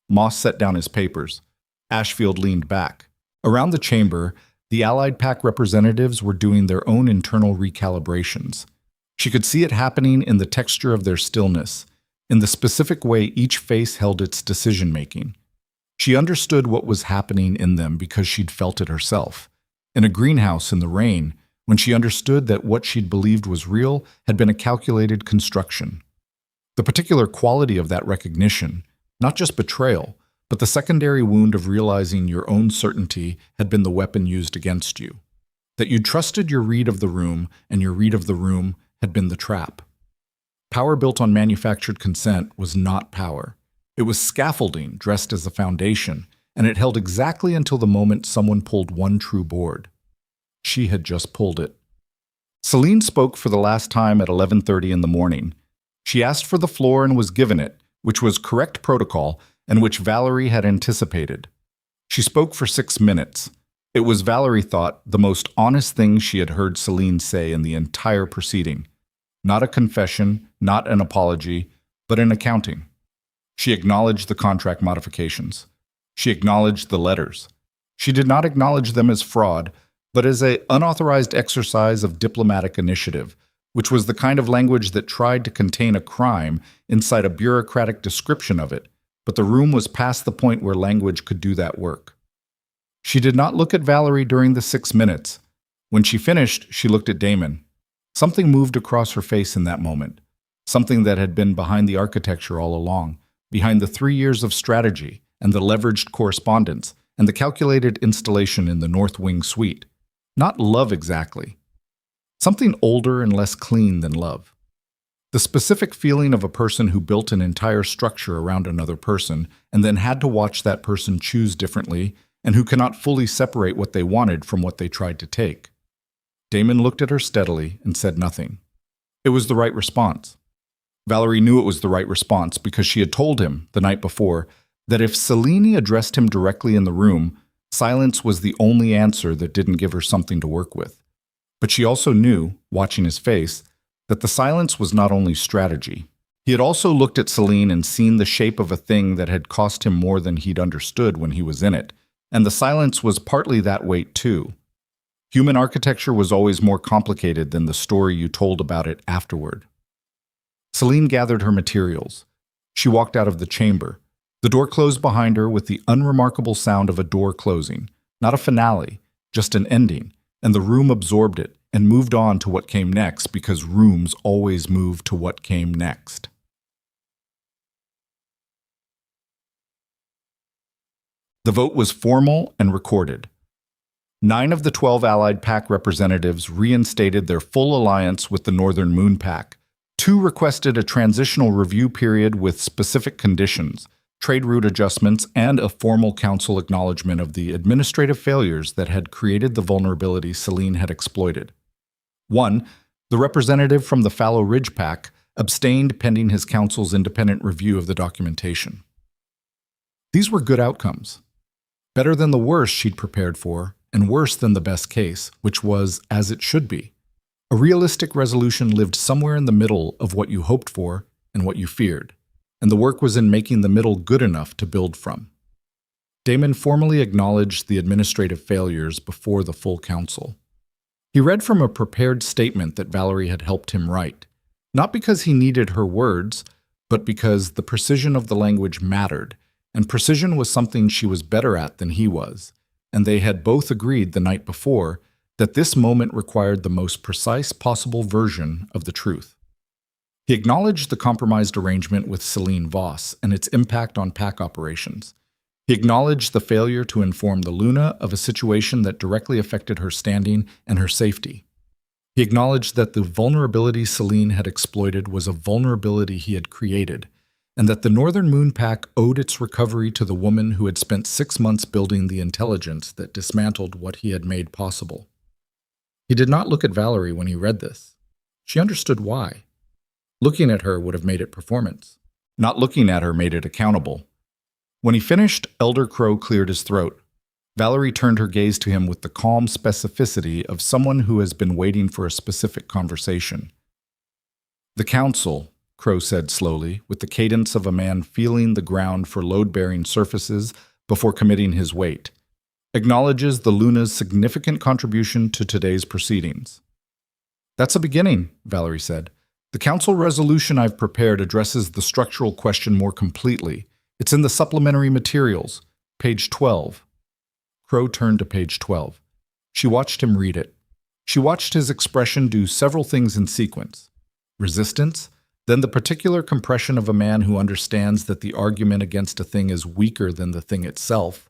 Moss set down his papers. Ashfield leaned back. Around the chamber, the Allied Pack representatives were doing their own internal recalibrations. She could see it happening in the texture of their stillness, in the specific way each face held its decision-making. She understood what was happening in them because she'd felt it herself. In a greenhouse in the rain, when she understood that what she'd believed was real had been a calculated construction. The particular quality of that recognition, not just betrayal, but the secondary wound of realizing your own certainty had been the weapon used against you. That you trusted your read of the room, and your read of the room had been the trap. Power built on manufactured consent was not power. It was scaffolding dressed as a foundation, and it held exactly until the moment someone pulled one true board. She had just pulled it. Celine spoke for the last time at 11:30 in the morning. She asked for the floor and was given it, which was correct protocol and which Valerie had anticipated. She spoke for 6 minutes. It was, Valerie thought, the most honest thing she had heard Celine say in the entire proceeding. Not a confession, not an apology, but an accounting. She acknowledged the contract modifications. She acknowledged the letters. She did not acknowledge them as fraud, but as an unauthorized exercise of diplomatic initiative, which was the kind of language that tried to contain a crime inside a bureaucratic description of it, but the room was past the point where language could do that work. She did not look at Valerie during the 6 minutes. When she finished, she looked at Damon. Something moved across her face in that moment, something that had been behind the architecture all along, behind the 3 years of strategy and the leveraged correspondence and the calculated installation in the North Wing suite. Not love exactly. Something older and less clean than love. The specific feeling of a person who built an entire structure around another person and then had to watch that person choose differently and who cannot fully separate what they wanted from what they tried to take. Damon looked at her steadily and said nothing. It was the right response. Valerie knew it was the right response because she had told him, the night before, that if Celine addressed him directly in the room, silence was the only answer that didn't give her something to work with. But she also knew, watching his face, that the silence was not only strategy. He had also looked at Celine and seen the shape of a thing that had cost him more than he'd understood when he was in it, and the silence was partly that weight too. Human architecture was always more complicated than the story you told about it afterward. Celine gathered her materials. She walked out of the chamber. The door closed behind her with the unremarkable sound of a door closing, not a finale, just an ending, and the room absorbed it and moved on to what came next because rooms always move to what came next. The vote was formal and recorded. 9 of the 12 Allied Pack representatives reinstated their full alliance with the Northern Moon Pack. 2 requested a transitional review period with specific conditions, trade route adjustments, and a formal council acknowledgement of the administrative failures that had created the vulnerability Selene had exploited. 1. The representative from the Fallow Ridge Pack abstained pending his council's independent review of the documentation. These were good outcomes. Better than the worst she'd prepared for, and worse than the best case, which was as it should be. A realistic resolution lived somewhere in the middle of what you hoped for and what you feared, and the work was in making the middle good enough to build from. Damon formally acknowledged the administrative failures before the full council. He read from a prepared statement that Valerie had helped him write, not because he needed her words, but because the precision of the language mattered, and precision was something she was better at than he was, and they had both agreed the night before that this moment required the most precise possible version of the truth. He acknowledged the compromised arrangement with Selene Voss and its impact on pack operations. He acknowledged the failure to inform the Luna of a situation that directly affected her standing and her safety. He acknowledged that the vulnerability Selene had exploited was a vulnerability he had created, and that the Northern Moon Pack owed its recovery to the woman who had spent 6 months building the intelligence that dismantled what he had made possible. He did not look at Valerie when he read this. She understood why. Looking at her would have made it performance. Not looking at her made it accountable. When he finished, Elder Crow cleared his throat. Valerie turned her gaze to him with the calm specificity of someone who has been waiting for a specific conversation. "The council," Crow said slowly, with the cadence of a man feeling the ground for load-bearing surfaces before committing his weight, "acknowledges the Luna's significant contribution to today's proceedings." "That's a beginning," Valerie said. "The council resolution I've prepared addresses the structural question more completely. It's in the supplementary materials, page 12. Crow turned to page 12. She watched him read it. She watched his expression do several things in sequence. Resistance, then the particular compression of a man who understands that the argument against a thing is weaker than the thing itself,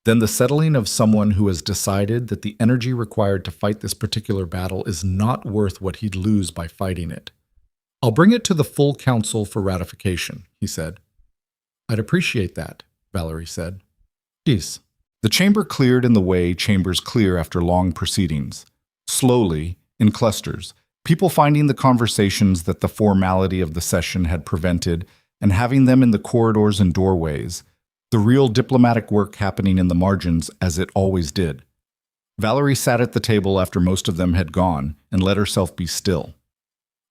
then the settling of someone who has decided that the energy required to fight this particular battle is not worth what he'd lose by fighting it. "I'll bring it to the full council for ratification," he said. "I'd appreciate that," Valerie said. "Please." The chamber cleared in the way chambers clear after long proceedings. Slowly, in clusters, people finding the conversations that the formality of the session had prevented and having them in the corridors and doorways, the real diplomatic work happening in the margins as it always did. Valerie sat at the table after most of them had gone and let herself be still.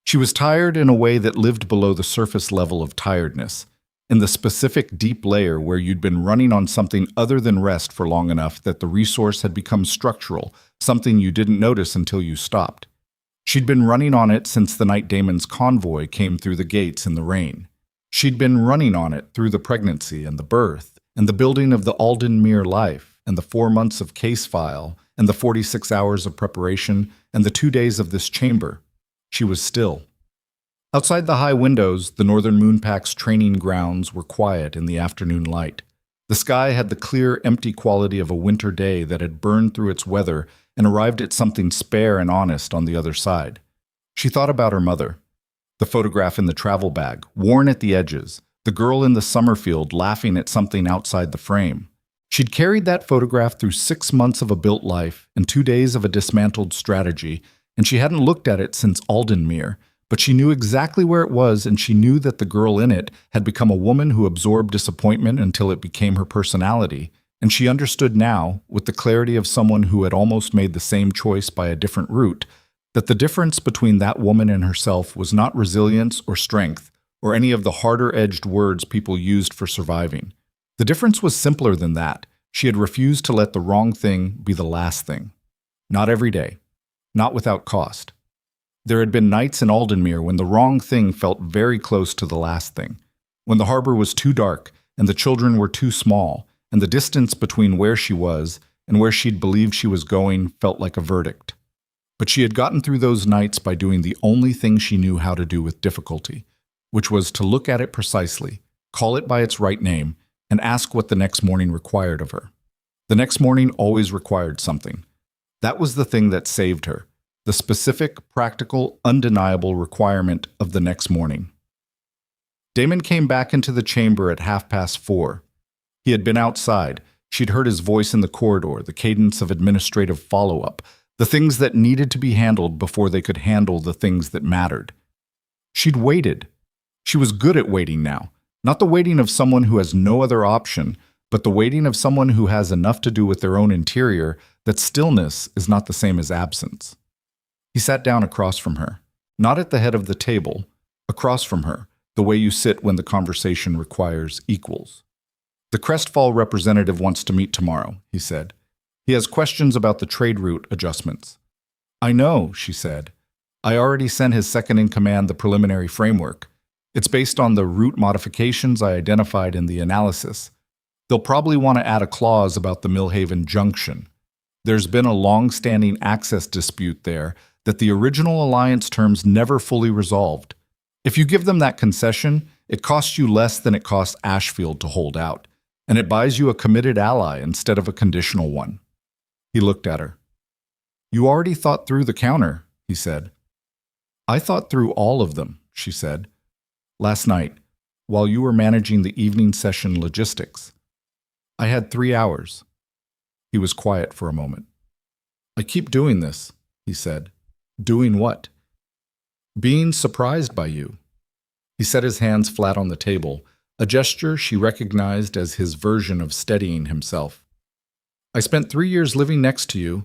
She was tired in a way that lived below the surface level of tiredness, in the specific deep layer where you'd been running on something other than rest for long enough that the resource had become structural, something you didn't notice until you stopped. She'd been running on it since the night Damon's convoy came through the gates in the rain. She'd been running on it through the pregnancy and the birth, and the building of the Aldenmere life, and the 4 months of case file, and the 46 hours of preparation, and the 2 days of this chamber. She was still. Outside the high windows, the Northern Moon Pack's training grounds were quiet in the afternoon light. The sky had the clear, empty quality of a winter day that had burned through its weather and arrived at something spare and honest on the other side. She thought about her mother. The photograph in the travel bag, worn at the edges, the girl in the summer field laughing at something outside the frame. She'd carried that photograph through 6 months of a built life and 2 days of a dismantled strategy, and she hadn't looked at it since Aldenmere, but she knew exactly where it was, and she knew that the girl in it had become a woman who absorbed disappointment until it became her personality, and she understood now, with the clarity of someone who had almost made the same choice by a different route, that the difference between that woman and herself was not resilience or strength, or any of the harder-edged words people used for surviving. The difference was simpler than that. She had refused to let the wrong thing be the last thing. Not every day. Not without cost. There had been nights in Aldenmere when the wrong thing felt very close to the last thing, when the harbor was too dark and the children were too small, and the distance between where she was and where she'd believed she was going felt like a verdict. But she had gotten through those nights by doing the only thing she knew how to do with difficulty, which was to look at it precisely, call it by its right name, and ask what the next morning required of her. The next morning always required something. That was the thing that saved her, the specific, practical, undeniable requirement of the next morning. Damon came back into the chamber at 4:30. He had been outside. She'd heard his voice in the corridor, the cadence of administrative follow-up, the things that needed to be handled before they could handle the things that mattered. She'd waited. She was good at waiting now, not the waiting of someone who has no other option, but the waiting of someone who has enough to do with their own interior that stillness is not the same as absence. He sat down across from her, not at the head of the table, across from her, the way you sit when the conversation requires equals. The Crestfall representative wants to meet tomorrow, he said. He has questions about the trade route adjustments. I know, she said. I already sent his second-in-command the preliminary framework. It's based on the route modifications I identified in the analysis. They'll probably want to add a clause about the Millhaven Junction. There's been a long-standing access dispute there that the original alliance terms never fully resolved. If you give them that concession, it costs you less than it costs Ashfield to hold out, and it buys you a committed ally instead of a conditional one. He looked at her. You already thought through the counter, he said. I thought through all of them, she said. Last night, while you were managing the evening session logistics. I had 3 hours. He was quiet for a moment. I keep doing this, he said. Doing what? Being surprised by you. He set his hands flat on the table, a gesture she recognized as his version of steadying himself. I spent 3 years living next to you,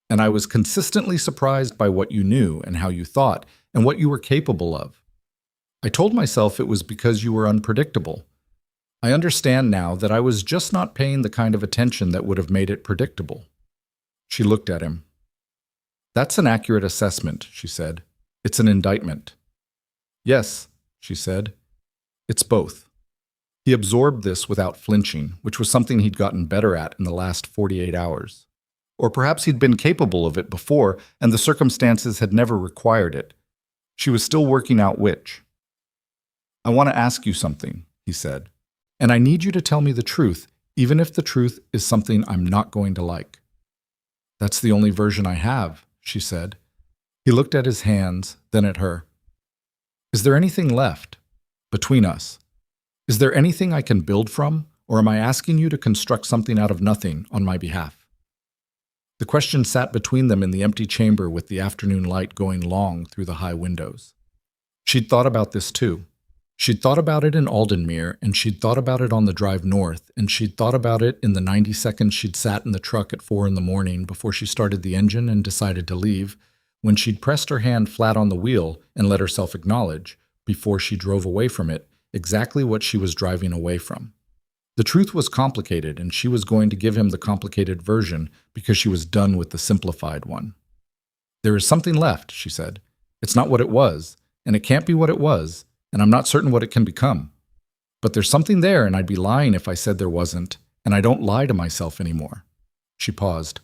and I was consistently surprised by what you knew and how you thought and what you were capable of. I told myself it was because you were unpredictable. I understand now that I was just not paying the kind of attention that would have made it predictable. She looked at him. That's an accurate assessment, she said. It's an indictment. Yes, she said. It's both. He absorbed this without flinching, which was something he'd gotten better at in the last 48 hours. Or perhaps he'd been capable of it before, and the circumstances had never required it. She was still working out which. I want to ask you something, he said. And I need you to tell me the truth, even if the truth is something I'm not going to like. That's the only version I have, she said. He looked at his hands, then at her. Is there anything left between us? Is there anything I can build from, or am I asking you to construct something out of nothing on my behalf? The question sat between them in the empty chamber with the afternoon light going long through the high windows. She'd thought about this too. She'd thought about it in Aldenmere, and she'd thought about it on the drive north, and she'd thought about it in the 90 seconds she'd sat in the truck at 4 a.m. before she started the engine and decided to leave, when she'd pressed her hand flat on the wheel and let herself acknowledge, before she drove away from it, exactly what she was driving away from. The truth was complicated, and she was going to give him the complicated version because she was done with the simplified one. There is something left, she said. It's not what it was, and it can't be what it was, and I'm not certain what it can become. But there's something there, and I'd be lying if I said there wasn't, and I don't lie to myself anymore. She paused.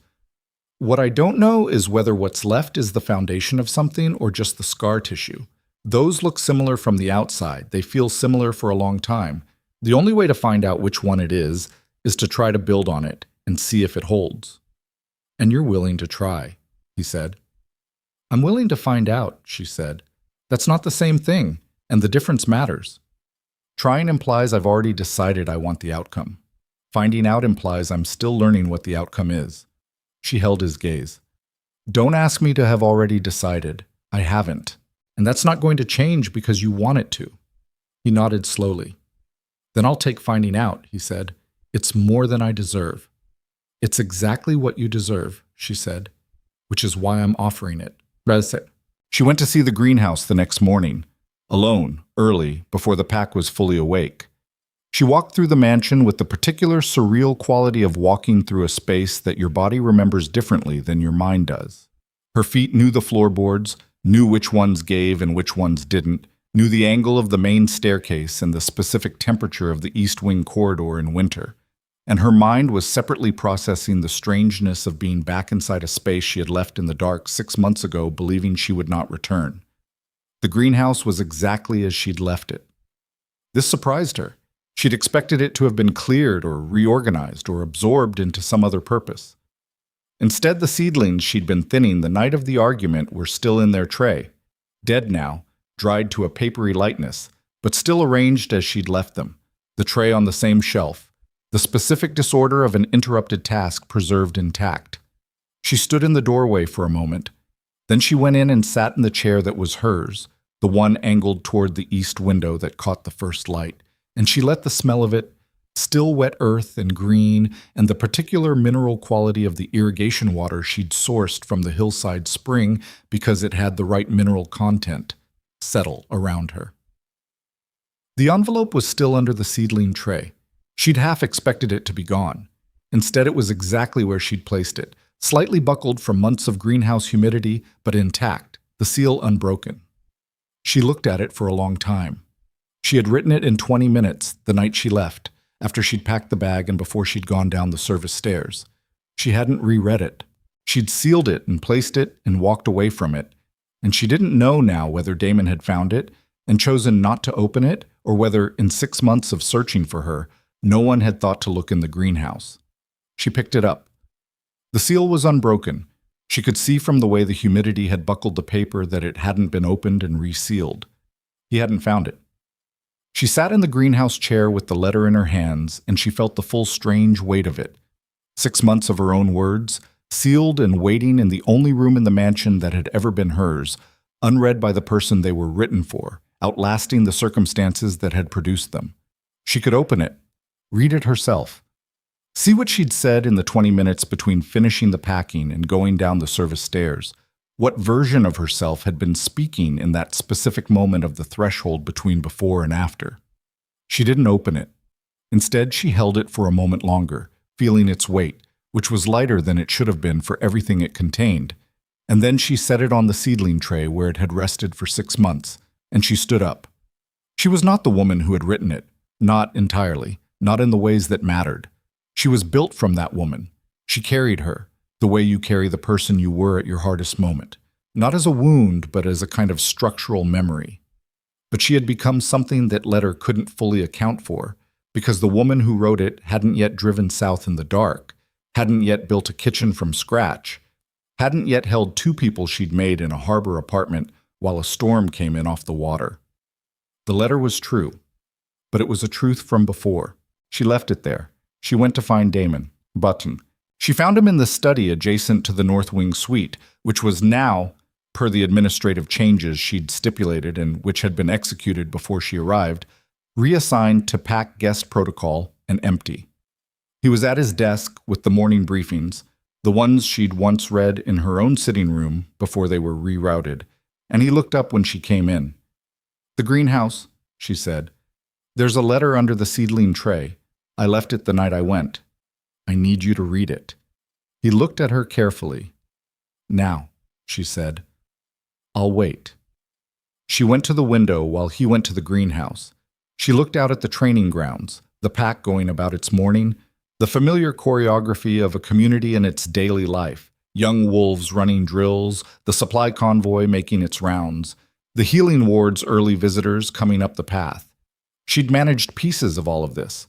What I don't know is whether what's left is the foundation of something or just the scar tissue. Those look similar from the outside. They feel similar for a long time. The only way to find out which one it is to try to build on it and see if it holds. And you're willing to try, he said. I'm willing to find out, she said. That's not the same thing. And the difference matters. Trying implies I've already decided I want the outcome. Finding out implies I'm still learning what the outcome is. She held his gaze. Don't ask me to have already decided. I haven't. And that's not going to change because you want it to. He nodded slowly. Then I'll take finding out, he said. It's more than I deserve. It's exactly what you deserve, she said, which is why I'm offering it. She went to see the greenhouse the next morning. Alone, early, before the pack was fully awake. She walked through the mansion with the particular surreal quality of walking through a space that your body remembers differently than your mind does. Her feet knew the floorboards, knew which ones gave and which ones didn't, knew the angle of the main staircase and the specific temperature of the east wing corridor in winter. And her mind was separately processing the strangeness of being back inside a space she had left in the dark 6 months ago, believing she would not return. The greenhouse was exactly as she'd left it. This surprised her. She'd expected it to have been cleared or reorganized or absorbed into some other purpose. Instead, the seedlings she'd been thinning the night of the argument were still in their tray, dead now, dried to a papery lightness, but still arranged as she'd left them, the tray on the same shelf, the specific disorder of an interrupted task preserved intact. She stood in the doorway for a moment. Then she went in and sat in the chair that was hers, the one angled toward the east window that caught the first light, and she let the smell of it, still wet earth and green, and the particular mineral quality of the irrigation water she'd sourced from the hillside spring because it had the right mineral content, settle around her. The envelope was still under the seedling tray. She'd half expected it to be gone. Instead, it was exactly where she'd placed it, slightly buckled from months of greenhouse humidity, but intact, the seal unbroken. She looked at it for a long time. She had written it in 20 minutes, the night she left, after she'd packed the bag and before she'd gone down the service stairs. She hadn't reread it. She'd sealed it and placed it and walked away from it, and she didn't know now whether Damon had found it and chosen not to open it, or whether, in 6 months of searching for her, no one had thought to look in the greenhouse. She picked it up. The seal was unbroken. She could see from the way the humidity had buckled the paper that it hadn't been opened and resealed. He hadn't found it. She sat in the greenhouse chair with the letter in her hands, and she felt the full strange weight of it. 6 months of her own words, sealed and waiting in the only room in the mansion that had ever been hers, unread by the person they were written for, outlasting the circumstances that had produced them. She could open it, read it herself. See what she'd said in the 20 minutes between finishing the packing and going down the service stairs. What version of herself had been speaking in that specific moment of the threshold between before and after? She didn't open it. Instead, she held it for a moment longer, feeling its weight, which was lighter than it should have been for everything it contained. And then she set it on the seedling tray where it had rested for 6 months, and she stood up. She was not the woman who had written it, not entirely, not in the ways that mattered. She was built from that woman. She carried her, the way you carry the person you were at your hardest moment, not as a wound, but as a kind of structural memory. But she had become something that letter couldn't fully account for, because the woman who wrote it hadn't yet driven south in the dark, hadn't yet built a kitchen from scratch, hadn't yet held 2 people she'd made in a harbor apartment while a storm came in off the water. The letter was true, but it was a truth from before. She left it there. She went to find Damon, Button. She found him in the study adjacent to the North Wing suite, which was now, per the administrative changes she'd stipulated and which had been executed before she arrived, reassigned to pack guest protocol and empty. He was at his desk with the morning briefings, the ones she'd once read in her own sitting room before they were rerouted, and he looked up when she came in. "The greenhouse," she said. "There's a letter under the seedling tray. I left it the night I went. I need you to read it." He looked at her carefully. "Now," she said. "I'll wait." She went to the window while he went to the greenhouse. She looked out at the training grounds, the pack going about its morning, the familiar choreography of a community in its daily life, young wolves running drills, the supply convoy making its rounds, the healing ward's early visitors coming up the path. She'd managed pieces of all of this.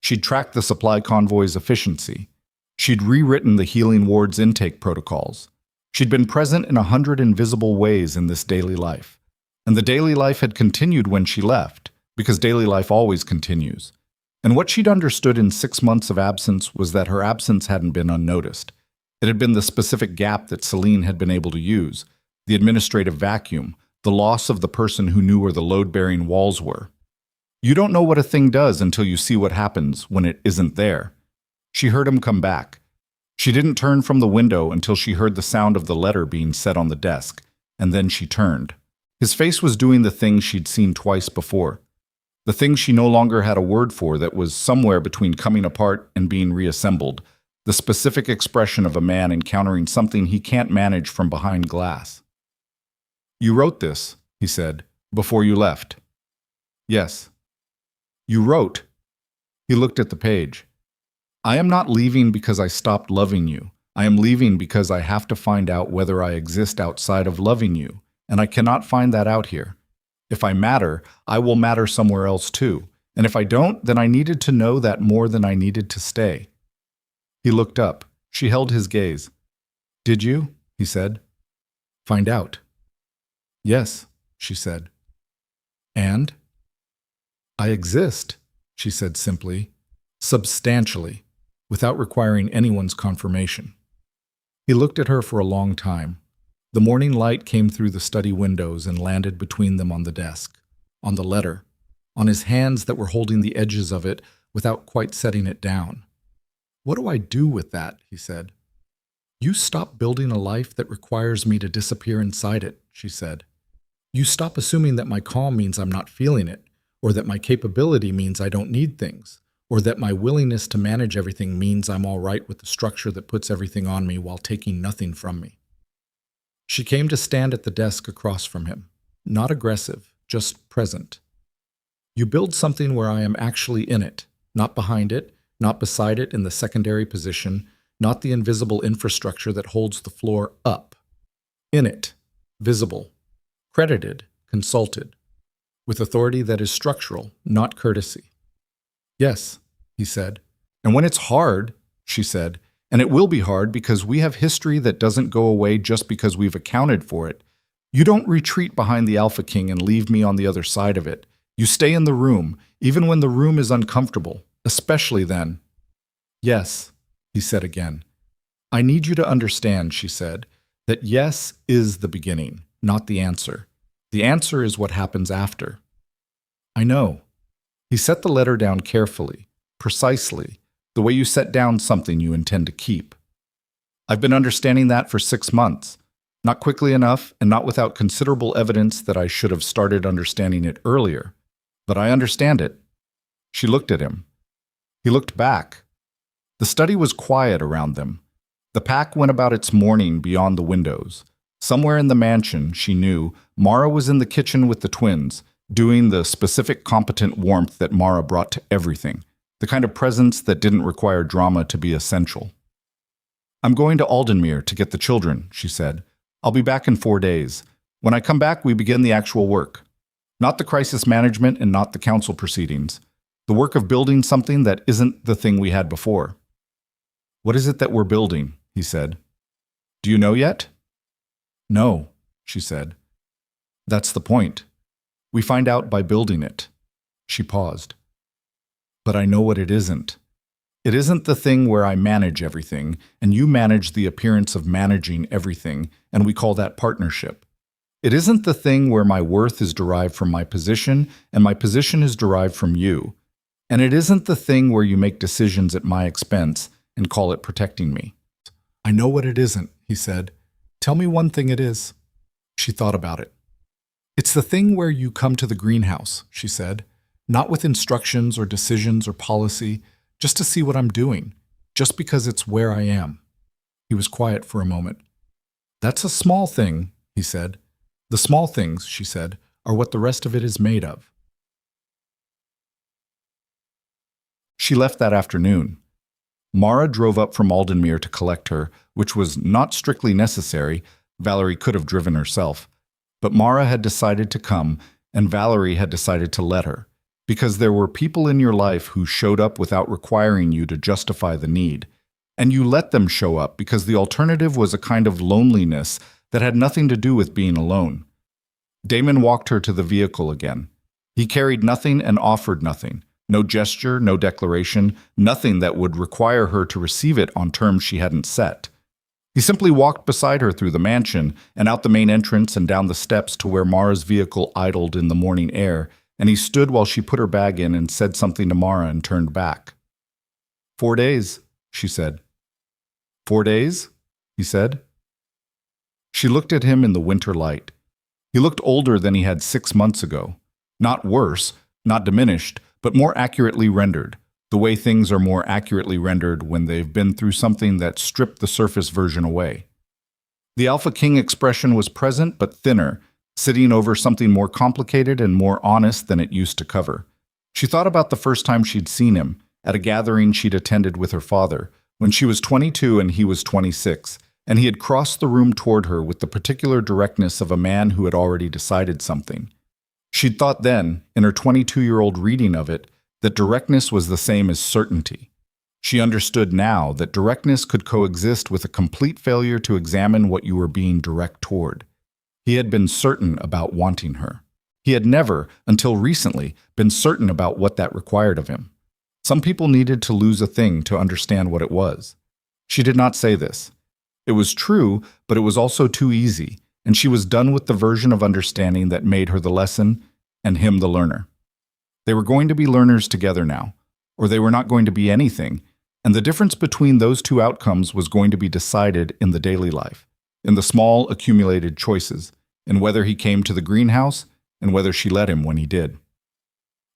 She'd tracked the supply convoy's efficiency. She'd rewritten the healing ward's intake protocols. She'd been present in 100 invisible ways in this daily life. And the daily life had continued when she left, because daily life always continues. And what she'd understood in 6 months of absence was that her absence hadn't been unnoticed. It had been the specific gap that Celine had been able to use, the administrative vacuum, the loss of the person who knew where the load-bearing walls were. You don't know what a thing does until you see what happens when it isn't there. She heard him come back. She didn't turn from the window until she heard the sound of the letter being set on the desk, and then she turned. His face was doing the thing she'd seen twice before, the thing she no longer had a word for that was somewhere between coming apart and being reassembled, the specific expression of a man encountering something he can't manage from behind glass. "You wrote this," he said, "before you left." "Yes." "You wrote." He looked at the page. "I am not leaving because I stopped loving you. I am leaving because I have to find out whether I exist outside of loving you, and I cannot find that out here. If I matter, I will matter somewhere else too, and if I don't, then I needed to know that more than I needed to stay." He looked up. She held his gaze. Did you? He said. Find out. Yes, she said. And? I exist, she said simply, substantially, without requiring anyone's confirmation. He looked at her for a long time. The morning light came through the study windows and landed between them on the desk, on the letter, on his hands that were holding the edges of it without quite setting it down. What do I do with that? He said. You stop building a life that requires me to disappear inside it, she said. You stop assuming that my calm means I'm not feeling it, or that my capability means I don't need things, or that my willingness to manage everything means I'm all right with the structure that puts everything on me while taking nothing from me. She came to stand at the desk across from him, not aggressive, just present. You build something where I am actually in it, not behind it, not beside it in the secondary position, not the invisible infrastructure that holds the floor up. In it, visible, credited, consulted, with authority that is structural, not courtesy. Yes, he said. And when it's hard, she said, and it will be hard because we have history that doesn't go away just because we've accounted for it. You don't retreat behind the Alpha King and leave me on the other side of it. You stay in the room, even when the room is uncomfortable, especially then. Yes, he said again. I need you to understand, she said, that yes is the beginning, not the answer. The answer is what happens after. I know. He set the letter down carefully, precisely, the way you set down something you intend to keep. I've been understanding that for 6 months, not quickly enough and not without considerable evidence that I should have started understanding it earlier. But I understand it. She looked at him. He looked back. The study was quiet around them. The pack went about its morning beyond the windows. Somewhere in the mansion, she knew, Mara was in the kitchen with the twins, doing the specific competent warmth that Mara brought to everything, the kind of presence that didn't require drama to be essential. I'm going to Aldenmere to get the children, she said. I'll be back in 4 days. When I come back, we begin the actual work. Not the crisis management and not the council proceedings. The work of building something that isn't the thing we had before. What is it that we're building? He said. Do you know yet? No, she said. That's the point. We find out by building it. She paused. But I know what it isn't. It isn't the thing where I manage everything, and you manage the appearance of managing everything, and we call that partnership. It isn't the thing where my worth is derived from my position, and my position is derived from you. And it isn't the thing where you make decisions at my expense and call it protecting me. I know what it isn't, he said. Tell me one thing it is. She thought about it. It's the thing where you come to the greenhouse, she said, not with instructions or decisions or policy, just to see what I'm doing, just because it's where I am. He was quiet for a moment. That's a small thing, he said. The small things, she said, are what the rest of it is made of. She left that afternoon. Mara drove up from Aldenmere to collect her, which was not strictly necessary. Valerie could have driven herself. But Mara had decided to come, and Valerie had decided to let her, because there were people in your life who showed up without requiring you to justify the need. And you let them show up because the alternative was a kind of loneliness that had nothing to do with being alone. Damon walked her to the vehicle again. He carried nothing and offered nothing. No gesture, no declaration, nothing that would require her to receive it on terms she hadn't set. He simply walked beside her through the mansion and out the main entrance and down the steps to where Mara's vehicle idled in the morning air, and he stood while she put her bag in and said something to Mara and turned back. 4 days, she said. 4 days? He said. She looked at him in the winter light. He looked older than he had 6 months ago. Not worse, not diminished, but more accurately rendered, the way things are more accurately rendered when they've been through something that stripped the surface version away. The Alpha King expression was present but thinner, sitting over something more complicated and more honest than it used to cover. She thought about the first time she'd seen him, at a gathering she'd attended with her father, when she was 22 and he was 26, and he had crossed the room toward her with the particular directness of a man who had already decided something. She'd thought then, in her 22-year-old reading of it, that directness was the same as certainty. She understood now that directness could coexist with a complete failure to examine what you were being direct toward. He had been certain about wanting her. He had never, until recently, been certain about what that required of him. Some people needed to lose a thing to understand what it was. She did not say this. It was true, but it was also too easy, and she was done with the version of understanding that made her the lesson and him the learner. They were going to be learners together now, or they were not going to be anything, and the difference between those two outcomes was going to be decided in the daily life, in the small accumulated choices, in whether he came to the greenhouse and whether she let him when he did.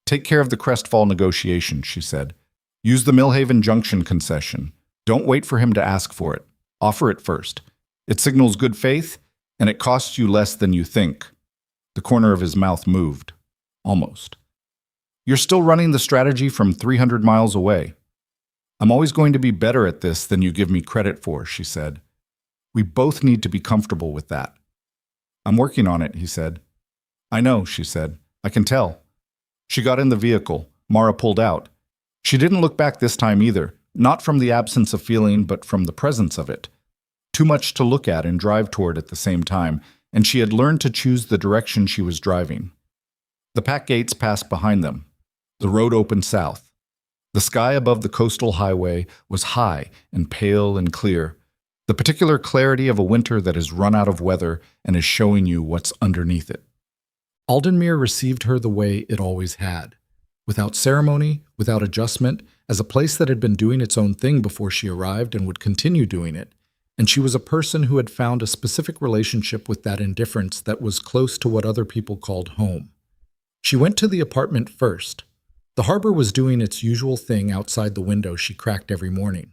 Take care of the Crestfall negotiation, she said. Use the Millhaven Junction concession. Don't wait for him to ask for it. Offer it first. It signals good faith, and it costs you less than you think. The corner of his mouth moved. Almost. You're still running the strategy from 300 miles away. I'm always going to be better at this than you give me credit for, she said. We both need to be comfortable with that. I'm working on it, he said. I know, she said. I can tell. She got in the vehicle. Mara pulled out. She didn't look back this time either, not from the absence of feeling, but from the presence of it. Too much to look at and drive toward at the same time, and she had learned to choose the direction she was driving. The pack gates passed behind them. The road opened south. The sky above the coastal highway was high and pale and clear, the particular clarity of a winter that has run out of weather and is showing you what's underneath it. Aldenmere received her the way it always had, without ceremony, without adjustment, as a place that had been doing its own thing before she arrived and would continue doing it, and she was a person who had found a specific relationship with that indifference that was close to what other people called home. She went to the apartment first. The harbor was doing its usual thing outside the window she cracked every morning.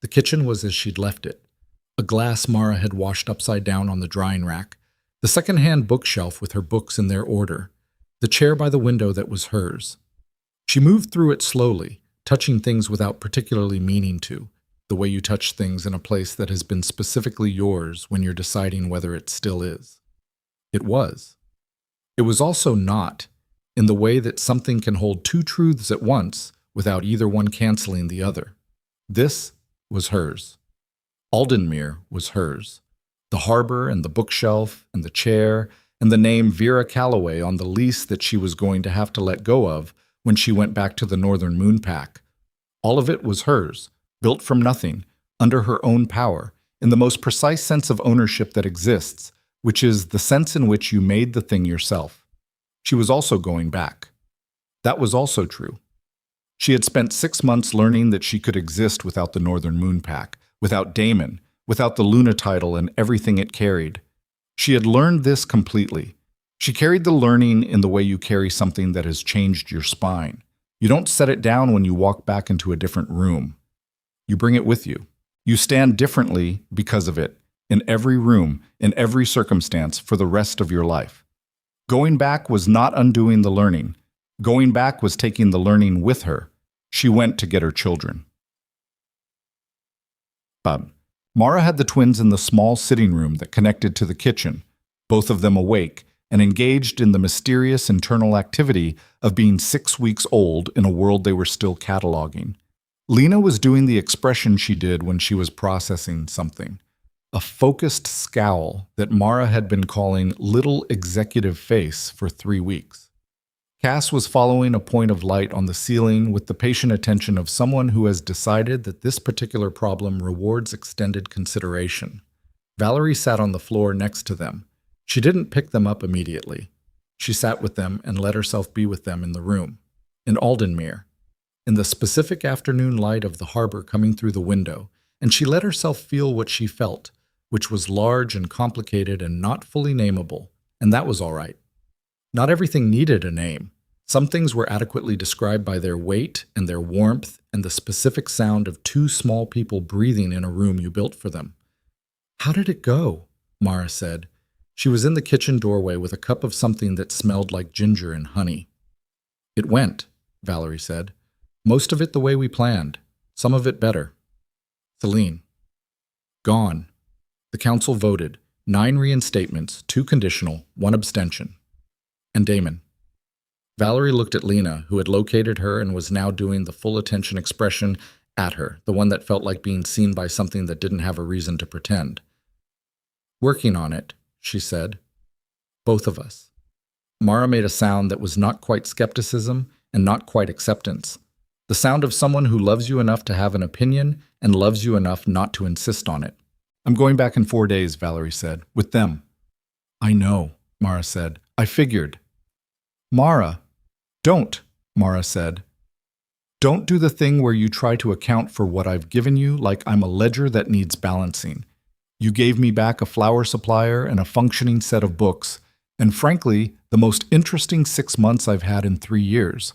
The kitchen was as she'd left it. A glass Mara had washed upside down on the drying rack, the second-hand bookshelf with her books in their order, the chair by the window that was hers. She moved through it slowly, touching things without particularly meaning to, the way you touch things in a place that has been specifically yours when you're deciding whether it still is. It was. It was also not, in the way that something can hold two truths at once without either one canceling the other. This was hers. Aldenmere was hers. The harbor and the bookshelf and the chair and the name Vera Calloway on the lease that she was going to have to let go of when she went back to the Northern Moon Pack. All of it was hers, built from nothing, under her own power, in the most precise sense of ownership that exists, which is the sense in which you made the thing yourself. She was also going back. That was also true. She had spent 6 months learning that she could exist without the Northern Moon Pack, without Damon, without the Luna title and everything it carried. She had learned this completely. She carried the learning in the way you carry something that has changed your spine. You don't set it down when you walk back into a different room. You bring it with you. You stand differently because of it, in every room, in every circumstance, for the rest of your life. Going back was not undoing the learning. Going back was taking the learning with her. She went to get her children. Bob. Mara had the twins in the small sitting room that connected to the kitchen, both of them awake and engaged in the mysterious internal activity of being 6 weeks old in a world they were still cataloging. Lena was doing the expression she did when she was processing something, a focused scowl that Mara had been calling little executive face for 3 weeks. Cass was following a point of light on the ceiling with the patient attention of someone who has decided that this particular problem rewards extended consideration. Valerie sat on the floor next to them. She didn't pick them up immediately. She sat with them and let herself be with them in the room, in Aldenmere, in the specific afternoon light of the harbor coming through the window, and she let herself feel what she felt, which was large and complicated and not fully nameable, and that was all right. Not everything needed a name. Some things were adequately described by their weight and their warmth and the specific sound of 2 small people breathing in a room you built for them. "How did it go?" Mara said. She was in the kitchen doorway with a cup of something that smelled like ginger and honey. "It went," Valerie said. "Most of it the way we planned. Some of it better." Celine. "Gone." The council voted. 9 reinstatements, 2 conditional, 1 abstention. And Damon. Valerie looked at Lena, who had located her and was now doing the full attention expression At her, the one that felt like being seen by something that didn't have a reason to pretend. "Working on it," she said. "Both of us." Mara made a sound that was not quite skepticism and not quite acceptance. The sound of someone who loves you enough to have an opinion and loves you enough not to insist on it. "I'm going back in 4 days," Valerie said, "with them." "I know," Mara said. "I figured." "Mara, don't," Mara said. "Don't do the thing where you try to account for what I've given you like I'm a ledger that needs balancing. You gave me back a flower supplier and a functioning set of books, and frankly, the most interesting 6 months I've had in 3 years.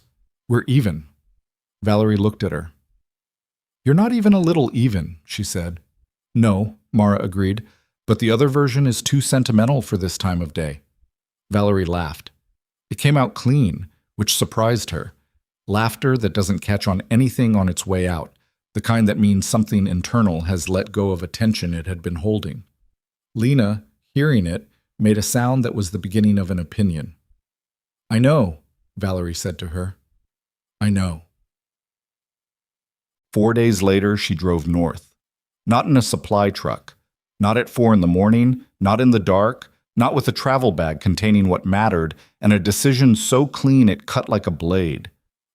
We're even." Valerie looked at her. "You're not even a little even," she said. "No," Mara agreed, "but the other version is too sentimental for this time of day." Valerie laughed. It came out clean, which surprised her. Laughter that doesn't catch on anything on its way out, the kind that means something internal has let go of a tension it had been holding. Lena, hearing it, made a sound that was the beginning of an opinion. "I know," Valerie said to her. "I know." 4 days later, she drove north. Not in a supply truck. Not at 4 in the morning, not in the dark, not with a travel bag containing what mattered, and a decision so clean it cut like a blade.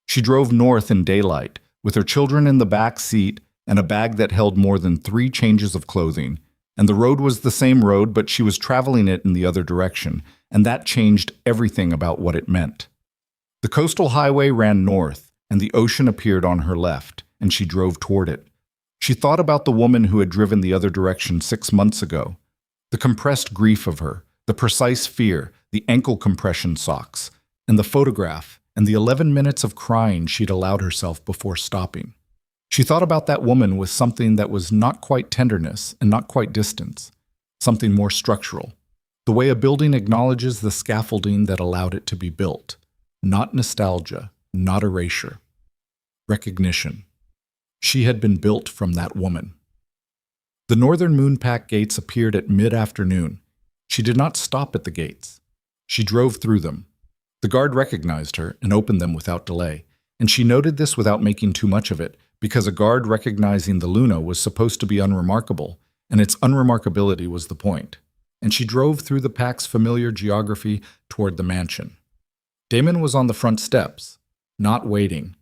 She drove north in daylight, with her children in the back seat and a bag that held more than 3 changes of clothing. And the road was the same road, but she was traveling it in the other direction, and that changed everything about what it meant. The coastal highway ran north, and the ocean appeared on her left, and she drove toward it. She thought about the woman who had driven the other direction 6 months ago. The compressed grief of her, the precise fear, the ankle compression socks, and the photograph, and the 11 minutes of crying she'd allowed herself before stopping. She thought about that woman with something that was not quite tenderness and not quite distance, something more structural, the way a building acknowledges the scaffolding that allowed it to be built. Not nostalgia, not erasure. Recognition. She had been built from that woman. The northern moonpack gates appeared at mid-afternoon. She did not stop at the gates. She drove through them. The guard recognized her and opened them without delay, and she noted this without making too much of it, because a guard recognizing the Luna was supposed to be unremarkable, and its unremarkability was the point. And she drove through the pack's familiar geography toward the mansion. Damon was on the front steps, not waiting.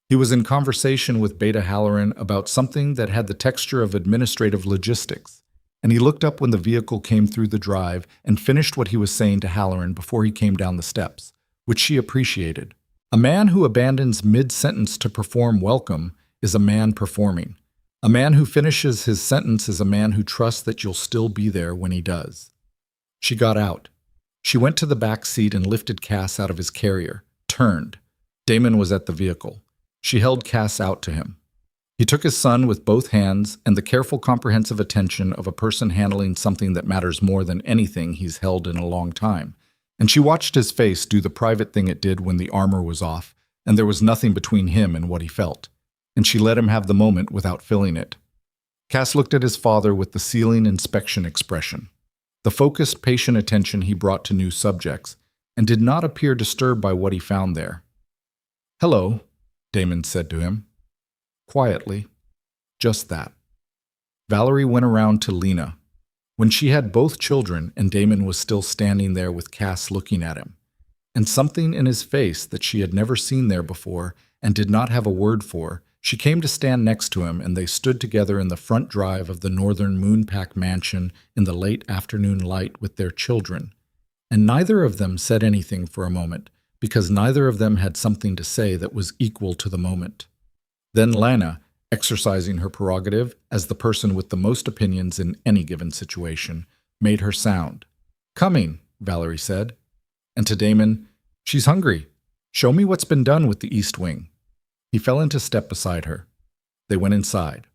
He was in conversation with Beta Halloran about something that had the texture of administrative logistics, and he looked up when the vehicle came through the drive and finished what he was saying to Halloran before he came down the steps, which she appreciated. A man who abandons mid-sentence to perform welcome is a man performing. A man who finishes his sentence is a man who trusts that you'll still be there when he does. She got out. She went to the back seat and lifted Cass out of his carrier, turned. Damon was at the vehicle. She held Cass out to him. He took his son with both hands and the careful, comprehensive attention of a person handling something that matters more than anything he's held in a long time. And she watched his face do the private thing it did when the armor was off, and there was nothing between him and what he felt. And she let him have the moment without filling it. Cass looked at his father with the ceiling inspection expression, the focused, patient attention he brought to new subjects, and did not appear disturbed by what he found there. "Hello," Damon said to him. Quietly. Just that. Valerie went around to Lena. When she had both children and Damon was still standing there with Cass looking at him, and something in his face that she had never seen there before and did not have a word for, she came to stand next to him, and they stood together in the front drive of the northern moonpack mansion in the late afternoon light with their children. And neither of them said anything for a moment, because neither of them had something to say that was equal to the moment. Then Lana, exercising her prerogative as the person with the most opinions in any given situation, made her sound. "Coming," Valerie said. And to Damon, "She's hungry. Show me what's been done with the East Wing." He fell into step beside her. They went inside.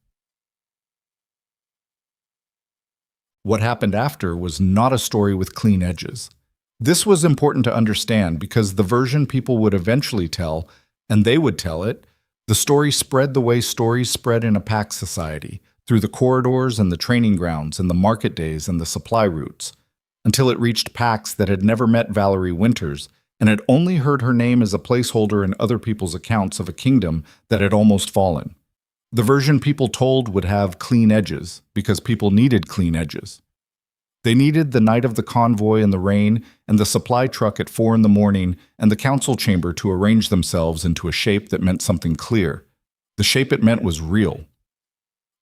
What happened after was not a story with clean edges. This was important to understand because the version people would eventually tell, and they would tell it, the story spread the way stories spread in a pack society, through the corridors and the training grounds and the market days and the supply routes, until it reached packs that had never met Valerie Winters and had only heard her name as a placeholder in other people's accounts of a kingdom that had almost fallen. The version people told would have clean edges, because people needed clean edges. They needed the night of the convoy in the rain, and the supply truck at 4 in the morning, and the council chamber to arrange themselves into a shape that meant something clear. The shape it meant was real.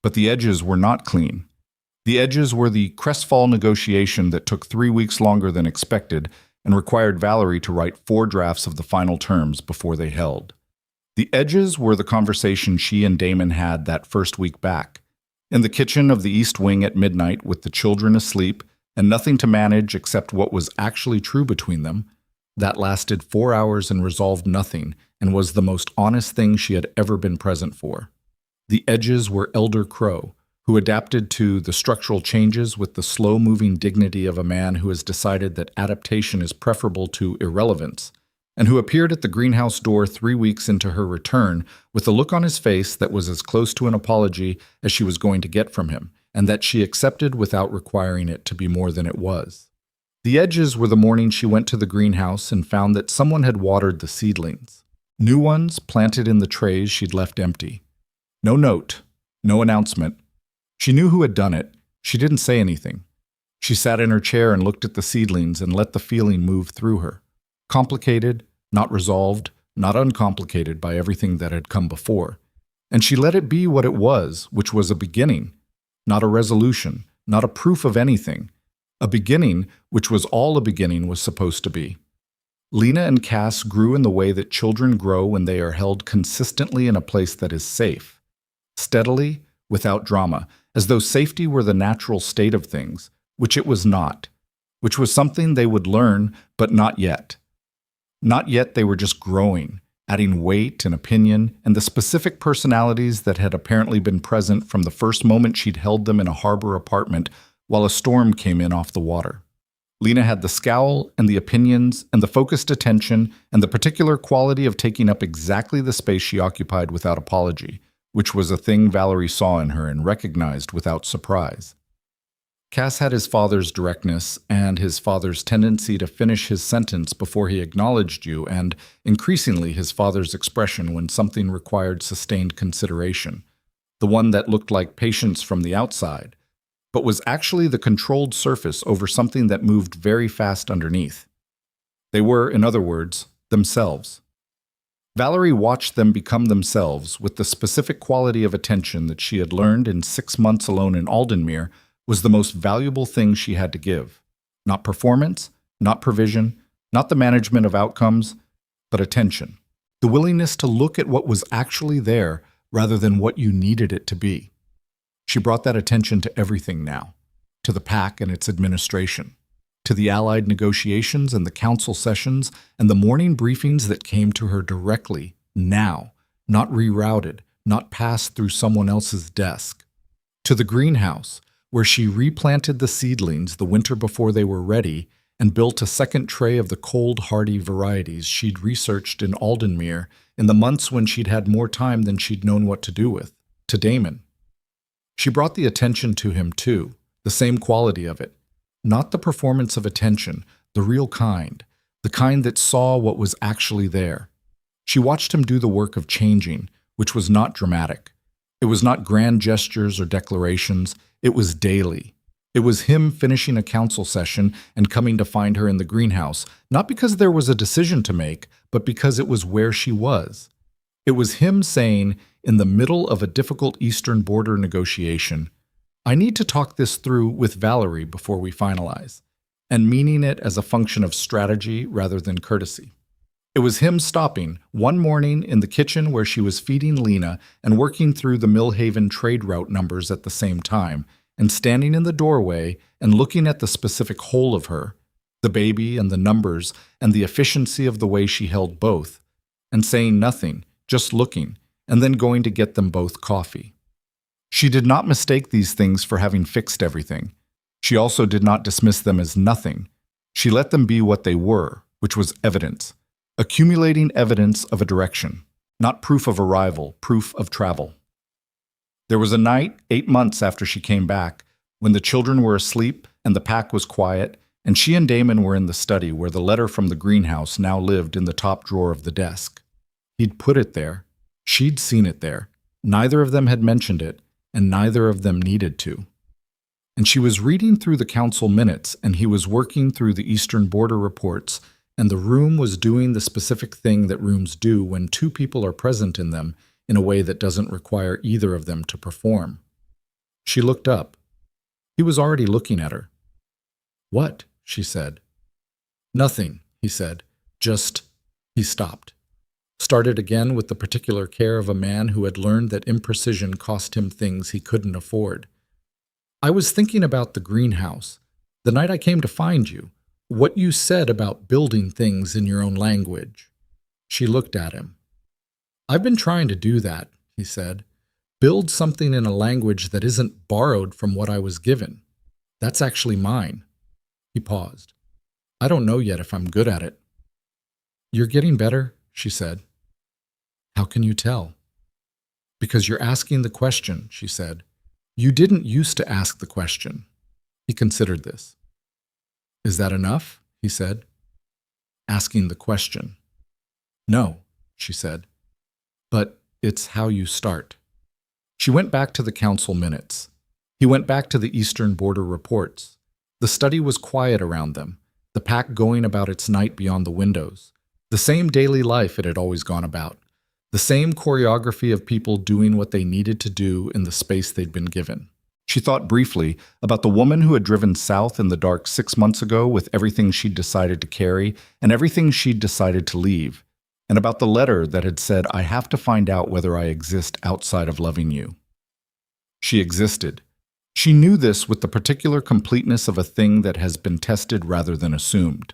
But the edges were not clean. The edges were the crestfall negotiation that took 3 weeks longer than expected and required Valerie to write 4 drafts of the final terms before they held. The edges were the conversation she and Damon had that first week back, in the kitchen of the East Wing at midnight with the children asleep and nothing to manage except what was actually true between them. That lasted 4 hours and resolved nothing and was the most honest thing she had ever been present for. The edges were Elder Crow, who adapted to the structural changes with the slow-moving dignity of a man who has decided that adaptation is preferable to irrelevance, and who appeared at the greenhouse door 3 weeks into her return with a look on his face that was as close to an apology as she was going to get from him, and that she accepted without requiring it to be more than it was. The edges were the morning she went to the greenhouse and found that someone had watered the seedlings. New ones planted in the trays she'd left empty. No note, no announcement. She knew who had done it. She didn't say anything. She sat in her chair and looked at the seedlings and let the feeling move through her. Complicated, not resolved, not uncomplicated by everything that had come before. And she let it be what it was, which was a beginning, not a resolution, not a proof of anything. A beginning, which was all a beginning was supposed to be. Lena and Cass grew in the way that children grow when they are held consistently in a place that is safe. Steadily, without drama, as though safety were the natural state of things, which it was not, which was something they would learn, but not yet. Not yet they were just growing, adding weight and opinion and the specific personalities that had apparently been present from the first moment she'd held them in a harbor apartment while a storm came in off the water. Lena had the scowl and the opinions and the focused attention and the particular quality of taking up exactly the space she occupied without apology, which was a thing Valerie saw in her and recognized without surprise. Cass had his father's directness and his father's tendency to finish his sentence before he acknowledged you and, increasingly, his father's expression when something required sustained consideration, the one that looked like patience from the outside, but was actually the controlled surface over something that moved very fast underneath. They were, in other words, themselves. Valerie watched them become themselves with the specific quality of attention that she had learned in 6 months alone in Aldenmere was the most valuable thing she had to give. Not performance, not provision, not the management of outcomes, but attention. The willingness to look at what was actually there rather than what you needed it to be. She brought that attention to everything now, to the pack and its administration, to the Allied negotiations and the council sessions and the morning briefings that came to her directly, now, not rerouted, not passed through someone else's desk, to the greenhouse, where she replanted the seedlings the winter before they were ready and built a second tray of the cold, hardy varieties she'd researched in Aldenmere in the months when she'd had more time than she'd known what to do with, to Damon. She brought the attention to him, too, the same quality of it. Not the performance of attention, the real kind, the kind that saw what was actually there. She watched him do the work of changing, which was not dramatic. It was not grand gestures or declarations. It was daily. It was him finishing a council session and coming to find her in the greenhouse, not because there was a decision to make, but because it was where she was. It was him saying, in the middle of a difficult Eastern border negotiation, I need to talk this through with Valerie before we finalize, and meaning it as a function of strategy rather than courtesy. It was him stopping one morning in the kitchen where she was feeding Lena and working through the Millhaven trade route numbers at the same time, and standing in the doorway and looking at the specific whole of her, the baby and the numbers and the efficiency of the way she held both, and saying nothing, just looking, and then going to get them both coffee. She did not mistake these things for having fixed everything. She also did not dismiss them as nothing. She let them be what they were, which was evidence. Accumulating evidence of a direction, not proof of arrival, proof of travel. There was a night, 8 months after she came back, when the children were asleep and the pack was quiet, and she and Damon were in the study where the letter from the greenhouse now lived in the top drawer of the desk. He'd put it there. She'd seen it there. Neither of them had mentioned it, and neither of them needed to. And she was reading through the council minutes, and he was working through the Eastern Border reports, and the room was doing the specific thing that rooms do when two people are present in them in a way that doesn't require either of them to perform. She looked up. He was already looking at her. "What?" she said. "Nothing," he said. "Just—" He stopped. Started again with the particular care of a man who had learned that imprecision cost him things he couldn't afford. "I was thinking about the greenhouse, the night I came to find you, what you said about building things in your own language." She looked at him. "I've been trying to do that," he said. "Build something in a language that isn't borrowed from what I was given. That's actually mine." He paused. "I don't know yet if I'm good at it." "You're getting better," she said. "How can you tell?" "Because you're asking the question," she said. "You didn't used to ask the question." He considered this. "Is that enough?" he said. "Asking the question." "No," she said. "But it's how you start." She went back to the council minutes. He went back to the Eastern Border reports. The study was quiet around them, the pack going about its night beyond the windows. The same daily life it had always gone about. The same choreography of people doing what they needed to do in the space they'd been given. She thought briefly about the woman who had driven south in the dark 6 months ago with everything she'd decided to carry and everything she'd decided to leave, and about the letter that had said, "I have to find out whether I exist outside of loving you." She existed. She knew this with the particular completeness of a thing that has been tested rather than assumed.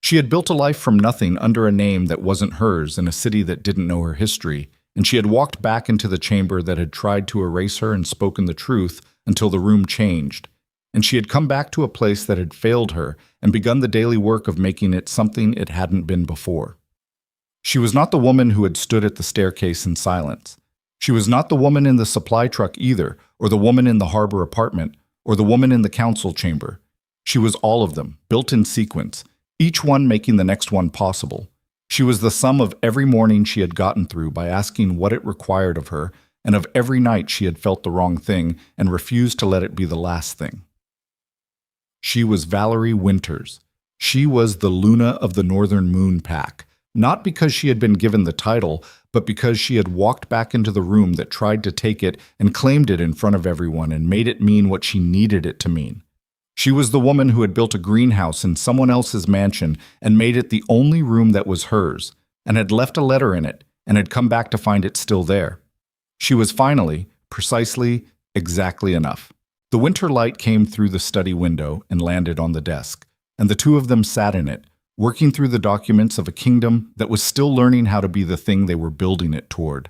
She had built a life from nothing under a name that wasn't hers in a city that didn't know her history, and she had walked back into the chamber that had tried to erase her and spoken the truth until the room changed, and she had come back to a place that had failed her and begun the daily work of making it something it hadn't been before. She was not the woman who had stood at the staircase in silence. She was not the woman in the supply truck either, or the woman in the harbor apartment, or the woman in the council chamber. She was all of them, built in sequence, each one making the next one possible. She was the sum of every morning she had gotten through by asking what it required of her, and of every night she had felt the wrong thing and refused to let it be the last thing. She was Valerie Winters. She was the Luna of the Northern Moon Pack, not because she had been given the title, but because she had walked back into the room that tried to take it and claimed it in front of everyone and made it mean what she needed it to mean. She was the woman who had built a greenhouse in someone else's mansion and made it the only room that was hers, and had left a letter in it, and had come back to find it still there. She was finally, precisely, exactly enough. The winter light came through the study window and landed on the desk, and the two of them sat in it, working through the documents of a kingdom that was still learning how to be the thing they were building it toward.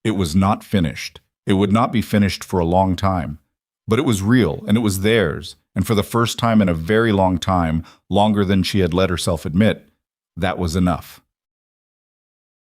It was not finished. It would not be finished for a long time. But it was real, and it was theirs, and for the first time in a very long time, longer than she had let herself admit, that was enough.